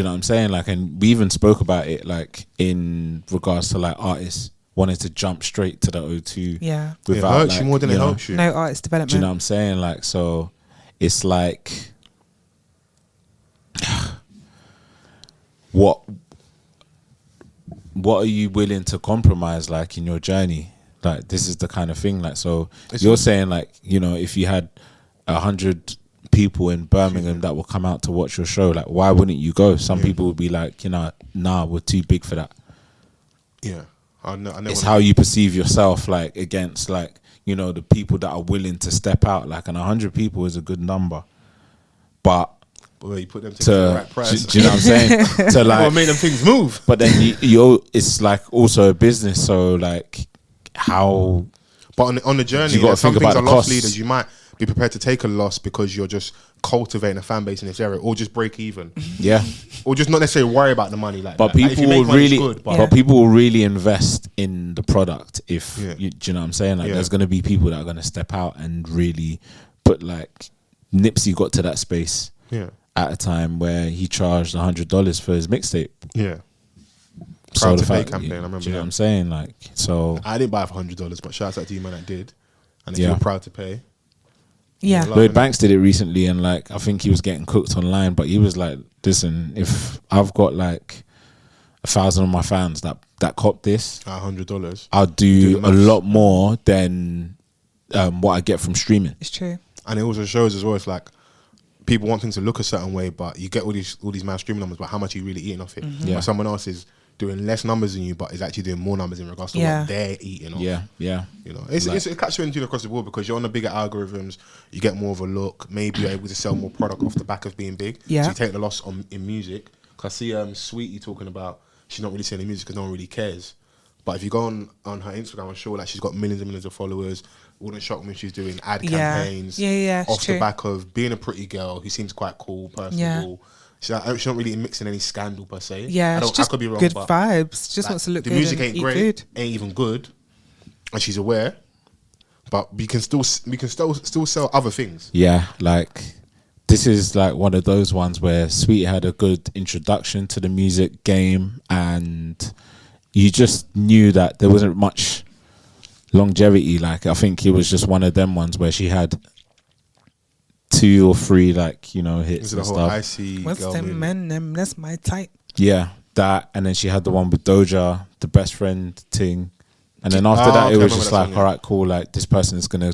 know what I'm saying? Like, and we even spoke about it, like, in regards to like artists wanting to jump straight to the O2. Yeah. Without, it hurts you more than it helps you. No artist development. Do you know what I'm saying? Like, so it's like, what are you willing to compromise, like, in your journey? Like, this is the kind of thing, like, so you're saying, like, you know, if you had 100 people in Birmingham that will come out to watch your show, like, why wouldn't you go? Some people would be like, you know, nah, we're too big for that. Yeah. I know it's how you perceive yourself, like, against, like, you know, the people that are willing to step out. Like, and 100 people is a good number, but you put them to the right price. Do you know what I'm saying? To like, what made them things move? But then you it's like also a business, so like how. But on the journey, you got to think about the loss costs. Leaders, you might be prepared to take a loss because you're just cultivating a fan base in this area, or just break even. Yeah. Or just not necessarily worry about the money like but that. People will really, but people will really invest in the product if do you know what I'm saying? Like, there's going to be people that are going to step out and really put, like, Nipsey got to that space at a time where he charged $100 for his mixtape. Yeah. Proud to Pay campaign. I remember. Do you know what I'm saying? Like, so I didn't buy it for $100, but shout out to you, man, that did. And if you're Proud to Pay. Yeah. Lloyd Banks did it recently, and like, I think he was getting cooked online, but he was like, listen, if I've got like 1,000 of my fans that cop this, $100, I'll do a lot more than what I get from streaming. It's true. And it also shows as well, it's like, people want things to look a certain way, but you get all these mad streaming numbers, but how much are you really eating off it? But someone else is doing less numbers than you, but is actually doing more numbers in regards to what they're eating off. Yeah. You know, it's a catch-22 across the board, because you're on the bigger algorithms, you get more of a look, maybe you're able to sell more product off the back of being big. Yeah. So you take the loss in music. Because I see Sweetie talking about she's not really selling the music because no one really cares. But if you go on her Instagram, I'm sure like she's got millions and millions of followers. Wouldn't shock me if she's doing ad campaigns off the back of being a pretty girl who seems quite cool, personable. She's not really mixing any scandal per se. Yeah, I could be wrong. Good but vibes. Just like, wants to look the good. The music and ain't eat great, food. ain't even good, and she's aware. But we can still sell other things. Yeah, like, this is like one of those ones where Sweetie had a good introduction to the music game, and you just knew that there wasn't much longevity. Like, I think it was just one of them ones where she had 2 or 3, like, you know, hits and stuff. Icy What's girl them men? That's my type. Yeah, that, and then she had the one with Doja, the best friend thing, and then after that it was just like, all right, cool, like, this person is gonna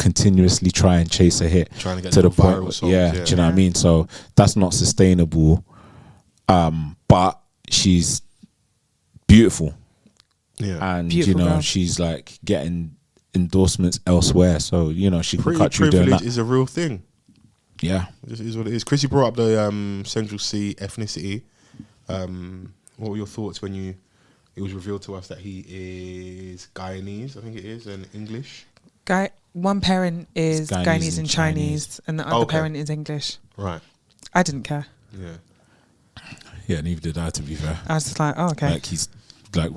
continuously try and chase a hit Trying to get to the point. viral songs, Do you know what I mean? So that's not sustainable. But she's beautiful. Yeah. And Beautiful girl. she's like getting endorsements elsewhere. So she can Pretty cut through doing privilege that. is a real thing. Yeah. It is what it is. Chrissy brought up the Central C ethnicity. What were your thoughts when it was revealed to us that he is Guyanese, I think it is, and English? One parent is Guyanese and Chinese, and the other parent is English. Right. I didn't care. Yeah. Yeah, neither did I, to be fair. I was just like, oh, okay. Like, he's like,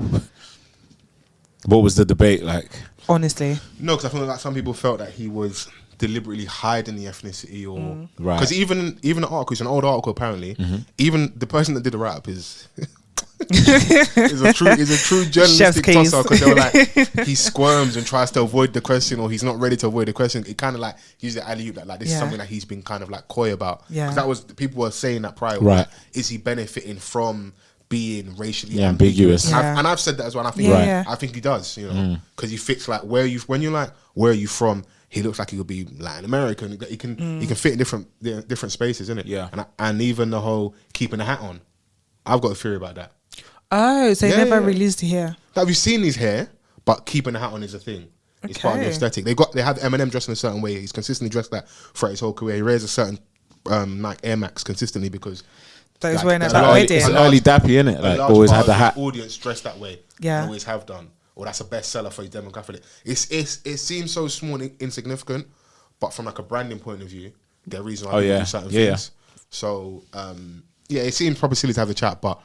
what was the debate like? Honestly. No, because I feel like some people felt that he was deliberately hiding the ethnicity, or Right. because even the article, it's an old article apparently. Even the person that did the write-up is a true journalistic tosser, because they were like, he squirms and tries to avoid the question, or he's not ready to avoid the question. It kind of like he's the alley-oop that like this is something that he's been kind of like coy about. Yeah, 'cause that was people were saying that prior. Right. Is he benefiting from being racially ambiguous? Yeah. And I've said that as well. And I think I think he does. Because he fits like when you're like, where are you from? He looks like he could be Latin American. He can fit in different spaces, innit? Yeah. And even the whole keeping a hat on. I've got a theory about that. Oh, so he never released it here. That we've seen his hair, but keeping a hat on is a thing. It's part of the aesthetic. They have Eminem dressed in a certain way. He's consistently dressed that throughout his whole career. He wears a certain like Air Max consistently because That was like, wearing it the that large- way, It's did. an early dappy, innit? a Like, large always part had the of hat. his audience dressed that way. Yeah. And always have done. Or that's a bestseller for his demographic. It seems so small and insignificant, but from like a branding point of view, there are reasons why people do certain things. So it seems probably silly to have a chat, but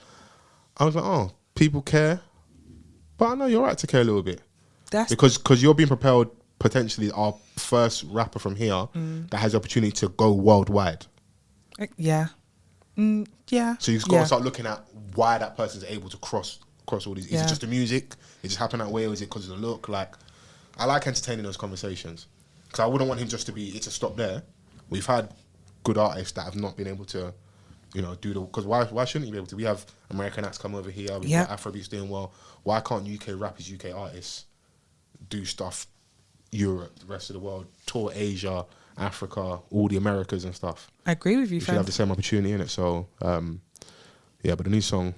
I was like, oh, people care, but I know you're right to care a little bit. Because you're being propelled potentially our first rapper from here that has the opportunity to go worldwide. Yeah. Yeah. So you've got to start looking at why that person's able to cross all these. Is it just the music? It just happened that way, or is it because of the look? Like, I like entertaining those conversations because I wouldn't want him just to be. It's a stop there. We've had good artists that have not been able to, do the. Because why shouldn't you be able to? We have American acts come over here. We've got Afrobeats doing well. Why can't UK rappers, UK artists, do stuff? Europe, the rest of the world, tour Asia, Africa, all the Americas and stuff. I agree with you, We should have the same opportunity in it. So, but the new song.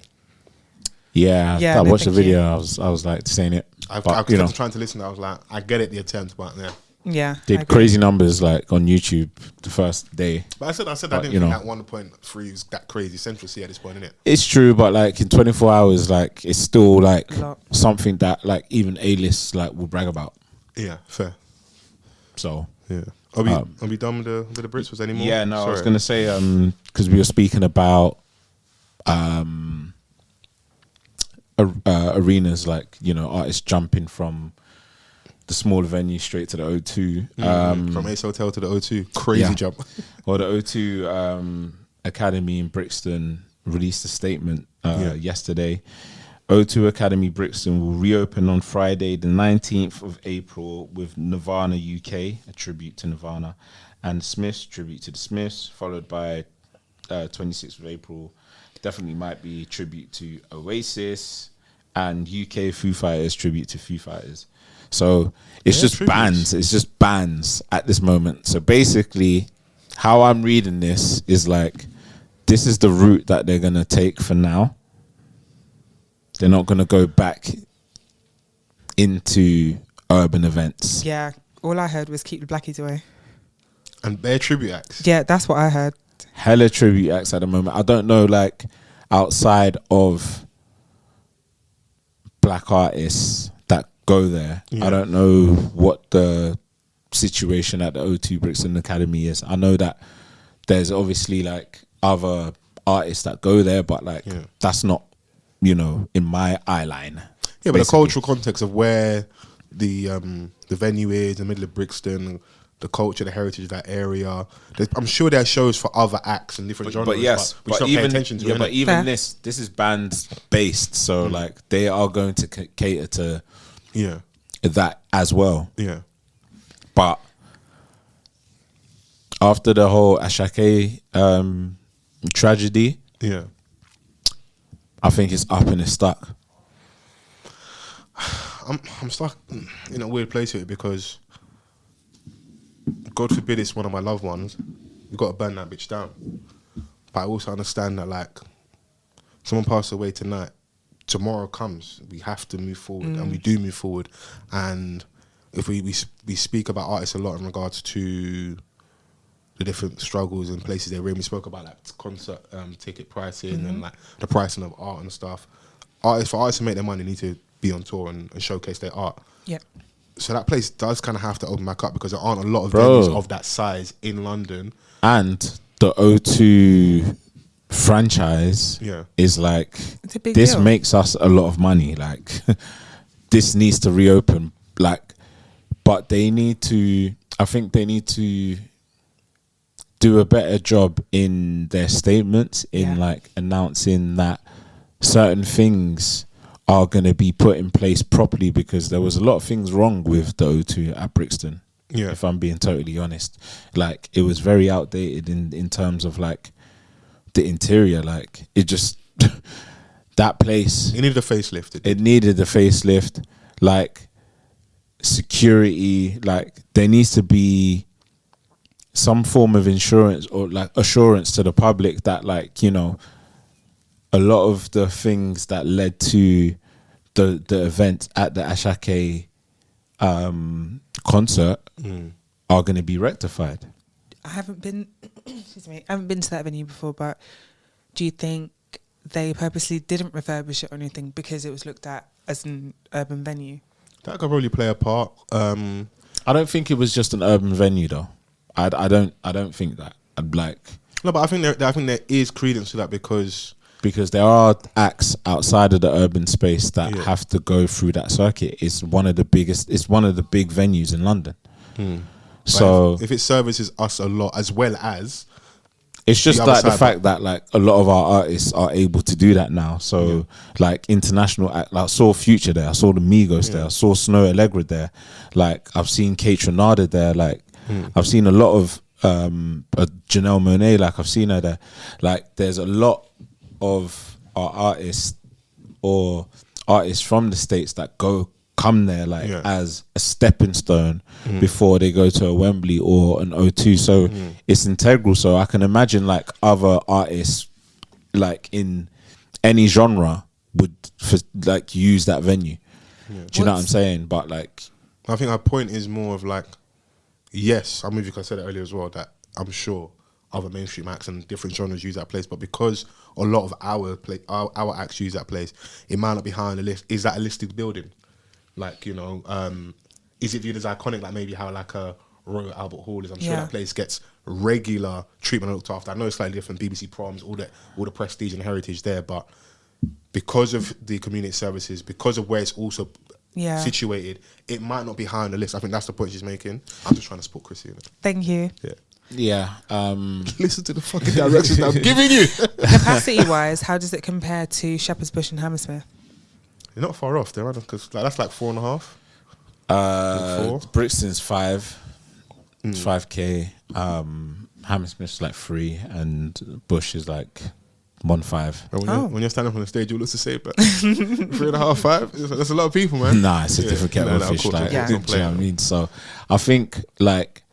Yeah, I watched the video. I was like saying it. I kept trying to listen. I was like, I get it, the attempt, but yeah. Yeah. Did crazy numbers like on YouTube the first day. But I said I didn't think that 1.3 is that crazy. Central C at this point, isn't it? It's true, but like in 24 hours, like it's still like A lot. something that like even A-lists like will brag about. Yeah, fair. So Yeah. Are we done with the Brits? Was there any more? yeah, no, Sorry. I was gonna say because we were speaking about arenas, like artists jumping from the smaller venue straight to the O2 from Ace Hotel to the O2, crazy jump. Well, the O2 Academy in Brixton released a statement yesterday. O2 Academy Brixton will reopen on Friday the 19th of April with Nirvana UK, a tribute to Nirvana, and Smiths, tribute to the Smiths, followed by 26th of April, definitely might be tribute to Oasis, and UK Foo Fighters, tribute to Foo Fighters. So it's just tributes. Bands. It's just bands at this moment. So basically, how I'm reading this is like, this is the route that they're going to take for now. They're not going to go back into urban events. Yeah. All I heard was keep the blackies away. And bare tribute acts. Yeah, that's what I heard. Hella tribute acts at the moment. I don't know, like, outside of black artists that go there, I don't know what the situation at the O2 Brixton Academy is. I know that there's obviously, like, other artists that go there, but, like, that's not, in my eye line. Yeah, but the cultural context of where the venue is, the middle of Brixton, the culture, the heritage of that area. I'm sure there are shows for other acts and different genres. But yes, we just don't pay attention to it. But even this is band based, so like they are going to cater to that as well. Yeah, but after the whole Ashake tragedy, I think it's up and it's stuck. I'm stuck in a weird place with it because God forbid it's one of my loved ones, you got to burn that bitch down. But I also understand that, like, someone passed away tonight, tomorrow comes, we have to move forward, and we do move forward. And if we speak about artists a lot in regards to the different struggles and places they're in. We spoke about like concert ticket pricing and like the pricing of art and stuff. For artists to make their money, need to be on tour and showcase their art. Yep. So that place does kind of have to open back up because there aren't a lot of venues of that size in London. And the O2 franchise is like, this deal. Makes us a lot of money. Like, this needs to reopen. Like, but they need to, I think they need to do a better job in their statements in like announcing that certain things are going to be put in place properly, because there was a lot of things wrong with the O2 at Brixton. Yeah, if I'm being totally honest, like it was very outdated in terms of like the interior. Like it just that place. It needed a facelift. It needed a facelift. Like security. Like there needs to be some form of insurance or like assurance to the public that, like, you know, a lot of the things that led to the event at the Ashake concert are going to be rectified. I haven't been excuse me, I haven't been to that venue before, but do you think they purposely didn't refurbish it or anything because it was looked at as an urban venue? That could probably play a part. I don't think it was just an urban venue though. I don't think that. I'd like no, but I think there is credence to that because there are acts outside of the urban space that have to go through that circuit. It's one of the biggest. It's one of the big venues in London. So if it services us a lot, as well as it's just like the fact that like a lot of our artists are able to do that now. So like international act, like I saw Future there, I saw the Migos there, I saw Snow Allegra there. Like I've seen Kate Renata there. Like I've seen a lot of Janelle Monáe. Like I've seen her there. Like there's a lot of our artists or artists from the States that come there like as a stepping stone before they go to a Wembley or an O2. So it's integral. So I can imagine like other artists like in any genre would like use that venue. Do you know what I'm saying? But like, I think our point is more of like, yes, I'm with you because I said it earlier as well, that I'm sure other mainstream acts and different genres use that place, but because a lot of our acts use that place, it might not be high on the list. Is that a listed building? Like, you know, is it viewed as iconic, like maybe how like a Royal Albert Hall is? I'm sure that place gets regular treatment looked after. I know it's slightly different, BBC Proms, all the prestige and heritage there, but because of the community services, because of where it's also situated, it might not be high on the list. I think that's the point she's making. I'm just trying to support Chrissy. Thank you. Yeah. Listen to the fucking directions that I'm giving you. Capacity-wise, how does it compare to Shepherd's Bush and Hammersmith? They're not far off, they're because like, that's like 4.5. 4. Brixton's 5. It's 5K. Hammersmith's like 3, and Bush is like 1.5. When you're standing up on the stage, you look the same, but 3.5, 5. That's a lot of people, man. Nah, it's a different kettle of fish. Like, do you know what I mean? So I think like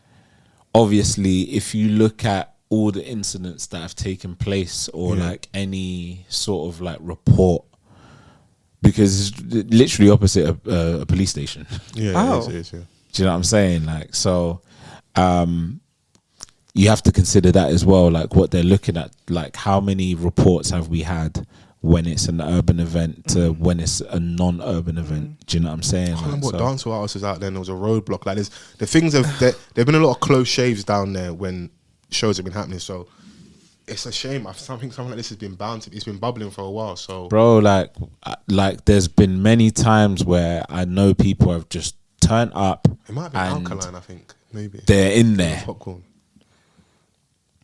obviously if you look at all the incidents that have taken place or like any sort of like report, because it's literally opposite a police station. It is. Do you know what I'm saying? Like, so you have to consider that as well, like what they're looking at, like how many reports have we had when it's an urban event to when it's a non-urban event. Do you know what I'm saying? I remember what dancehall artists was out there and there was a roadblock. Like there's the things there've been a lot of close shaves down there when shows have been happening. So it's a shame. I think something like this has been it's been bubbling for a while. So bro, like there's been many times where I know people have just turned up. It might be Alkaline, I think. Maybe they're in there. Popcorn.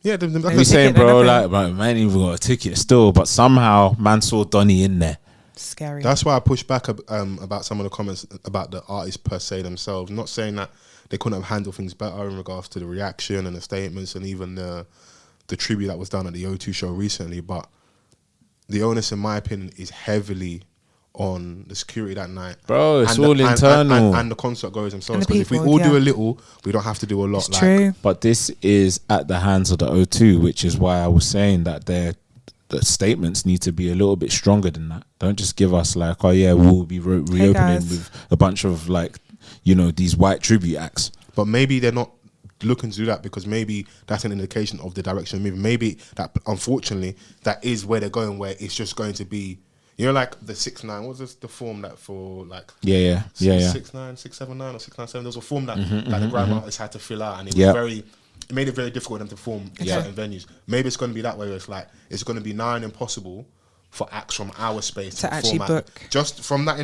Yeah, I'm saying, bro, like, man, even got a ticket still, but somehow man saw Donny in there. Scary. That's why I push back about some of the comments about the artists per se themselves. Not saying that they couldn't have handled things better in regards to the reaction and the statements and even the tribute that was done at the O2 show recently, but the onus, in my opinion, is heavily on the security that night, bro. It's all internal, and the concert goers themselves. Because if we all do a little, we don't have to do a lot. It's true. But this is at the hands of the O2, which is why I was saying that the statements need to be a little bit stronger than that. Don't just give us like, oh yeah, we'll be reopening with a bunch of like, you know, these white tribute acts. But maybe they're not looking to do that because maybe that's an indication of the direction of moving. Maybe that, unfortunately, that is where they're going, where it's just going to be, you know, like the 6'9", what was this, the form that for like 6'9", 6'7", or 6'9", 7", there was a form that the grime artists had to fill out, and it was it made it very difficult for them to perform in certain venues. Maybe it's going to be that way where it's like, it's going to be nigh and impossible for acts from our space to actually book. Just from that,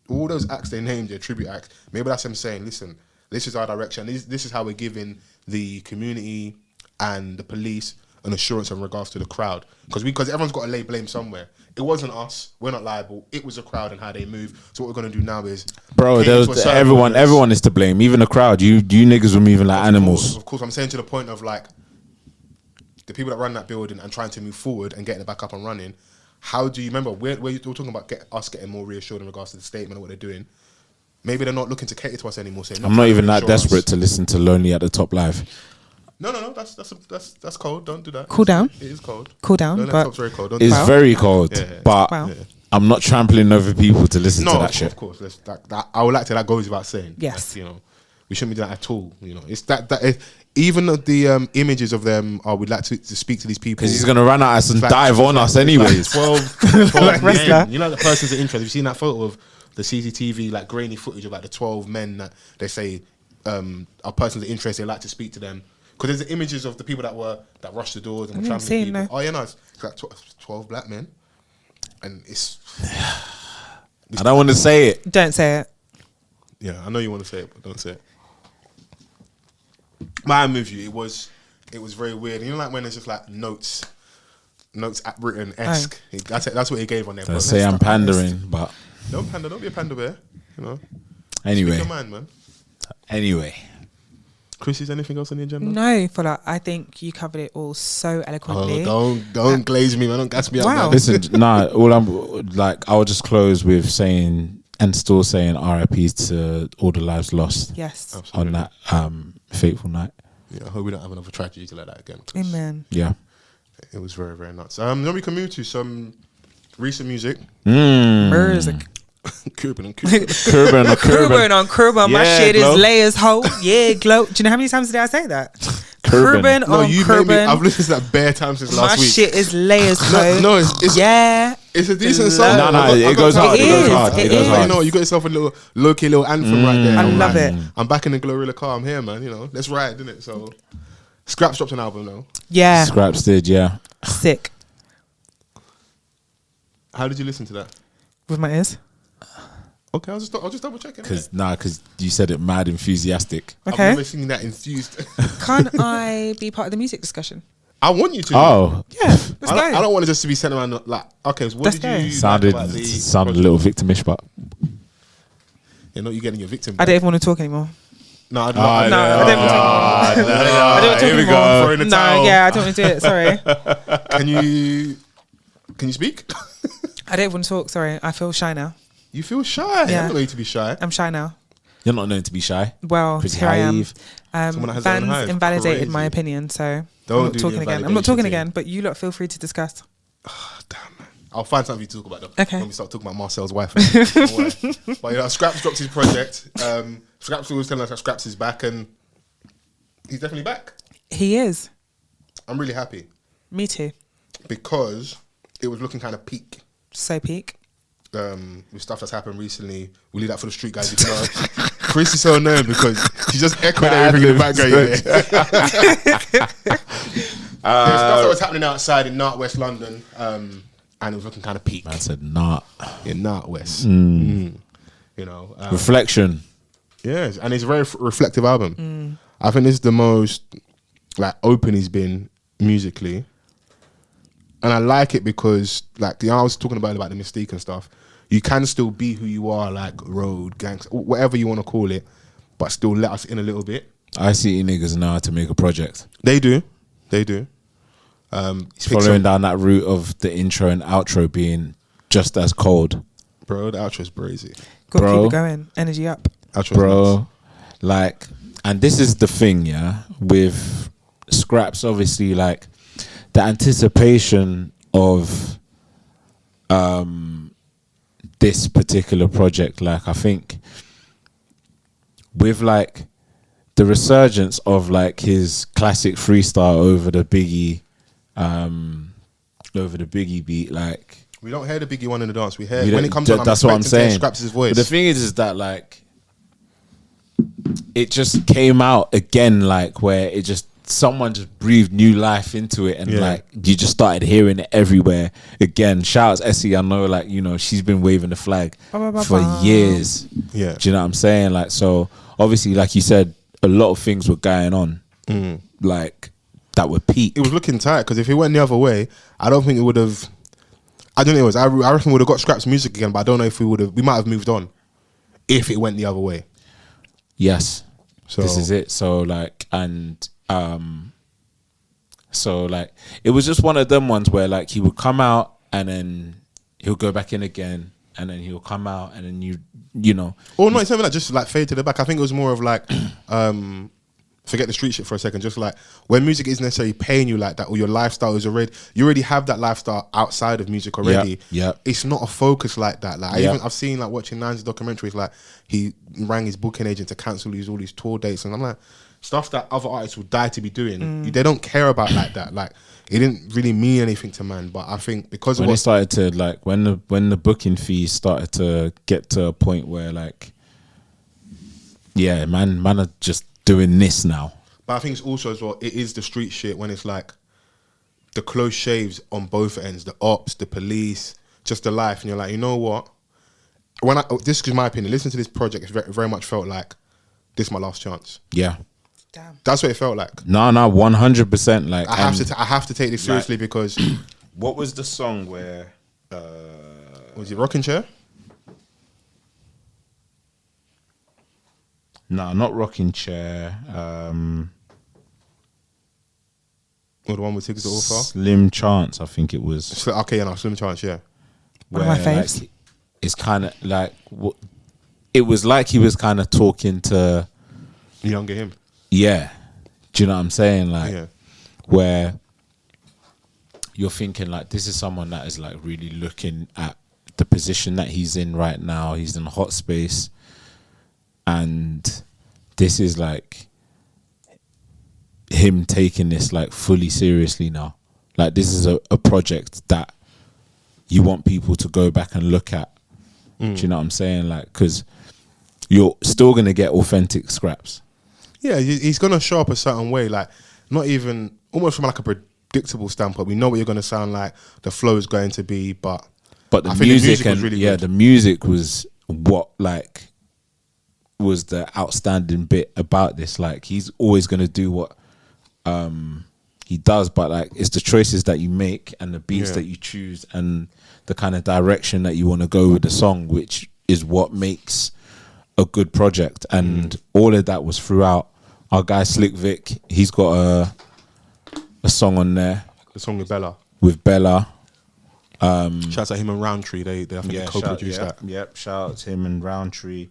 all those acts they named, their tribute acts, maybe that's them saying, listen, this is our direction. This is how we're giving the community and the police an assurance in regards to the crowd. Because everyone's got to lay blame somewhere. It wasn't us. We're not liable. It was the crowd and how they move. So what we're going to do now is... Bro, everyone is to blame. Even the crowd. You niggas were moving like animals. Of course, I'm saying to the point of like, the people that run that building and trying to move forward and getting it back up and running, how do you remember, where you're talking about us getting more reassured in regards to the statement and what they're doing? Maybe they're not looking to cater to us anymore. Saying, I'm not even that desperate to listen to Lonely at the Top live. No. That's cold. Don't do that. Cool down. It is cold. Cool down. Lonely at the Top's very cold. It's very cold. But I'm not trampling over people to listen to that shit. Of course. That I would like to. That goes without saying. Yes. You know, we shouldn't be doing that at all. You know, it's that. Even the images of them, we'd like to speak to these people. Because he's going to run at us and dive on us anyways. Like 12 like men. You know, the person's of interest. Have you seen that photo of the CCTV, like grainy footage of like the 12 men that they say are persons of interest, they like to speak to them? Because there's the images of the people that rushed the doors and were trampling people. No. Oh yeah, no, it's like 12 black men. And it's I don't want to say it. Don't say it. Yeah, I know you want to say it, but don't say it. My move you, it was very weird. You know, like when it's just like notes at Britain-esque. That's what he gave on there. I say I'm pandering, but don't pander. Don't be a pander bear. You know. Anyway, speak your mind, man. Anyway, Chris, is anything else on the agenda? No, Fola. I think you covered it all so eloquently. Don't glaze me, man. Don't gas me up. Man. Listen, all I'm like, I'll just close with saying and still saying RIPs to all the lives lost. Yes, absolutely. On that fateful night. Yeah, I hope we don't have another tragedy like that again. Amen. Yeah, it was very, very nuts. Then we can move to some recent music. Music. Cuban. My shit is layers, ho. Yeah, glow. Do you know how many times did I say that? Cuban on Cuban. I've listened to that bare times since last week. My shit is layers, ho. No, it's it's a decent song. No, it goes hard. It goes hard. You know, you got yourself a little low-key little anthem right there. I love it. I'm back in the Glorilla car. I'm here, man. You know, let's ride, didn't it? So, Skrapz dropped an album though. Yeah, Skrapz did. Yeah, sick. How did you listen to that? With my ears. Okay, I'll just double checking. Because you said it mad enthusiastic. Okay. I've never seen that enthused. Can't I be part of the music discussion? I want you to. Oh, yeah. Let's go. I don't want to just be sent around like. Okay, so what did you sounded like about the sounded a little victimish, but you're not getting your victim. I don't even want to talk anymore. No, I don't want to do it. Sorry. Can you speak? I don't want to talk. Sorry, I feel shy now. You feel shy? Yeah. I'm not going to be shy. I'm shy now. You're not known to be shy. Well, Pretty here naive. I am. Vans invalidated my opinion, so I'm not talking again. I'm not talking again, but you lot feel free to discuss. Oh, damn, man. I'll find something to talk about though. Okay. When we start talking about Marcel's wife. But Skrapz dropped his project. Skrapz was telling us that Skrapz is back, and he's definitely back. He is. I'm really happy. Me too. Because it was looking kind of peak. So peak. With stuff that's happened recently. We'll leave that for the street guys. You know, Chris is so annoying because she just echoed everything in the background. There's stuff that was happening outside in West London, and it was looking kind of peak. Man said Nart. In West. You know, reflection. Yes, and it's a very reflective album. I think this is the most like open he's been musically. And I like it because, like, I was talking about the Mystique and stuff. You can still be who you are, like road, gangster, whatever you want to call it, but still let us in a little bit. I see niggas now to make a project. They do. Following down that route of the intro and outro being just as cold. Bro, the outro's brazy. Gotta keep it going. Energy up. Outro's bro. nice. Like, and this is the thing, yeah, with Skrapz, obviously, like the anticipation of this particular project, like I think with like the resurgence of like his classic freestyle over the Biggie beat, like we don't hear the Biggie one in the dance. We hear when it comes on. That's what I'm saying. Skrapz' voice. But the thing is that like it just came out again, like where it just someone just breathed new life into it, and like you just started hearing it everywhere again. Shout out to Essie. I know, like, you know, she's been waving the flag for years. Yeah, do you know what I'm saying? Like, so obviously, like you said, a lot of things were going on, like that were peak. It was looking tight because if it went the other way, I don't think it would have. I don't know. I reckon we would have got Skrapz music again, but I don't know if we would have. We might have moved on if it went the other way. Yes. So this is it. So like, and so like, it was just one of them ones where like he would come out and then he'll go back in again, and then he'll come out and then you know. Oh no, it's never like just like fade to the back. I think it was more of like forget the street shit for a second. Just like when music isn't necessarily paying you like that, or your lifestyle is you already have that lifestyle outside of music already. Yeah. It's not a focus like that. Like I've seen like watching Nine's documentaries, like he rang his booking agent to cancel all these tour dates, and I'm like, stuff that other artists would die to be doing. They don't care about like that. Like it didn't really mean anything to man. But I think because when it started to like when the booking fees started to get to a point where like, yeah, man are just doing this now. But I think it's also as well, it is the street shit when it's like the close shaves on both ends, the ops, the police, just the life, and you're like, you know what? This is my opinion. Listen to this project, it very much felt like this is my last chance. Yeah. Damn. That's what it felt like. No, 100%. Like I have to take this seriously, like, because what was the song where was it Rocking Chair? No, not Rocking Chair. Or the one with Tiggs the Author? Slim Chance, I think it was. Okay, yeah, no, Slim Chance, yeah. One of my faves. Like, it's kind of like it was like he was kind of talking to younger him. Yeah, do you know what I'm saying? Like, where you're thinking like this is someone that is like really looking at the position that he's in right now. He's in a hot space. And this is like him taking this like fully seriously now. Like this is a project that you want people to go back and look at. Do you know what I'm saying? Like, because you're still going to get authentic Skrapz. Yeah, he's going to show up a certain way. Like, not even, almost from like a predictable standpoint. We know what you're going to sound like. The flow is going to be, but the music was really good. The music was what like was the outstanding bit about this. Like he's always going to do what he does, but like it's the choices that you make and the beats that you choose and the kind of direction that you want to go with the song, which is what makes a good project. And all of that was throughout. Our guy Slick Vic, he's got a song on there, the song with Bella. Shouts out him and Roundtree. They I think they co-produced that. Yep, shout out to him and Roundtree.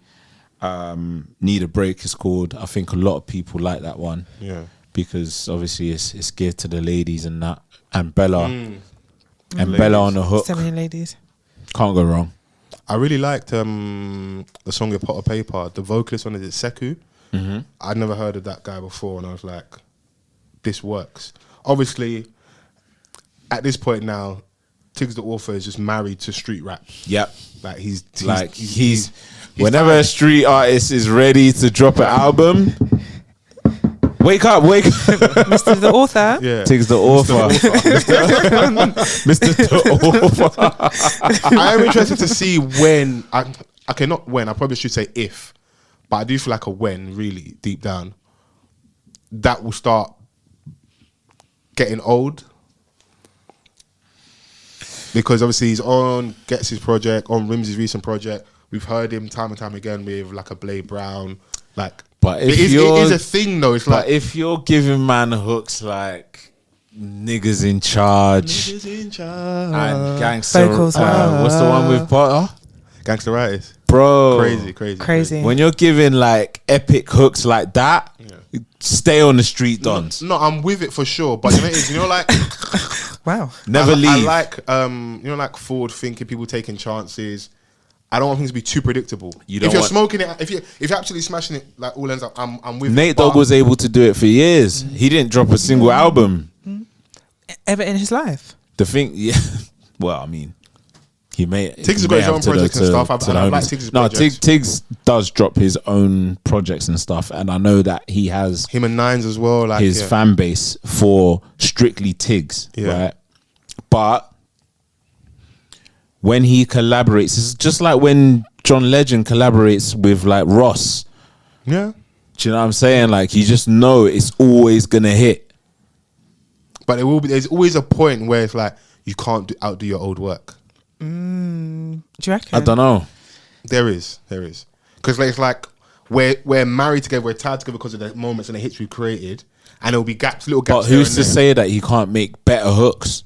Need a Break is called. I think a lot of people like that one. Yeah. Because obviously it's geared to the ladies and that. And Bella. And ladies. Bella on the hook. So many ladies. Can't go wrong. I really liked the song with Pot of Paper. The vocalist on it is Sekou. I'd never heard of that guy before, and I was like, this works. Obviously, at this point now, Tiggs the Author is just married to street rap. Yep. Like he's whenever a street artist is ready to drop an album, wake up. Mr. the Author. Yeah. Tiggs the Author. Mr. the Author. I am interested to see when, not when, I probably should say if, but I do feel like a when, really, deep down, that will start getting old. Because obviously he's on Gets' project, on Rims's recent project. We've heard him time and time again with like a Blade Brown. Like, but it is a thing though. It's like, if you're giving man hooks like niggas in charge, and gangster, what's the one with Potter? Gangster-itis. Bro. Crazy. When you're giving like epic hooks like that, stay on the street, dons. No, I'm with it for sure. But you know what it is, like wow. Never leave. I like like forward thinking, people taking chances. I don't want things to be too predictable. If you're smoking it, if you're actually smashing it like all ends up, I'm with Nate Dogg was able to do it for years. He didn't drop a single album ever in his life. The thing, well, I mean, he may. Tiggs has got his own projects and stuff. I like Tiggs' projects. Tiggs does drop his own projects and stuff, and I know that he has him and Nines as well. Like his fan base for strictly Tiggs, right? But when he collaborates, it's just like when John Legend collaborates with like Ross. Yeah. Do you know what I'm saying? Like, you just know it's always gonna hit. But there's always a point where it's like you can't outdo your old work. Do you reckon? I don't know. There is. Because it's like we're married together, we're tied together because of the moments and the hits we created, and there'll be little gaps. But who's to say that he can't make better hooks?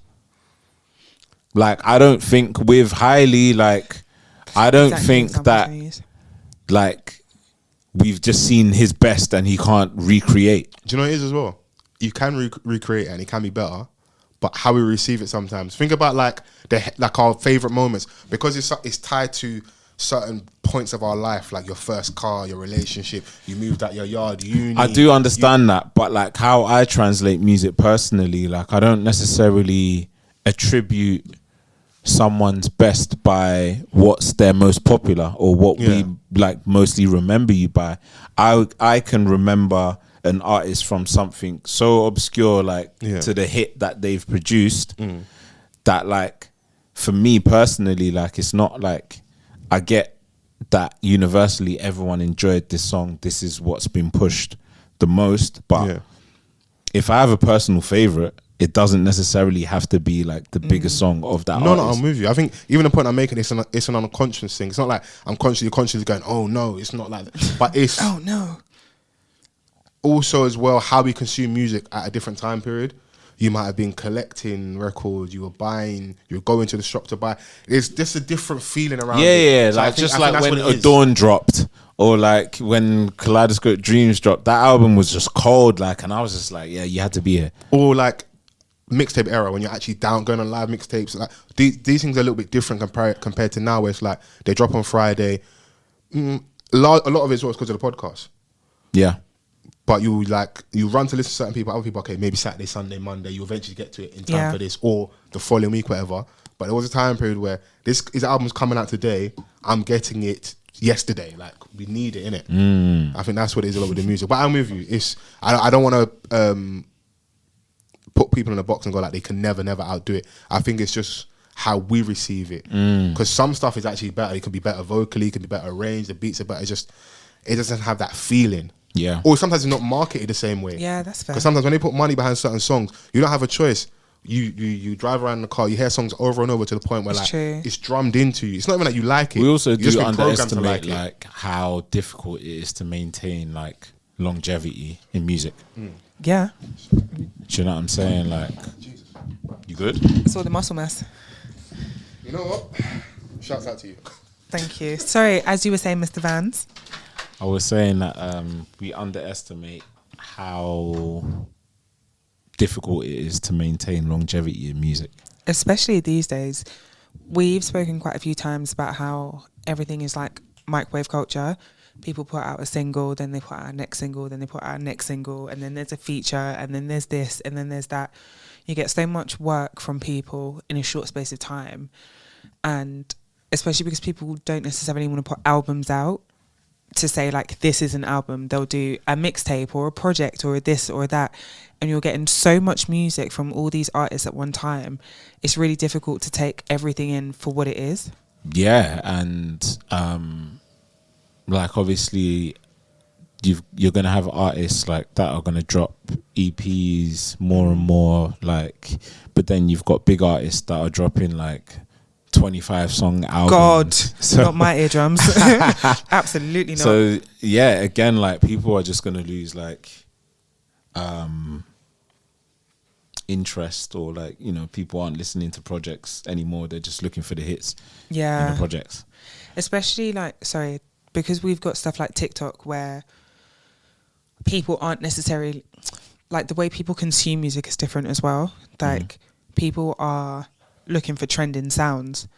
Like, I don't think with Hailey, like, I don't think that, like, we've just seen his best and he can't recreate. Do you know what it is as well? You can recreate it and it can be better, but how we receive it sometimes. Think about like our favorite moments, because it's tied to certain points of our life, like your first car, your relationship, you moved out your yard, uni. I do understand that, but like how I translate music personally, like I don't necessarily attribute someone's best by what's their most popular or what we like mostly remember you by. I can remember an artist from something so obscure like to the hit that they've produced that like for me personally, like it's not like I get that universally everyone enjoyed this song, this is what's been pushed the most, but if I have a personal favorite, it doesn't necessarily have to be like the biggest song of that artist. No, I'm with you. I think even the point I'm making, it's an unconscious thing. It's not like I'm consciously going, oh no, it's not like that. But it's oh no. Also as well, how we consume music at a different time period. You might have been collecting records, you were going to the shop to buy. It's just a different feeling around it. So like just like when Adorn dropped, or like when Kaleidoscope Dreams dropped, that album was just cold, like, and I was just like, yeah, you had to be here. Or like mixtape era, when you're actually going on live mixtapes, like these things are a little bit different compared to now, where it's like they drop on Friday. A lot of it's because of the podcast. Yeah. But you run to listen to certain people, other people, okay, maybe Saturday, Sunday, Monday, you eventually get to it in time for this, or the following week, whatever. But there was a time period where his album's coming out today, I'm getting it yesterday. Like, we need it, innit? I think that's what it is a lot with the music. But I'm with you. I don't want to put people in a box and go like they can never outdo it. I think it's just how we receive it. Because some stuff is actually better. It can be better vocally, it can be better arranged, the beats are better. It doesn't have that feeling. Yeah. Or sometimes it's not marketed the same way. Yeah, that's fair. Because sometimes when they put money behind certain songs, you don't have a choice. You drive around in the car, you hear songs over and over to the point where it's drummed into you. It's not even that you like it. We also do underestimate like how difficult it is to maintain like longevity in music. Yeah. Do you know what I'm saying? Like, you good? It's all the muscle mass. You know what? Shouts out to you. Thank you. Sorry, as you were saying, Mr. Vans. I was saying that we underestimate how difficult it is to maintain longevity in music. Especially these days. We've spoken quite a few times about how everything is like microwave culture. People put out a single, then they put out a next single, then they put out a next single, and then there's a feature, and then there's this, and then there's that. You get so much work from people in a short space of time. And especially because people don't necessarily want to put albums out to say like this is an album, they'll do a mixtape or a project or this or that, and you're getting so much music from all these artists at one time. It's really difficult to take everything in for what it is. Yeah, and like obviously you're gonna have artists like that are gonna drop EPs more and more, like, but then you've got big artists that are dropping like 25 song albums. God, so, not my eardrums. Absolutely not. So yeah, again, like people are just gonna lose like interest, or like, you know, people aren't listening to projects anymore. They're just looking for the hits in Yeah. the projects. Especially because we've got stuff like TikTok where people aren't necessarily, like, the way people consume music is different as well. Like, people are looking for trending sounds.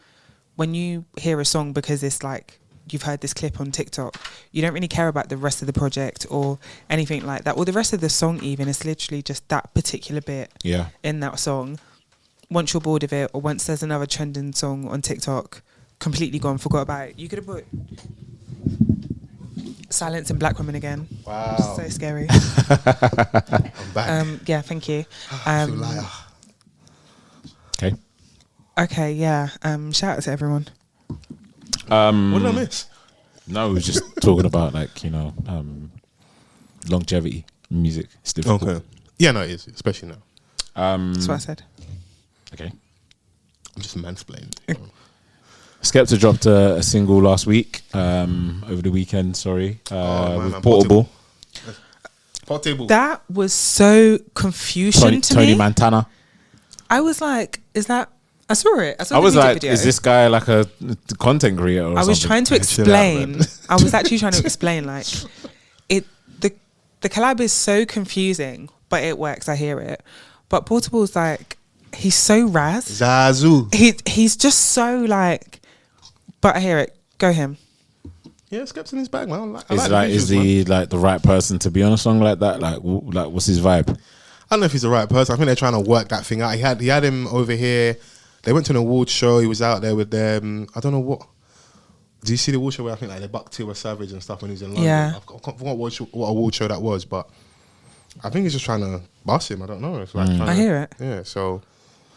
When you hear a song because it's like you've heard this clip on TikTok, you don't really care about the rest of the project or anything like that, or the rest of the song even. It's literally just that particular bit in that song. Once you're bored of it, or once there's another trending song on TikTok, completely gone, forgot about it. You could have put Silence in Black Women again. Wow. So scary. I'm back. Yeah, thank you. I feel lighter. Okay, yeah. Shout out to everyone. What did I miss? No, we were just talking about, like, you know, longevity in music. It's difficult. Okay. Yeah, no, it is, especially now. That's what I said. Okay. I'm just mansplaining. Skepta dropped a single last week, over the weekend, sorry, with Portable. Portable. That was so confusion to Tony me. Montana. I was like, is that... I saw it. I was the like, video. is this guy like a content creator or something? I was trying to explain. I was actually trying to explain, like, the collab is so confusing, but it works. I hear it. But Portable's like, he's so raz. Zazu. He's just so like, but I hear it. Go him. Yeah, Skepta's in his bag, man. Is he like the right person to be on a song like that? Like what's his vibe? I don't know if he's the right person. I think they're trying to work that thing out. He had him over here. They went to an award show. He was out there with them. I don't know what. Do you see the award show where I think like they bucked Tiwa Savage and stuff when he was in London? Yeah. I forgot what award show that was, but I think he's just trying to boss him. I don't know. It's like I hear it. Yeah, so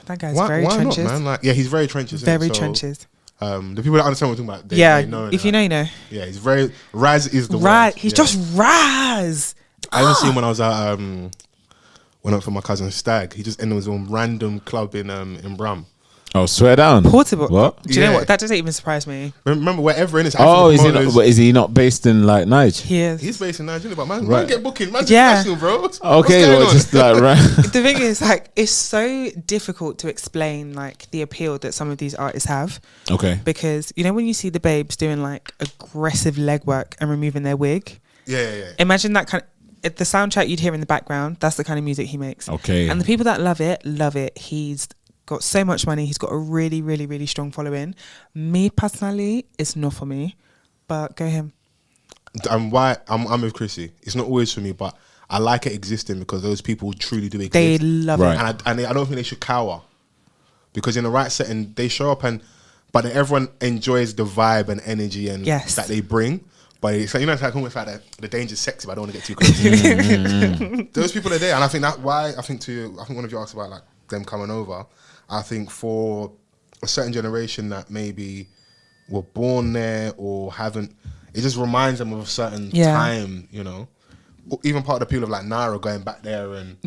that guy's very trenches. Not, man? Like, yeah, he's very trenches. Very so, trenches. The people that understand what we're talking about, they know. If you know, you know. Yeah, he's very Raz is the Raz. word. He's just Raz. I even seen him when I was at went up for my cousin's stag. He just ended with some random club in Brum. Oh, swear down. Portable. What? Do you know what? That doesn't even surprise me. Remember, wherever in his is he not based in like Niger? He is. He's based in Nigeria, but man get booking. Man's international, bro. Okay, well, just like right. The thing is, like, it's so difficult to explain like the appeal that some of these artists have. Okay. Because you know when you see the babes doing like aggressive leg work and removing their wig. Yeah. Imagine that kind of the soundtrack you'd hear in the background. That's the kind of music he makes. Okay. And the people that love it. He's got so much money. He's got a really, really, really strong following. Me personally, it's not for me, but go him. I'm with Chrissy. It's not always for me, but I like it existing because those people truly do exist. They love it, and I don't think they should cower because in the right setting they show up but then everyone enjoys the vibe and energy and that they bring. But it's like, you know, it's like almost like the danger's sexy, but I don't want to get too close. Those people are there, and I think that's why I think one of you asked about like them coming over. I think for a certain generation that maybe were born there or haven't, it just reminds them of a certain time, you know. Even part of the appeal of like Naira going back there, and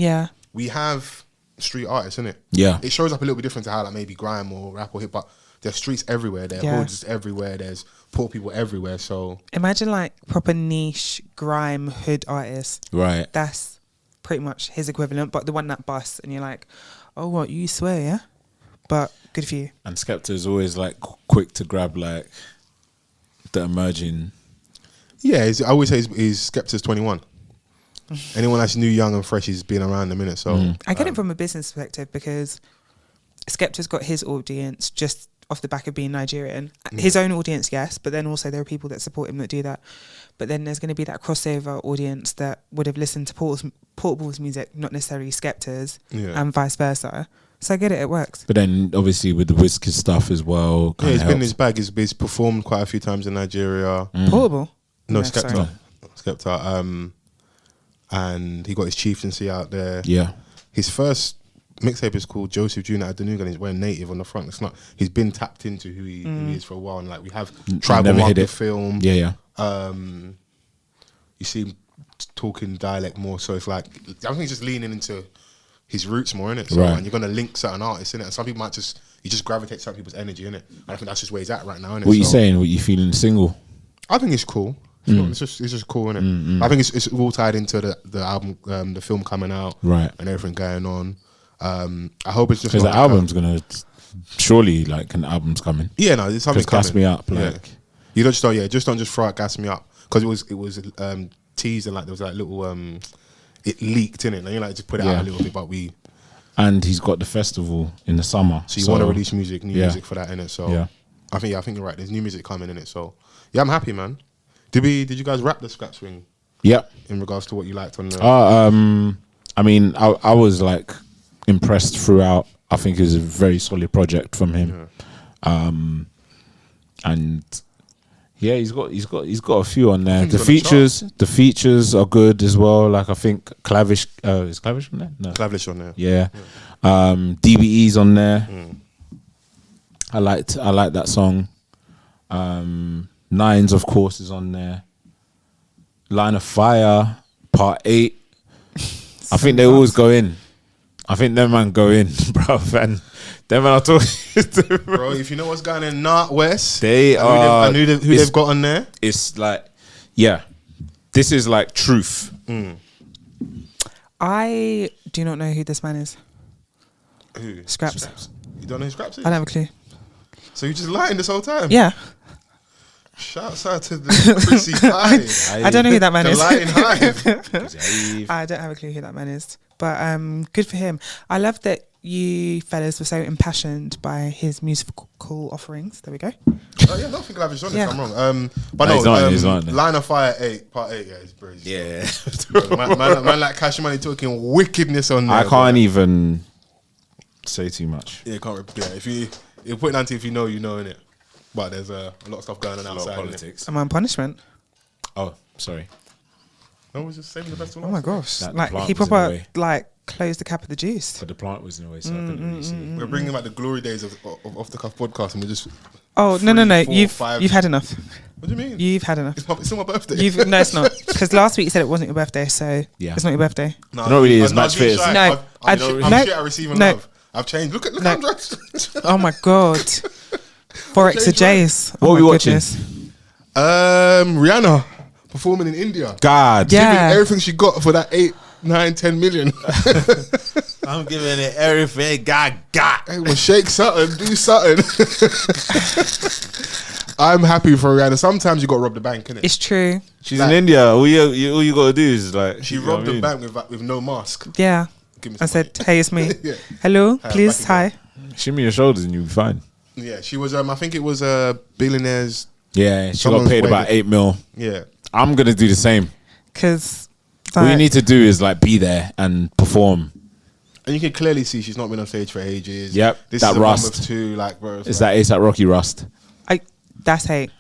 we have street artists, innit? Yeah. It shows up a little bit different to how like maybe grime or rap or hip hop. There's streets everywhere, there are hoods everywhere, there's poor people everywhere. So imagine like proper niche grime hood artists. Right. That's pretty much his equivalent, but the one that busts and you're like, oh, what, you swear, yeah? But good for you. And Skepta is always like quick to grab like the emerging. Yeah, I always say he's Skepta's 21. Anyone that's new, young and fresh, he's been around a minute. So I get it from a business perspective because Skepta's got his audience just off the back of being Nigerian. His own audience, yes, but then also there are people that support him that do that. But then there's going to be that crossover audience that would have listened to Portable's music, not necessarily Skepta's, and vice versa. So I get it, it works. But then obviously with the Wizkid stuff as well. Yeah, he's been in his bag. He's performed quite a few times in Nigeria. Portable? No, Skepta. Skepta. And he got his chieftaincy out there. Yeah. His first mixtape is called Joseph Jr. Adenuga, and he's wearing native on the front. It's not. He's been tapped into who he is for a while, and like we have Tribal Market film. Yeah. You see him talking dialect more, so it's like I think he's just leaning into his roots more, innit? So, and you're gonna link certain artists in it, and some people might just gravitate to certain people's energy, innit? And I think that's just where he's at right now, innit? What are you saying? What you feeling single? I think it's cool. It's just cool, innit? I think it's all tied into the album, the film coming out, right, and everything going on. I hope it's just because the album's gonna surely like an album's coming. Yeah, no, it's something coming. Gas Me Up, like you don't just throw out Gas Me Up because it was teased and like there was like little it leaked in it, and you like just put it out a little bit, but and he's got the festival in the summer, so you want to release new music for that in it. So I think you're right. There's new music coming in it, so yeah, I'm happy, man. Did you guys rap the Skrapz thing? Yeah. In regards to what you liked on the... I mean, I was like impressed throughout. I think it was a very solid project from him. Yeah. And yeah, he's got a few on there. The features are good as well. Like I think Clavish is Clavish on there? No. Clavish on there. Yeah. DBE's on there. I liked that song. Nines, of course, is on there. Line of Fire, Part 8. I think they always go in. I think them man go in, bro. And them man are talking to, bro. If you know what's going on in Northwest, they are. Who they've got on there. It's like, yeah, this is like truth. I do not know who this man is. Who? Skrapz. You don't know who Skrapz is? I don't have a clue. So you just lying this whole time? Yeah. Shouts out to the Chrissy Hive. I don't know who that man is. Lying Hive. I don't have a clue who that man is. But good for him. I love that you fellas were so impassioned by his musical offerings. There we go. Oh yeah, I don't think Lavish on it. I'm wrong. But he's on Line of Fire 8, Part 8. Yeah, it's crazy. Yeah. man like Cash Money talking wickedness on there. I can't even say too much. Yeah, can't. Yeah, if you put it down to if you know, innit. But there's a lot of stuff going on outside. A lot of politics. Am I on punishment? Oh, sorry. No, we're just saving the best one. Oh my gosh! That like he proper like closed the cap of the juice. But the plant was in the way, so I couldn't really see. We're bringing back the glory days of Off the Cuff podcast, and we're just. Oh no! You've had enough. What do you mean? You've had enough. It's still my birthday. No, it's not. Because last week you said it wasn't your birthday, so it's not your birthday. No, not really. It's match fit. No, I'm shit at receiving love. I've changed. Look how I'm dressed. Oh my god. Forex of Jays. What are we watching? Rihanna performing in India. God, yeah. Giving everything she got for that 8, 9, 10 million. I'm giving it everything God got. Hey, well, shake something, do something. I'm happy for Rihanna. Sometimes you got to rob the bank, innit? It's true. She's in India. All you got to do is like she robbed the bank with no mask. Yeah. I said, "Hey, it's me. Yeah. Hello, please, hi." Shimmy your shoulders and you'll be fine. Yeah, she was. I think it was billionaires. Yeah, she got paid about 8 mil. Yeah, I'm gonna do the same. Because what you need to do is like be there and perform. And you can clearly see she's not been on stage for ages. Yep, this that is a rust. Mum of two, like, bro. It's that Rocky rust. That's hate.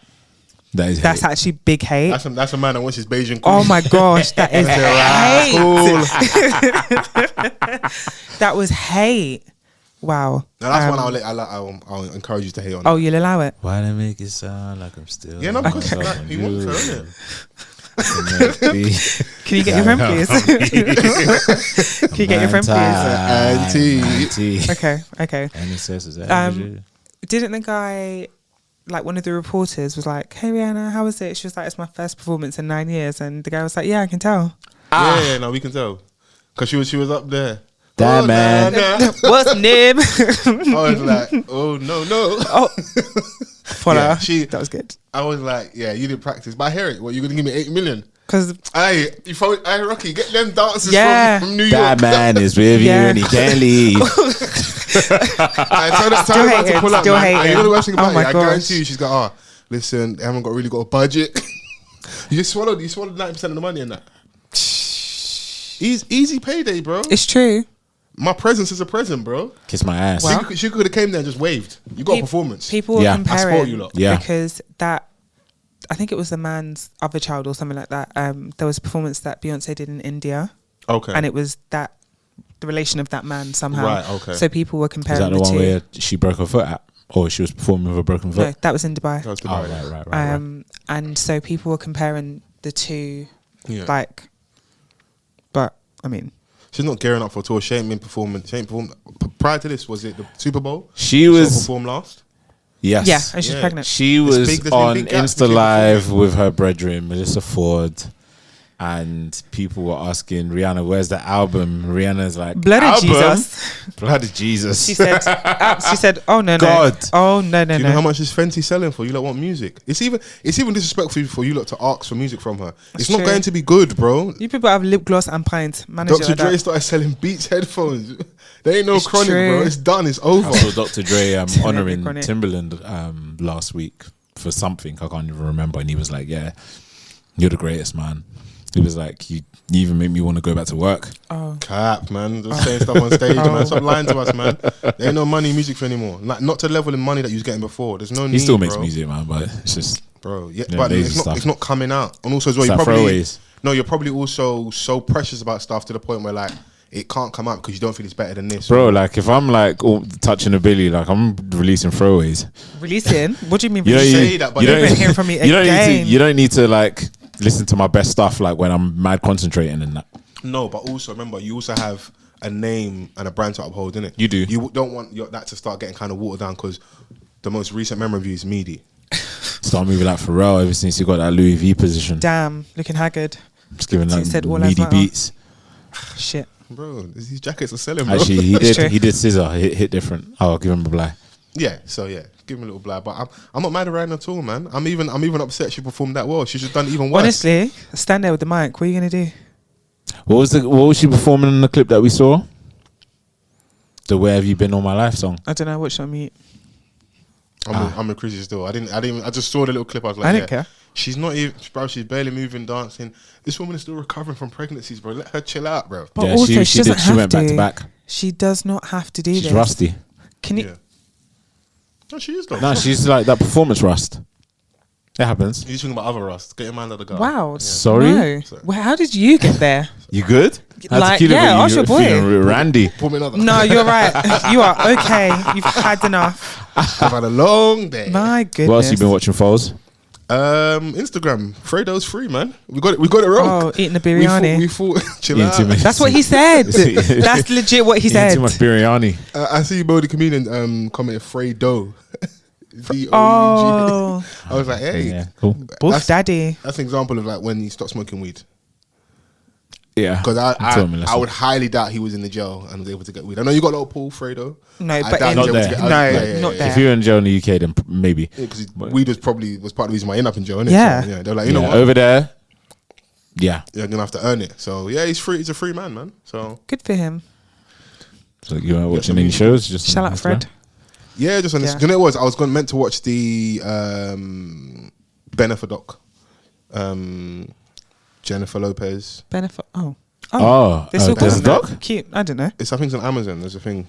That's hate. Actually big hate. That's a man that wants his Beijing queen. Oh my gosh, that is hate. That was hate. Wow. Now that's one I'll encourage you to hate on. Oh, you'll allow it? Why they make it sound like I'm still? Yeah, no, because he wants her, isn't it? Can you get your friend, please? Can you get your friend, please? Auntie. Okay. And it says, didn't the guy, like one of the reporters was like, "Hey Rihanna, how was it?" She was like, "It's my first performance in 9 years," and the guy was like, "Yeah, I can tell." Yeah, no, we can tell, because she was up there. Damn, man. What's name? I was like, oh no. Oh, yeah, that was good. I was like, yeah, you didn't practice, but I hear it. What, you gonna give me 8 million? Because hey, Rocky, get them dancers from New York. That man is with you and he can't leave. I tell her to pull up, man. You know the worst thing about it? I guarantee you, she's got, listen, they haven't really got a budget. You swallowed 90% of the money in that. Easy payday, bro. It's true. My presence is a present, bro. Kiss my ass. Well, she could have came there and just waved. You got a performance. People were comparing. I spoiled you lot. Yeah. Because that, I think it was the man's other child or something like that. There was a performance that Beyonce did in India. Okay. And it was the relation of that man somehow. Right, okay. So people were comparing the one where she broke her foot at? Or she was performing with a broken foot? No, that was in Dubai. That was Dubai. Right. And so people were comparing the two, like, but I mean, she's not gearing up for a tour. She ain't been performing. Prior to this, was it the Super Bowl? She was performed last. Yes. Yeah, and she's pregnant. She was on Insta Live with her brethren, Melissa Ford. and people were asking Rihanna, "Where's the album?" Rihanna's like, Blood of "Album? Jesus." Blood of Jesus. She said, "Oh no, God. Oh no." Do you know how much is Fenty selling for? You lot want music. It's even disrespectful for you lot to ask for music from her. It's not going to be good, bro. You people have lip gloss and pints. Dr. Dre started selling Beats headphones. There ain't no chronic, bro. It's done. It's over. I saw Dr. Dre honoring Timberland last week for something. I can't even remember. And he was like, "Yeah, you're the greatest, man." He was like, you even make me want to go back to work. Oh. Cap, man. Just saying stuff on stage, man. Stop lying to us, man. There ain't no money in music for anymore. Like, not to the level of money that you was getting before. There's no need, He still makes bro. music, man, but it's just... Bro, yeah, but it's not coming out. And also as well, you're probably also so precious about stuff to the point where, like, it can't come out because you don't feel it's better than this. Bro, like, if I'm, like, touching a billy, like, I'm releasing throwaways. Releasing? What do you mean? You say that, but you don't hear from me again. You don't need to, like... listen to my best stuff like when I'm mad concentrating and that. No, but also remember, you also have a name and a brand to uphold, innit? You do. You don't want that to start getting kind of watered down because the most recent memory of you is Meaty. Start moving like Pharrell ever since you got that Louis V position. Damn, looking haggard. Just giving that all meaty beats. Shit. Bro, these jackets are selling, bro. Actually, he did Scissor. Hit different. I'll give him a blind. Yeah, so yeah, give him a little blind. But I'm not mad at Rihanna at all, man. I'm even upset she performed that well. She should have done even worse. Honestly, stand there with the mic. What are you gonna do? What was she performing in the clip that we saw? The "Where Have You Been All My Life" song. I don't know. Watch on mute. I'm a Chrissy still. I just saw the little clip. I was like, I didn't care. She's not even, bro. She's barely moving, dancing. This woman is still recovering from pregnancies, bro. Let her chill out, bro. But also, she doesn't have she went back to back. She does not have to do this. She's rusty. Can you? Yeah. No, she is though. No, she's like that performance rust. It happens. You're talking about other rust. Get your man out of the guy. Wow. Yeah. Sorry? No. Well, how did you get there? You good? Like, yeah, ask your boy. Randy. Pour me another. No, you're right. You are okay. You've had enough. I've had a long day. My goodness. What else you been watching, Fols? Instagram. Fredo's free, man. We got it wrong. Oh, eating the biryani. We thought chill out. That's what he said. That's legit what he said. Too much biryani. I see Bo the comedian commented Fredo. D-O-U-G. Oh. I was like, hey, Yeah, cool. Boof daddy. that's an example of like when you stop smoking weed. Yeah. Because I would highly doubt he was in the jail and was able to get weed. I know you got a little Paul Fredo. No, I but doubt he was able to there. get- Not there. If you're in jail in the UK, then maybe. Because weed was part of the reason why I ended up in jail, innit? Yeah. So, they're like, you know what? Over there. Yeah. You're gonna have to earn it. So yeah, he's free. He's a free man, man. So Good for him. So you weren't watching any shows? Just Shout out Fred. yeah, just on this. Yeah. You know what it was? I was meant to watch the Benefit doc. Jennifer Lopez. Benefit. Oh. There's a doc? Cute. I don't know. I think it's on Amazon. There's a thing.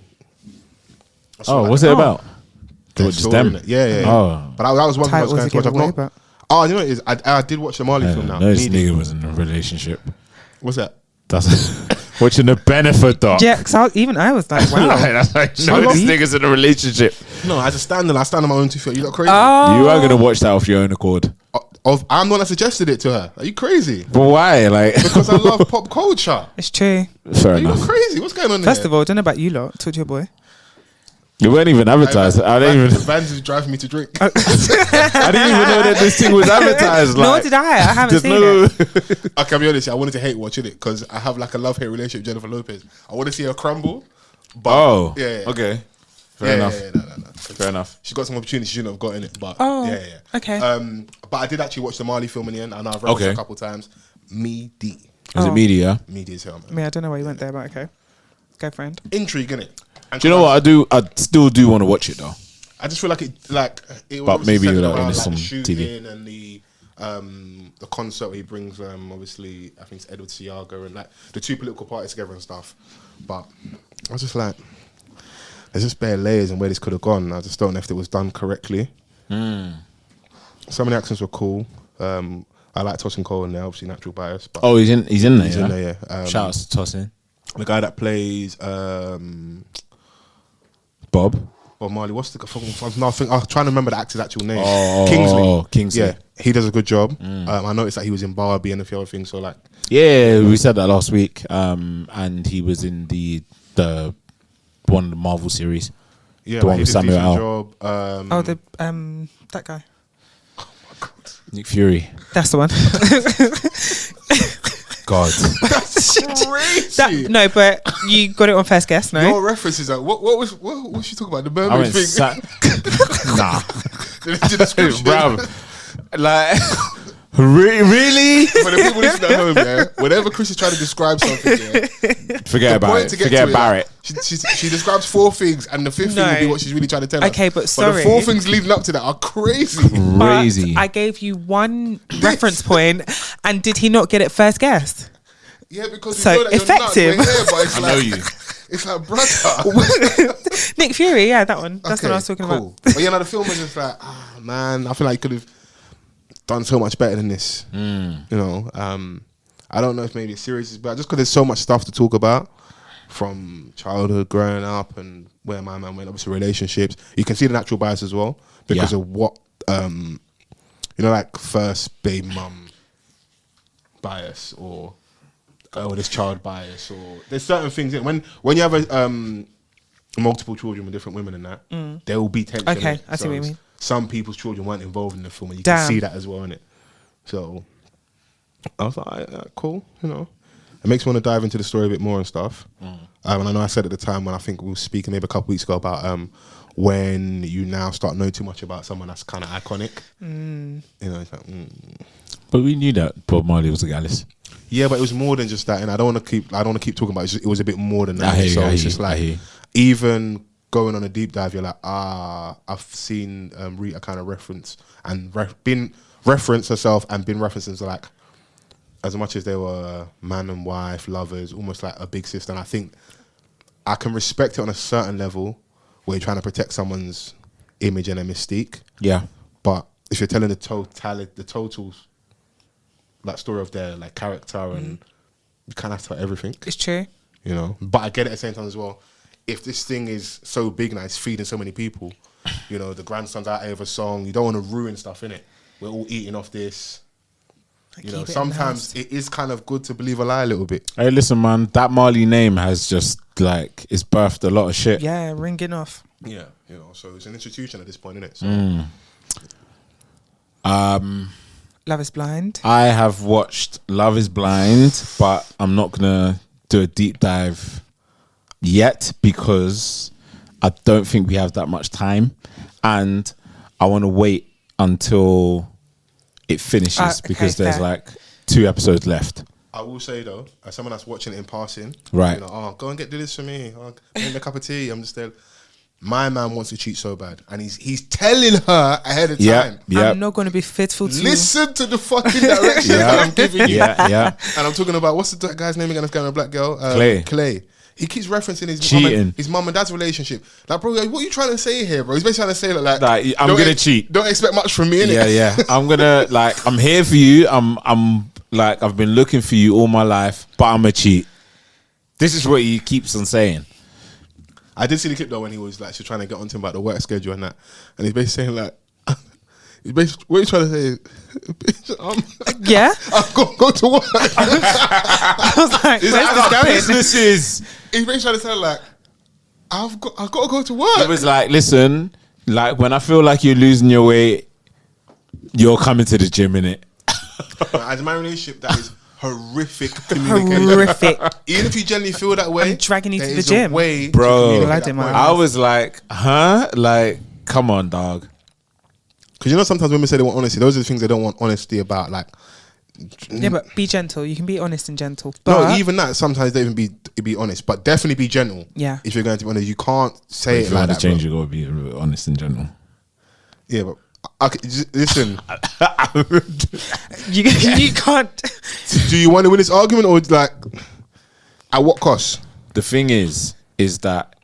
What's it about? There's Just story them? in it. Yeah. Oh. But that was one thing I was Titles going to watch. a I've giveaway, not. but Oh, you know what it is? I did watch the Marley film now. No, this Needy. nigga was in a relationship. What's that? That's watching the Benefit doc. yeah, because even I was like, wow. That's like, no, this nigga's in a relationship. No, as a stand-alone, I stand on my own 2 feet. You look crazy. Oh. You are gonna watch that off your own accord. I'm the one that suggested it to her. Are you crazy? But why? Like, Because I love pop culture. It's true. fair Are you enough. crazy? What's going on there? First of all, I don't know about you lot. Talk to your boy. You weren't even advertised. I didn't even. Vans is driving me to drink. I didn't even know that this thing was advertised. Nor Like, did I. I haven't there's seen no. it. I can be honest, I wanted to hate watching it because I have like a love-hate relationship with Jennifer Lopez. I want to see her crumble. But Oh. yeah. Okay. Fair enough. No. Fair enough. She got some opportunities she shouldn't have got in it. But Oh, yeah. okay. But I did actually watch the Marley film in the end, and I've watched it a couple times. Meaty. Is it media? Meaty as hell, man. I mean, I don't know why you went there, but okay. Go, friend. Intrigue, innit? And Do you know what I do? I still do want to watch it though. I just feel like it was But maybe centered like around, when it's like, on the shooting TV. and the concert where he brings obviously I think it's Edward Seaga and like the two political parties together and stuff. But I was just like, there's just bare layers and where this could have gone. I just don't know if it was done correctly. Some of the accents were cool. I like Tosin Cole in there, obviously natural bias. But Oh, he's in there. he's in there, yeah. Shout out to Tosin. The guy that plays Bob Marley, what's the I'm trying to remember the actor's actual name. Kingsley. Yeah, he does a good job. I noticed that he was in Barbie and a few other things. So like, Yeah, we said that last week. And he was in the one of the Marvel series. yeah, The one he with did a Samuel decent L. job. That guy. Nick Fury. That's the one. God. That's crazy. No, but you got it on first guess, no? Your references are what was she talking about? The mermaid thing? Nah. The description. Bruv. Like, really? For the people listening at home, yeah, whenever Chris is trying to describe something, yeah, forget about it. Forget about it. She describes 4 things, and the 5th thing will be what she's really trying to tell us. Okay, but sorry. the 4 things leading up to that are crazy. Crazy. But I gave you 1 reference point, and did he not get it first guess? Yeah, because so you know that effective. You're nuts, but it's I like, know you. It's like, brother. Nick Fury, yeah, that one. That's what I was talking about. But yeah, the film was just like, man, I feel like you could have done so much better than this. You know, I don't know if maybe a series is better, just because there's so much stuff to talk about from childhood, growing up, and where my man went. Obviously, relationships. You can see the natural bias as well because of what, you know, like first baby mum bias or this child bias, or there's certain things when you have a multiple children with different women and that, there will be tension. Okay, I see what you mean. Some people's children weren't involved in the film, and you can see that as well in it. So I was like, cool, you know. It makes me want to dive into the story a bit more and stuff. And I know I said at the time when I think we were speaking maybe a couple weeks ago about when you now start knowing too much about someone that's kind of iconic. You know, it's like, But we knew that Bob Marley was a gallus. Yeah, but it was more than just that, and I don't want to keep talking about it. It was a bit more than that. It's just like, even going on a deep dive, you're like, I've seen Rita kind of reference and been referenced herself and been referenced as like, as much as they were man and wife, lovers, almost like a big sister. And I think I can respect it on a certain level where you're trying to protect someone's image and their mystique. Yeah. But if you're telling the totals, that story of their like character, and you kind of have to tell everything. It's true. You know, but I get it at the same time as well. If this thing is so big now, it's feeding so many people, you know, the grandson's out of a song, you don't want to ruin stuff, innit? We're all eating off this. You know, sometimes it is kind of good to believe a lie a little bit. Hey, listen, man, that Marley name has just like, it's birthed a lot of shit. Yeah, ringing off. Yeah, you know, so it's an institution at this point, isn't it? So, Love is Blind. I have watched Love is Blind, but I'm not gonna do a deep dive yet because I don't think we have that much time, and I want to wait until it finishes because there's like 2 episodes left. I will say though, as someone that's watching it in passing, right? You know, go and do this for me. Make me a cup of tea. I'm just there. My man wants to cheat so bad, and he's telling her ahead of time. I'm not going to be faithful to Listen to the fucking direction that I'm giving you. Yeah. And I'm talking about, what's the guy's name again? That's going with a black girl. Clay. He keeps referencing his mum and dad's relationship. Like, bro, what are you trying to say here, bro? He's basically trying to say like I'm gonna cheat. Don't expect much from me, innit? Yeah. I'm gonna I'm here for you. I'm like, I've been looking for you all my life, but I'm a cheat. This is what he keeps on saying. I did see the clip though when he was like, she's trying to get onto him about the work schedule and that, and he's basically saying like, what are you trying to say? Yeah, I've got to go to work. I was like, where's this going? Business is. He's basically trying to tell her like, I've got to go to work. It was like, listen, like when I feel like you're losing your weight, you're coming to the gym, innit? As my relationship, that is horrific communication. Horrific. Even if you generally feel that way, I'm dragging you to the gym, bro. I was like, huh? Like, come on, dog. Because you know, sometimes women say they want honesty. Those are the things they don't want honesty about. Like, yeah, but be gentle. You can be honest and gentle. But no, even that sometimes they even be honest, but definitely be gentle. Yeah. If you're going to be honest, you can't say it like that. Change, you gotta be honest and gentle. Yeah, but. Okay, listen. you can't. Do you want to win this argument, or like at what cost? The thing is that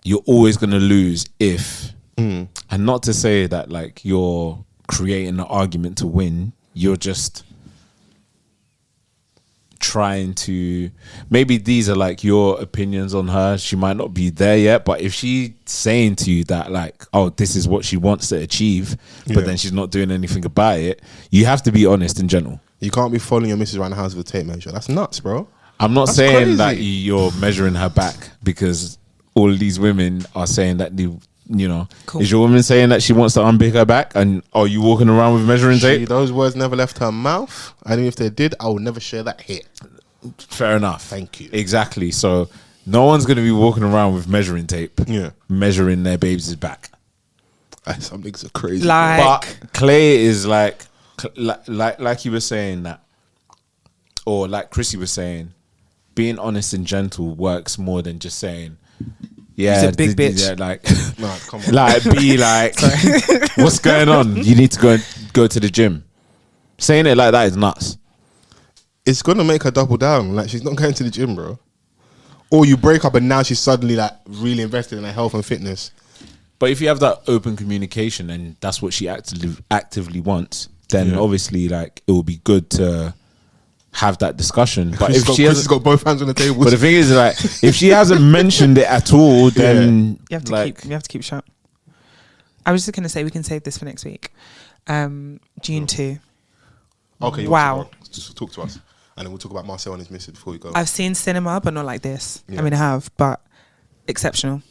you're always gonna lose if, and not to say that like you're creating an argument to win. You're just trying to, maybe these are like your opinions on her. She might not be there yet, but if she's saying to you that like, oh, this is what she wants to achieve, but then she's not doing anything about it, you have to be honest and gentle. You can't be following your missus around the house with a tape measure. That's nuts, bro. I'm not saying that you're measuring her back, because all these women are saying that you know, cool. Is your woman saying that she wants to unpick her back, and are you walking around with measuring tape? Those words never left her mouth, and if they did, I would never share that here. Fair enough. Thank you. Exactly. So no one's going to be walking around with measuring tape. Yeah. Measuring their baby's back. Some niggas are crazy. But Clay is like you were saying that, or like Chrissy was saying, being honest and gentle works more than just saying, yeah, he's a big bitch. Yeah, like, nah, come on. like be like, what's going on? You need to go to the gym. Saying it like that is nuts. It's gonna make her double down. Like, she's not going to the gym, bro. Or you break up and now she's suddenly like really invested in her health and fitness. But if you have that open communication and that's what she actively wants, then obviously like it will be good to have that discussion. But if she has got both hands on the table. But the thing is, like, if she hasn't mentioned it at all, then you have to keep shut. I was just gonna say we can save this for next week. June 2. Okay. Wow. Just talk to us, and then we'll talk about Marcel and his missus before we go. I've seen cinema, but not like this. I mean, I have, but exceptional.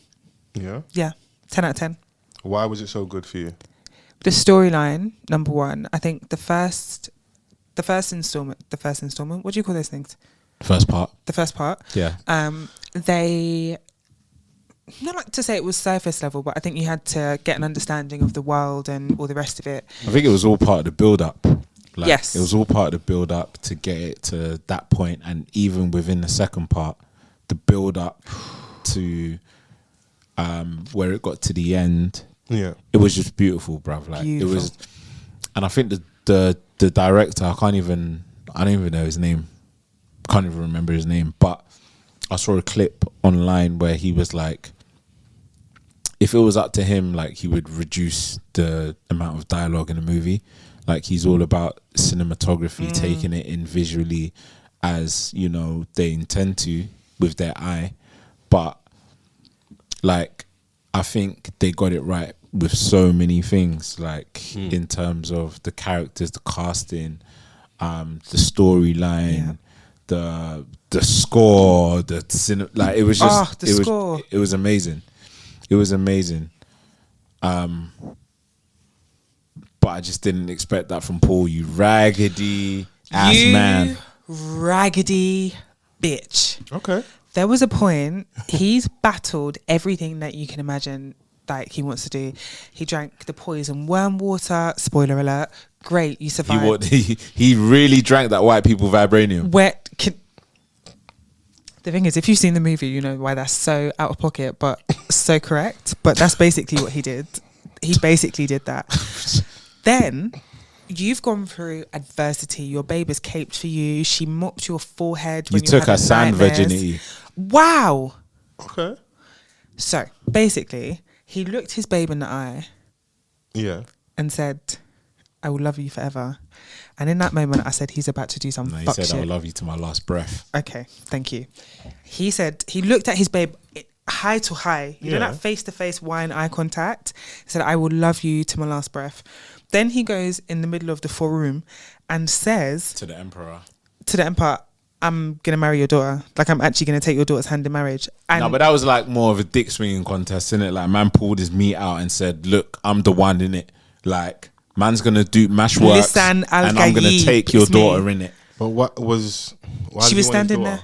Yeah. Yeah. 10 out of 10. Why was it so good for you? The storyline, number one. I think the first installment. What do you call those things? First part. The first part. Yeah. They, not like to say it was surface level, but I think you had to get an understanding of the world and all the rest of it. I think it was all part of the build up. Like, yes. It was all part of the build up to get it to that point, and even within the second part, the build up to where it got to the end. Yeah. It was just beautiful, bruv. Like beautiful. It was, and I think the director, I don't even know his name. Can't even remember his name, but I saw a clip online where he was like, if it was up to him, like he would reduce the amount of dialogue in a movie. Like he's all about cinematography, taking it in visually as, you know, they intend to with their eye. But like, I think they got it right with so many things, like in terms of the characters, the casting, the storyline, the score, like it was just it was amazing. It was amazing. But I just didn't expect that from Paul, you raggedy ass man. Raggedy bitch. Okay. There was a point, he's battled everything that you can imagine like he wants to do. He drank the poison worm water. Spoiler alert. Great, you survived. He really drank that white people vibranium. The thing is, if you've seen the movie, you know why that's so out of pocket, but so correct. But that's basically what he did. He basically did that. Then you've gone through adversity. Your babe has caped for you. She mopped your forehead when you took her sand virginity. Wow. Okay. So basically, he looked his babe in the eye. Yeah. And said, "I will love you forever." And in that moment, I said, he's about to do some fuck shit. I will love you to my last breath. Okay, thank you. He said, he looked at his babe high to high. You know that face-to-face wine eye contact? He said, "I will love you to my last breath." Then he goes in the middle of the forum and says... To the emperor, "I'm going to marry your daughter. Like, I'm actually going to take your daughter's hand in marriage." And no, but that was like more of a dick swinging contest, innit? Like, man pulled his meat out and said, "Look, I'm the one, innit? Like, man's going to do mash work and I'm going to take your daughter, innit?" But what was... She was standing there.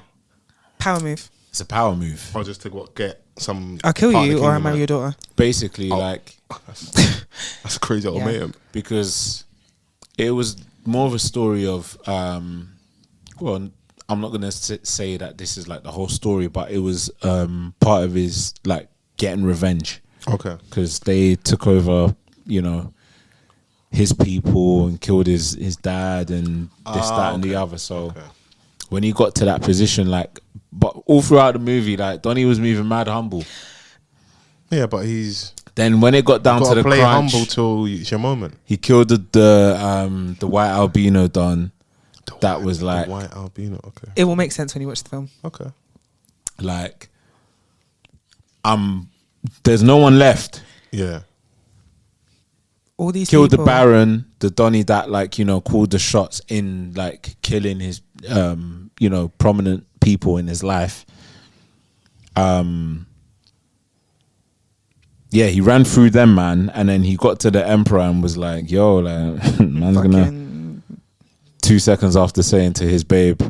Power move. It's a power move. Or just to get some... I'll kill you or I'll marry your daughter. Basically, like... That's a crazy ultimatum. Because it was more of a story of... well, I'm not going to say that this is like the whole story, but it was part of his like getting revenge. Okay. Because they took over, you know, his people and killed his dad and this, that, and the other. So when he got to that position, like, but all throughout the movie, like, Donnie was moving mad humble. Yeah, but he's... Then when it got down to the play crunch, humble till it's your moment. He killed the white albino Don. That was like... The white albino, okay. It will make sense when you watch the film. Okay. Like, there's no one left. Yeah. All these killed people. The Baron, the Donnie that, like, you know, called the shots in, like, killing his, you know, prominent people in his life. Yeah, he ran through them, man, and then he got to the Emperor and was like, "Yo, like, man's gonna." 2 seconds after saying to his babe,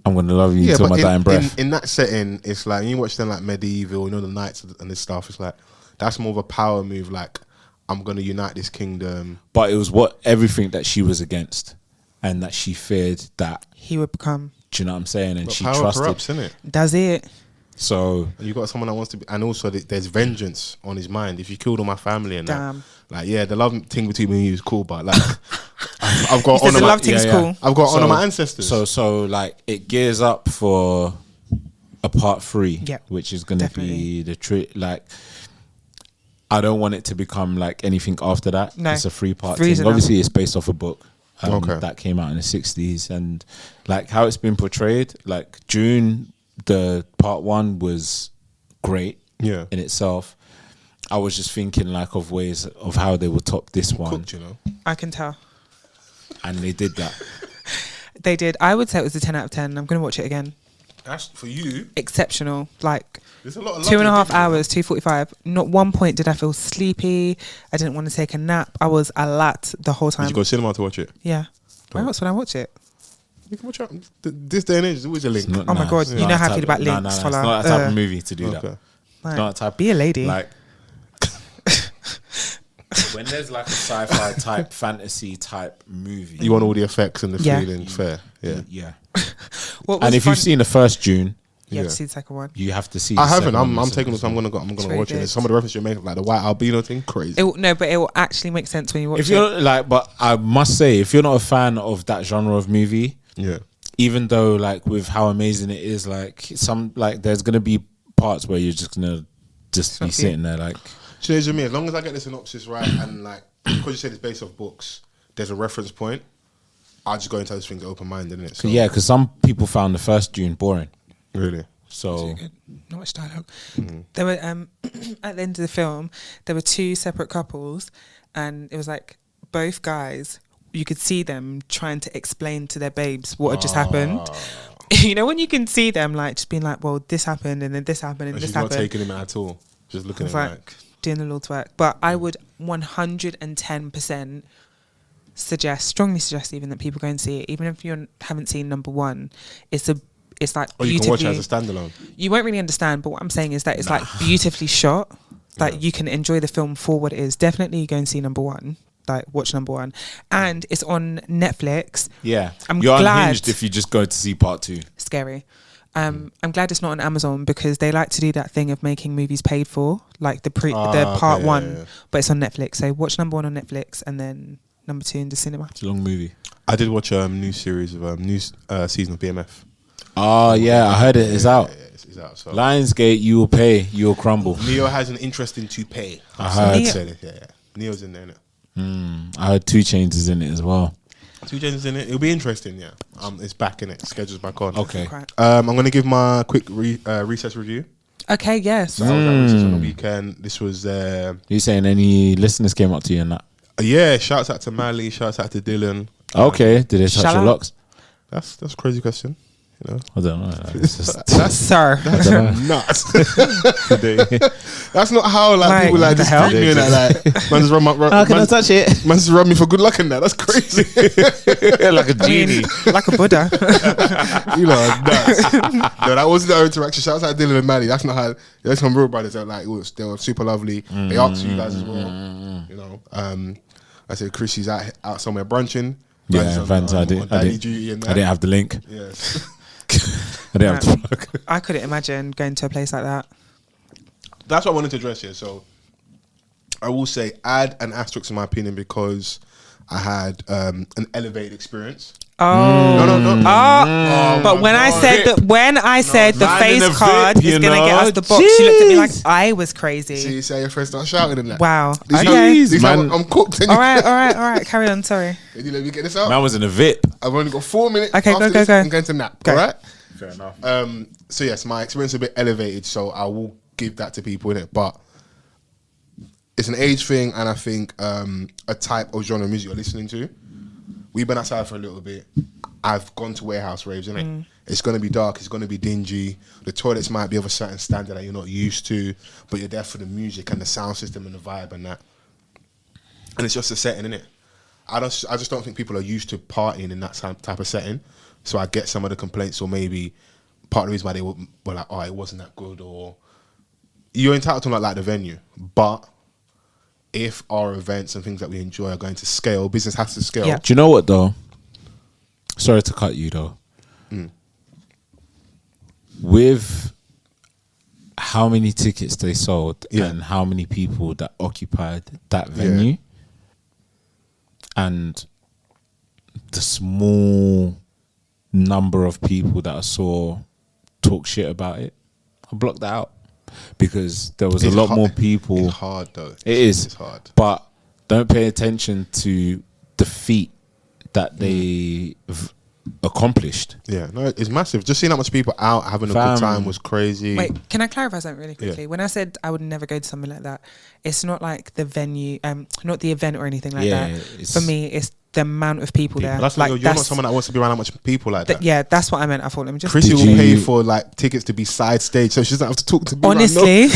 I'm gonna love you till my dying breath. In that setting, it's like you watch them like medieval, the knights and this stuff. It's like that's more of a power move. Like I'm gonna unite this kingdom. But it was everything that she was against, and that she feared that he would become. Do you know what I'm saying? And but she power trusted. corrupts, innit? Does it? So you got someone that wants to be, and also there's vengeance on his mind. If you killed all my family and that, like the love thing between me and you is cool, but like I've got honor my cool. I've got honor my ancestors. So like it gears up for a part 3, which is going to be the like. I don't want it to become like anything after that. No, it's a 3-part thing. Obviously, it's based off a book that came out in the 60s, and like how it's been portrayed. Like June, the part 1 was great in itself. I was just thinking like of ways of how they would top this one. Cooked, I can tell. And they did that. They did. I would say it was a 10 out of 10. I'm going to watch it again. That's for you. Exceptional. Like there's a lot of 2.5 hours, 2:45. Not one point did I feel sleepy. I didn't want to take a nap. I was alert the whole time. Did you go to cinema to watch it? Yeah. Where else would I watch it? You can watch it. This day and age, there's always a link. Oh my God. You know how I feel about links. It's not that type of movie to do that. Like, it's not that type. Be a lady. Like when there's like a sci-fi type, fantasy type movie, you want all the effects and the feeling. Fair. Yeah. And if you've seen the first June, you have to see the second one. You have to see. I haven't. I'm taking this. I'm gonna watch it. Some of the references you make, like the white albino thing, crazy. But it will actually make sense when you watch it. If you're like, but I must say, if you're not a fan of that genre of movie, even though like with how amazing it is, like some like there's gonna be parts where you're just gonna be sitting there like. Do you know what I mean? As long as I get the synopsis right and like because you said it's based off books, there's a reference point. I just go into those things open minded, innit? So. Yeah, because some people found the first June boring. Really? So not much dialogue. There were at the end of the film, there were 2 separate couples, and it was like both guys. You could see them trying to explain to their babes what had just happened. You know when you can see them like just being like, "Well, this happened, and then this happened, and this happened." She's not taking him at all. Just looking at him like doing the Lord's work. But I would 110% strongly suggest even that people go and see it, even if you haven't seen number 1. It's like you can watch it as a standalone. You won't really understand, but what I'm saying is that it's like beautifully shot. Like you can enjoy the film for what it is. Definitely go and see number 1. Like watch number 1, and it's on Netflix. Yeah, I'm you're glad. Unhinged if you just go to see part 2. Scary. I'm glad it's not on Amazon because they like to do that thing of making movies paid for, like the part 1, but it's on Netflix. So watch number 1 on Netflix and then number 2 in the cinema. It's a long movie. I did watch a new series of new season of BMF. Oh yeah, I heard it. It's out. Yeah, it's out. So. Lionsgate, you will pay, you will crumble. Neo has an interesting toupee. I heard. Yeah. Neo's in there, innit? I heard 2 Chainz is in it as well. 2 Chainz in it. It'll be interesting, yeah. It's back in it. Schedule's back on. Okay. I'm gonna give my quick recess review. Okay. Yes. So I was at recess on the weekend. This was. You saying any listeners came up to you and that? Yeah. Shouts out to Mally. Shouts out to Dylan. Okay. Did they touch your locks? That's a crazy question. You know? I don't know. That's nuts. That's not how people like just treat me and that. Like, man just can I touch it? Man just rub me for good luck in that. That's crazy. Like a genie, like a Buddha. You know, nuts. No, that wasn't our interaction. Shouts out to Dylan and Maddie. That's not how. There's some real brothers that like they were super lovely. They asked you guys as well. You know, I said Chrissy's out somewhere brunching. Yeah, Vans. I didn't have the link. Yes. I didn't have the plug. I couldn't imagine going to a place like that. That's what I wanted to address here. So I will say add an asterisk in my opinion because I had an elevated experience. But when I said the face card is gonna get us the box, she looked at me like I was crazy. See, you say your friends start shouting and that. Wow. I'm cooked. All right. Carry on. Sorry. Did you let me get this out? Man was in a VIP. I've only got 4 minutes. Okay, go. I'm going to nap. Go. All right. Fair enough. So yes, my experience is a bit elevated, so I will give that to people in it, but it's an age thing, and I think a type of genre of music you're listening to. We've been outside for a little bit. I've gone to warehouse raves, innit? It's going to be dark. It's going to be dingy. The toilets might be of a certain standard that you're not used to, but you're there for the music and the sound system and the vibe and that. And it's just a setting, innit? I just don't think people are used to partying in that type of setting. So I get some of the complaints, or maybe part of the reason why they were like, oh, it wasn't that good, or you're entitled to not like the venue. But if our events and things that we enjoy are going to scale, business has to scale. Yeah. Do you know what though? Sorry to cut you though. With how many tickets they sold and how many people that occupied that venue, and the small number of people that I saw talk shit about it, I blocked that out because there was a lot more people. It's hard though. It is. It's hard. But don't pay attention to the feat that they accomplished. Yeah, no, it's massive. Just seeing how much people out having a good time was crazy. Wait, can I clarify something really quickly? Yeah. When I said I would never go to something like that, it's not like the venue, not the event or anything like that. For me, it's the amount of people there. That's like, you're not someone that wants to be around that much people like that. Yeah, that's what I meant. I thought, let me just. Chrissy will pay for like tickets to be side stage, so she doesn't have to talk to me. Honestly,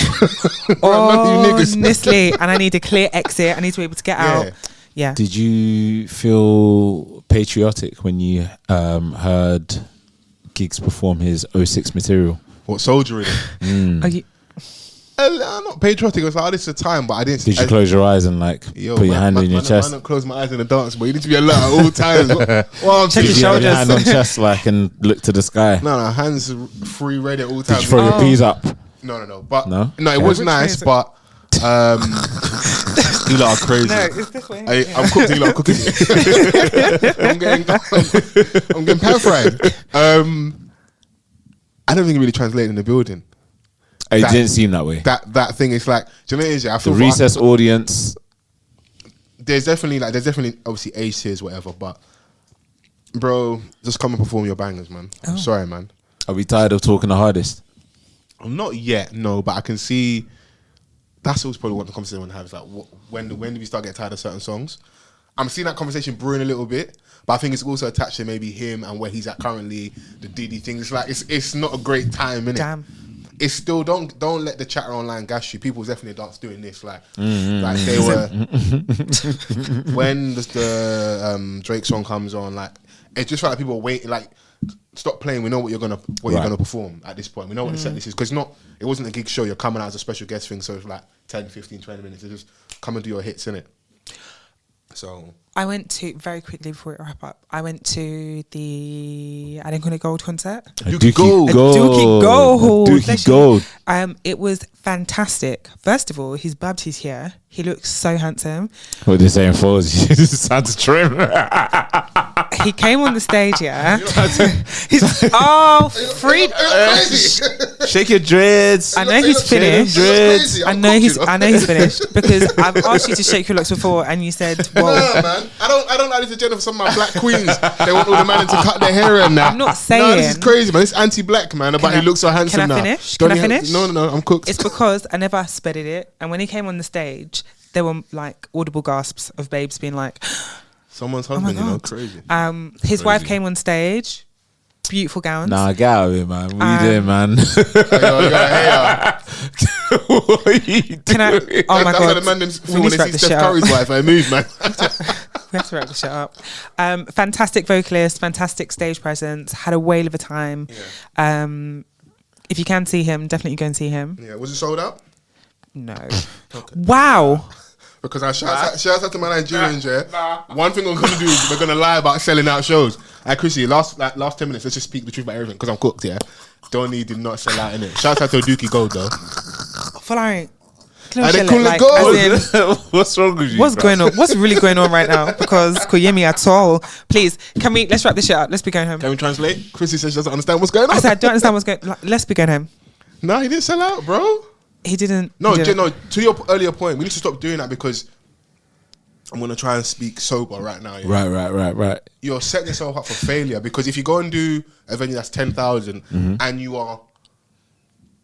honestly, and I need a clear exit. I need to be able to get out. Yeah. Did you feel patriotic when you heard Giggs perform his 06 material? What, Soldier in it? Are you? I'm not patriotic. It was like, this is a time, but I didn't. Did you close your eyes and like put your hand in your chest? I don't close my eyes in the dance, but you need to be alert at all times. Check your shoulders. Your hand on chest like and look to the sky. No, hands free, ready at all times. Did you throw your peas up? No. But no, it was nice, but you lot are crazy. No, it's this way. I'm cooking. You lot are cooking. I'm getting pan fried. I don't think it really translated in the building. It didn't seem that way. That thing is like, do you know what it is? I feel the recess audience. There's definitely obviously aces, whatever, but bro, just come and perform your bangers, man. I'm sorry, man. Are we tired of talking the hardest? I'm not yet, no, but I can see that's always probably what the conversation one has. Like, when do we start getting tired of certain songs? I'm seeing that conversation brewing a little bit, but I think it's also attached to maybe him and where he's at currently, the Diddy thing. It's like it's not a great time, innit? Damn. It's still don't let the chatter online gas you. People definitely dance doing this, like they were when the Drake song comes on. Like it just felt like people were waiting. Like stop playing. We know what you're gonna perform at this point. We know what the set list is because it wasn't a gig show. You're coming out as a special guest thing, so it's like 10, 15, 20 minutes. It's just come and do your hits, innit? So I went to, very quickly before we wrap up, I went to the Adekunle Gold concert. Dookie Gold. It was fantastic. First of all, his babs here. He looks so handsome. What are they saying, Fols? You just had to trim. He came on the stage, Fredo. Shake your dreads. I know he's finished. I know he's finished because I've asked you to shake your locks before, and you said, "Well, no, man, I don't like this agenda for some of my black queens. They want all the men to cut their hair and that. I'm not saying. No, this is crazy, man. It's anti-black, man. But he looks so handsome now. Can I finish? No, I'm cooked. It's because I never sped it, and when he came on the stage, there were like audible gasps of babes being like, "Someone's husband, crazy." His wife came on stage, beautiful gowns. Nah, get out of here, man. What are you doing, man? What are you doing? Can I? Oh my god! That's how the man feel when they see Steph Curry's wife. I move, man. We have to wrap the shit up. Fantastic vocalist, fantastic stage presence. Had a whale of a time. Yeah. If you can see him, definitely go and see him. Yeah. Was it sold out? No. Okay. Wow. Because I shout out to my Nigerians, One thing we're gonna do is we're gonna lie about selling out shows. Chrissy, last 10 minutes, let's just speak the truth about everything because I'm cooked, Donny did not sell out, innit? Shout out to Dookie Gold though. Following. What's wrong with you? What's going on? What's really going on right now? Because Koyemi at all. Please, let's wrap this shit up. Let's be going home. Can we translate? Chrissy says she doesn't understand what's going on. I said I don't understand what's going on. Let's be going home. No, he didn't sell out, bro. He didn't. No, to your earlier point, we need to stop doing that because I'm going to try and speak sober right now. Right. You're setting yourself up for failure because if you go and do a venue that's 10,000 and you are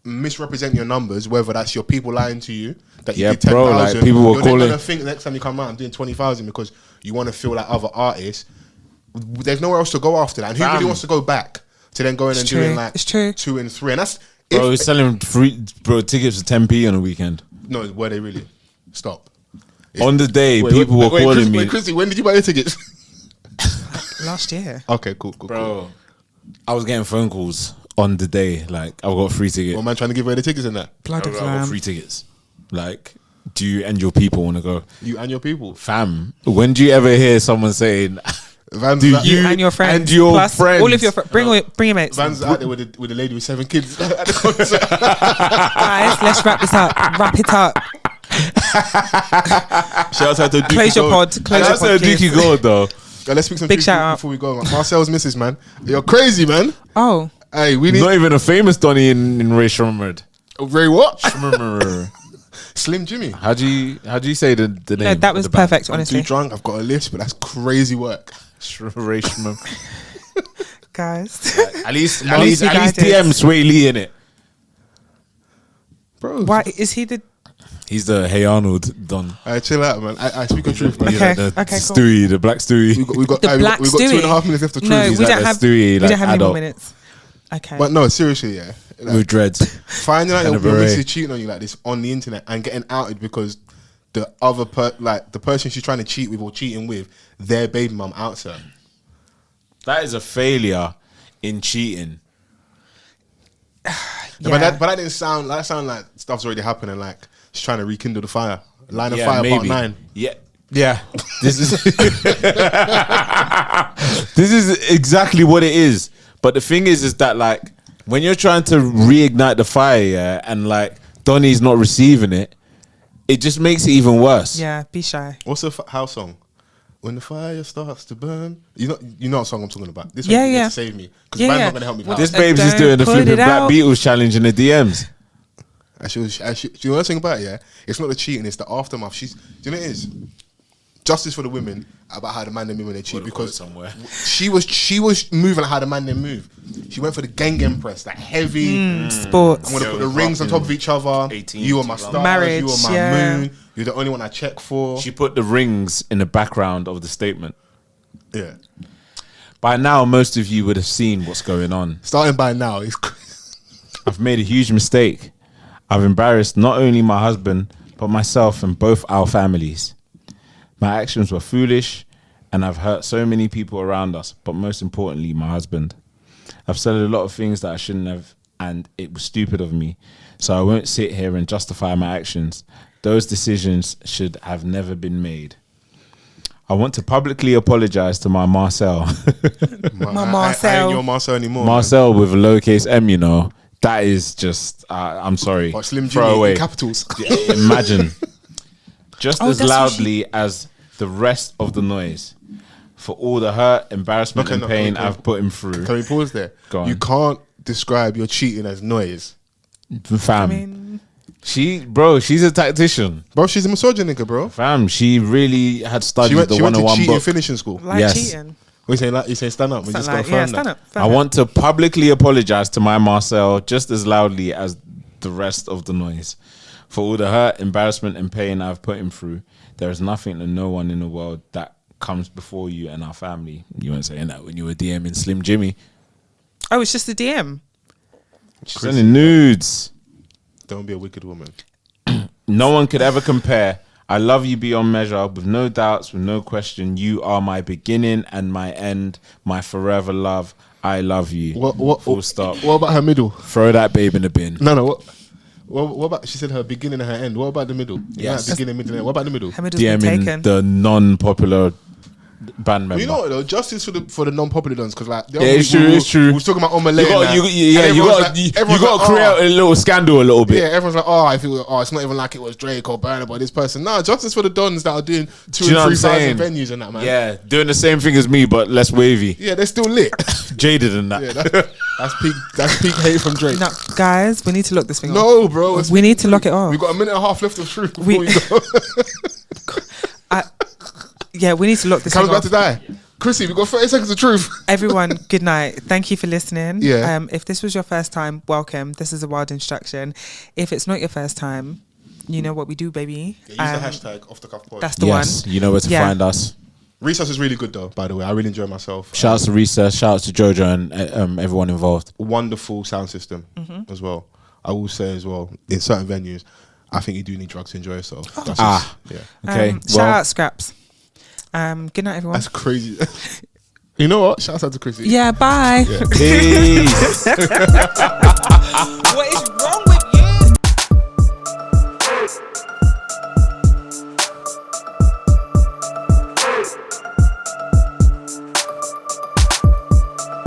misrepresenting your numbers, whether that's your people lying to you that you did 10,000, like people were calling. You're going to think the next time you come out I'm doing 20,000 because you want to feel like other artists. There's nowhere else to go after that. And who really wants to go back to then going and doing like 2 and 3? And that's... Bro, he's selling free tickets for 10p on a weekend. No, were they really? Stop. On the day, people were calling me. Wait, Chrissy, when did you buy your tickets? Last year. Okay, cool. Bro, I was getting phone calls on the day. Like, I got free tickets. What man trying to give away the tickets and that? Blood of I got lamb. free tickets. Like, do you and your people want to go? You and your people. Fam, when do you ever hear someone saying, Vans do out- you and your friends. and your Plus friends? all of your bring your mates. Vans out there with a lady with 7 kids at the concert. Guys, let's wrap this up. Wrap it up. Shout out to Dookie Close your Gold. pod. Close your That's pod, a please. Dookie Gold though. Yeah, let's speak some Big truth shout out. before we go. Marcel's missus, man. You're crazy, man. Oh, Hey, we need Not even a famous Donny in Ray Shrummered. Ray what? Slim Jimmy. How do you say the name? no, that of was the band? perfect. I'm Honestly, too drunk. I've got a list, but that's crazy work. Ray Shrummered. guys. At least Mostly guided. DM Sway Lee in it. Bro. Why is he the? He's the Hey Arnold Don. Chill out, man. I speak of truth, man. Okay. the cool. Stewie, the black Stewie. We got The black we got 2.5 Stewie. minutes left of truth. No, He's we like don't a have. Stewie, we like don't have any more adult. minutes. Okay. But no, seriously, yeah. Like, With dreads. finding out And your a beret. missus cheating on you like this on the internet and getting outed because the other the person she's trying to cheat with or cheating with, their baby mum outs her. That is a failure in cheating. Yeah. Yeah. But that didn't sound like stuff's already happening. Like she's trying to rekindle the fire. Line of Yeah, Fire maybe. Part 9. Yeah. This is this is exactly what it is. But the thing is that like when you're trying to reignite the fire, yeah, and like Donny's not receiving it, it just makes it even worse. Yeah, be shy. What's the house song? When the fire starts to burn. You know what song I'm talking about. This Yeah, one yeah. to save me. Because Yeah, man's yeah. not gonna help me. with This that. babe's just Don't doing the put flipping it Black out. Beatles challenge in the DMs. You know what thing about it, yeah? It's not the cheating, it's the aftermath. Do you know what it is? Justice for the women about how the man them move when they cheat, Would've got it because somewhere. she was moving like how the man them move. She went for the gang press, that heavy. Sports. I'm gonna put the rings on top of each other. 18 You are my to stars. Marriage, You are my yeah. moon. You're the only one I check for. She put the rings in the background of the statement. Yeah. By now, most of you would have seen what's going on. Starting by now, it's I've made a huge mistake. I've embarrassed not only my husband, but myself and both our families. My actions were foolish, and I've hurt so many people around us, but most importantly, my husband. I've said a lot of things that I shouldn't have, and it was stupid of me. So I won't sit here and justify my actions. Those decisions should have never been made. I want to publicly apologize to my Marcel. My I Marcel. ain't your Marcel anymore. Marcel with a lowercase m, you know. That is just, I'm sorry. But Slim Throw Jimmy away. in capitals. Imagine. Just Oh, as that's what loudly as the rest of the noise. For all the hurt, embarrassment, and pain I've put him through. Can we pause there? Go on. You can't describe your cheating as noise. Fam. I mean, She's a tactician. Bro, she's a misogynist, bro. Fam, she really had studied She went the to 101 cheating book. finishing school. like Yes. cheating. What you saying? Like you saying stand up? We just Something got like, to yeah, stand up. I want to publicly apologize to my Marcel just as loudly as the rest of the noise. For all the hurt, embarrassment, and pain I've put him through. There is nothing and no one in the world that comes before you and our family. You weren't saying that when you were DMing Slim Jimmy. Oh, it's just a DM. She's sending nudes. Don't be a wicked woman. No one could ever compare. I love you beyond measure, with no doubts, with no question. You are my beginning and my end, my forever love. I love you. Full stop. What about her middle? Throw that babe in the bin. No. What about? She said her beginning and her end. What about the middle? Yes. Beginning, middle, and end. What about the middle? Her middle's been DMing taken. the non-popular band member. You know what though? Justice for the non-popular ones, because like It's true. We was talking about Omelette. You got to create a little scandal a little bit. Yeah, everyone's like, oh, I feel, it's not even like it was Drake or Burna Boy, this person. No, justice for the dons that are doing 2,000 and 3,000 venues and that, man. Yeah, doing the same thing as me, but less wavy. Yeah, they're still lit. Jaded and that. Yeah, that's peak hate from Drake. No, guys, we need to lock this thing off. No, bro. We need to lock it off. We've got a minute and a half left of truth before We- we go. Yeah, we need to lock this Cam's thing about off. to die. Chrissy, we've got 30 seconds of truth. Everyone, good night. Thank you for listening. Yeah. If this was your first time, welcome. This is a wild instruction. If it's not your first time, you know what we do, baby. Use the hashtag off the cuff pod. That's the Yes, one. you know where to Yeah. find us. Recess is really good though, by the way. I really enjoy myself. Shout out to Recess, shout out to Jojo and everyone involved. Wonderful sound system as well. I will say as well, in certain venues, I think you do need drugs to enjoy yourself. Okay. Shout out Skrapz. Good night, everyone. That's crazy. You know what? Shout out to Chrissy. Yeah, bye. Yeah. Peace. What is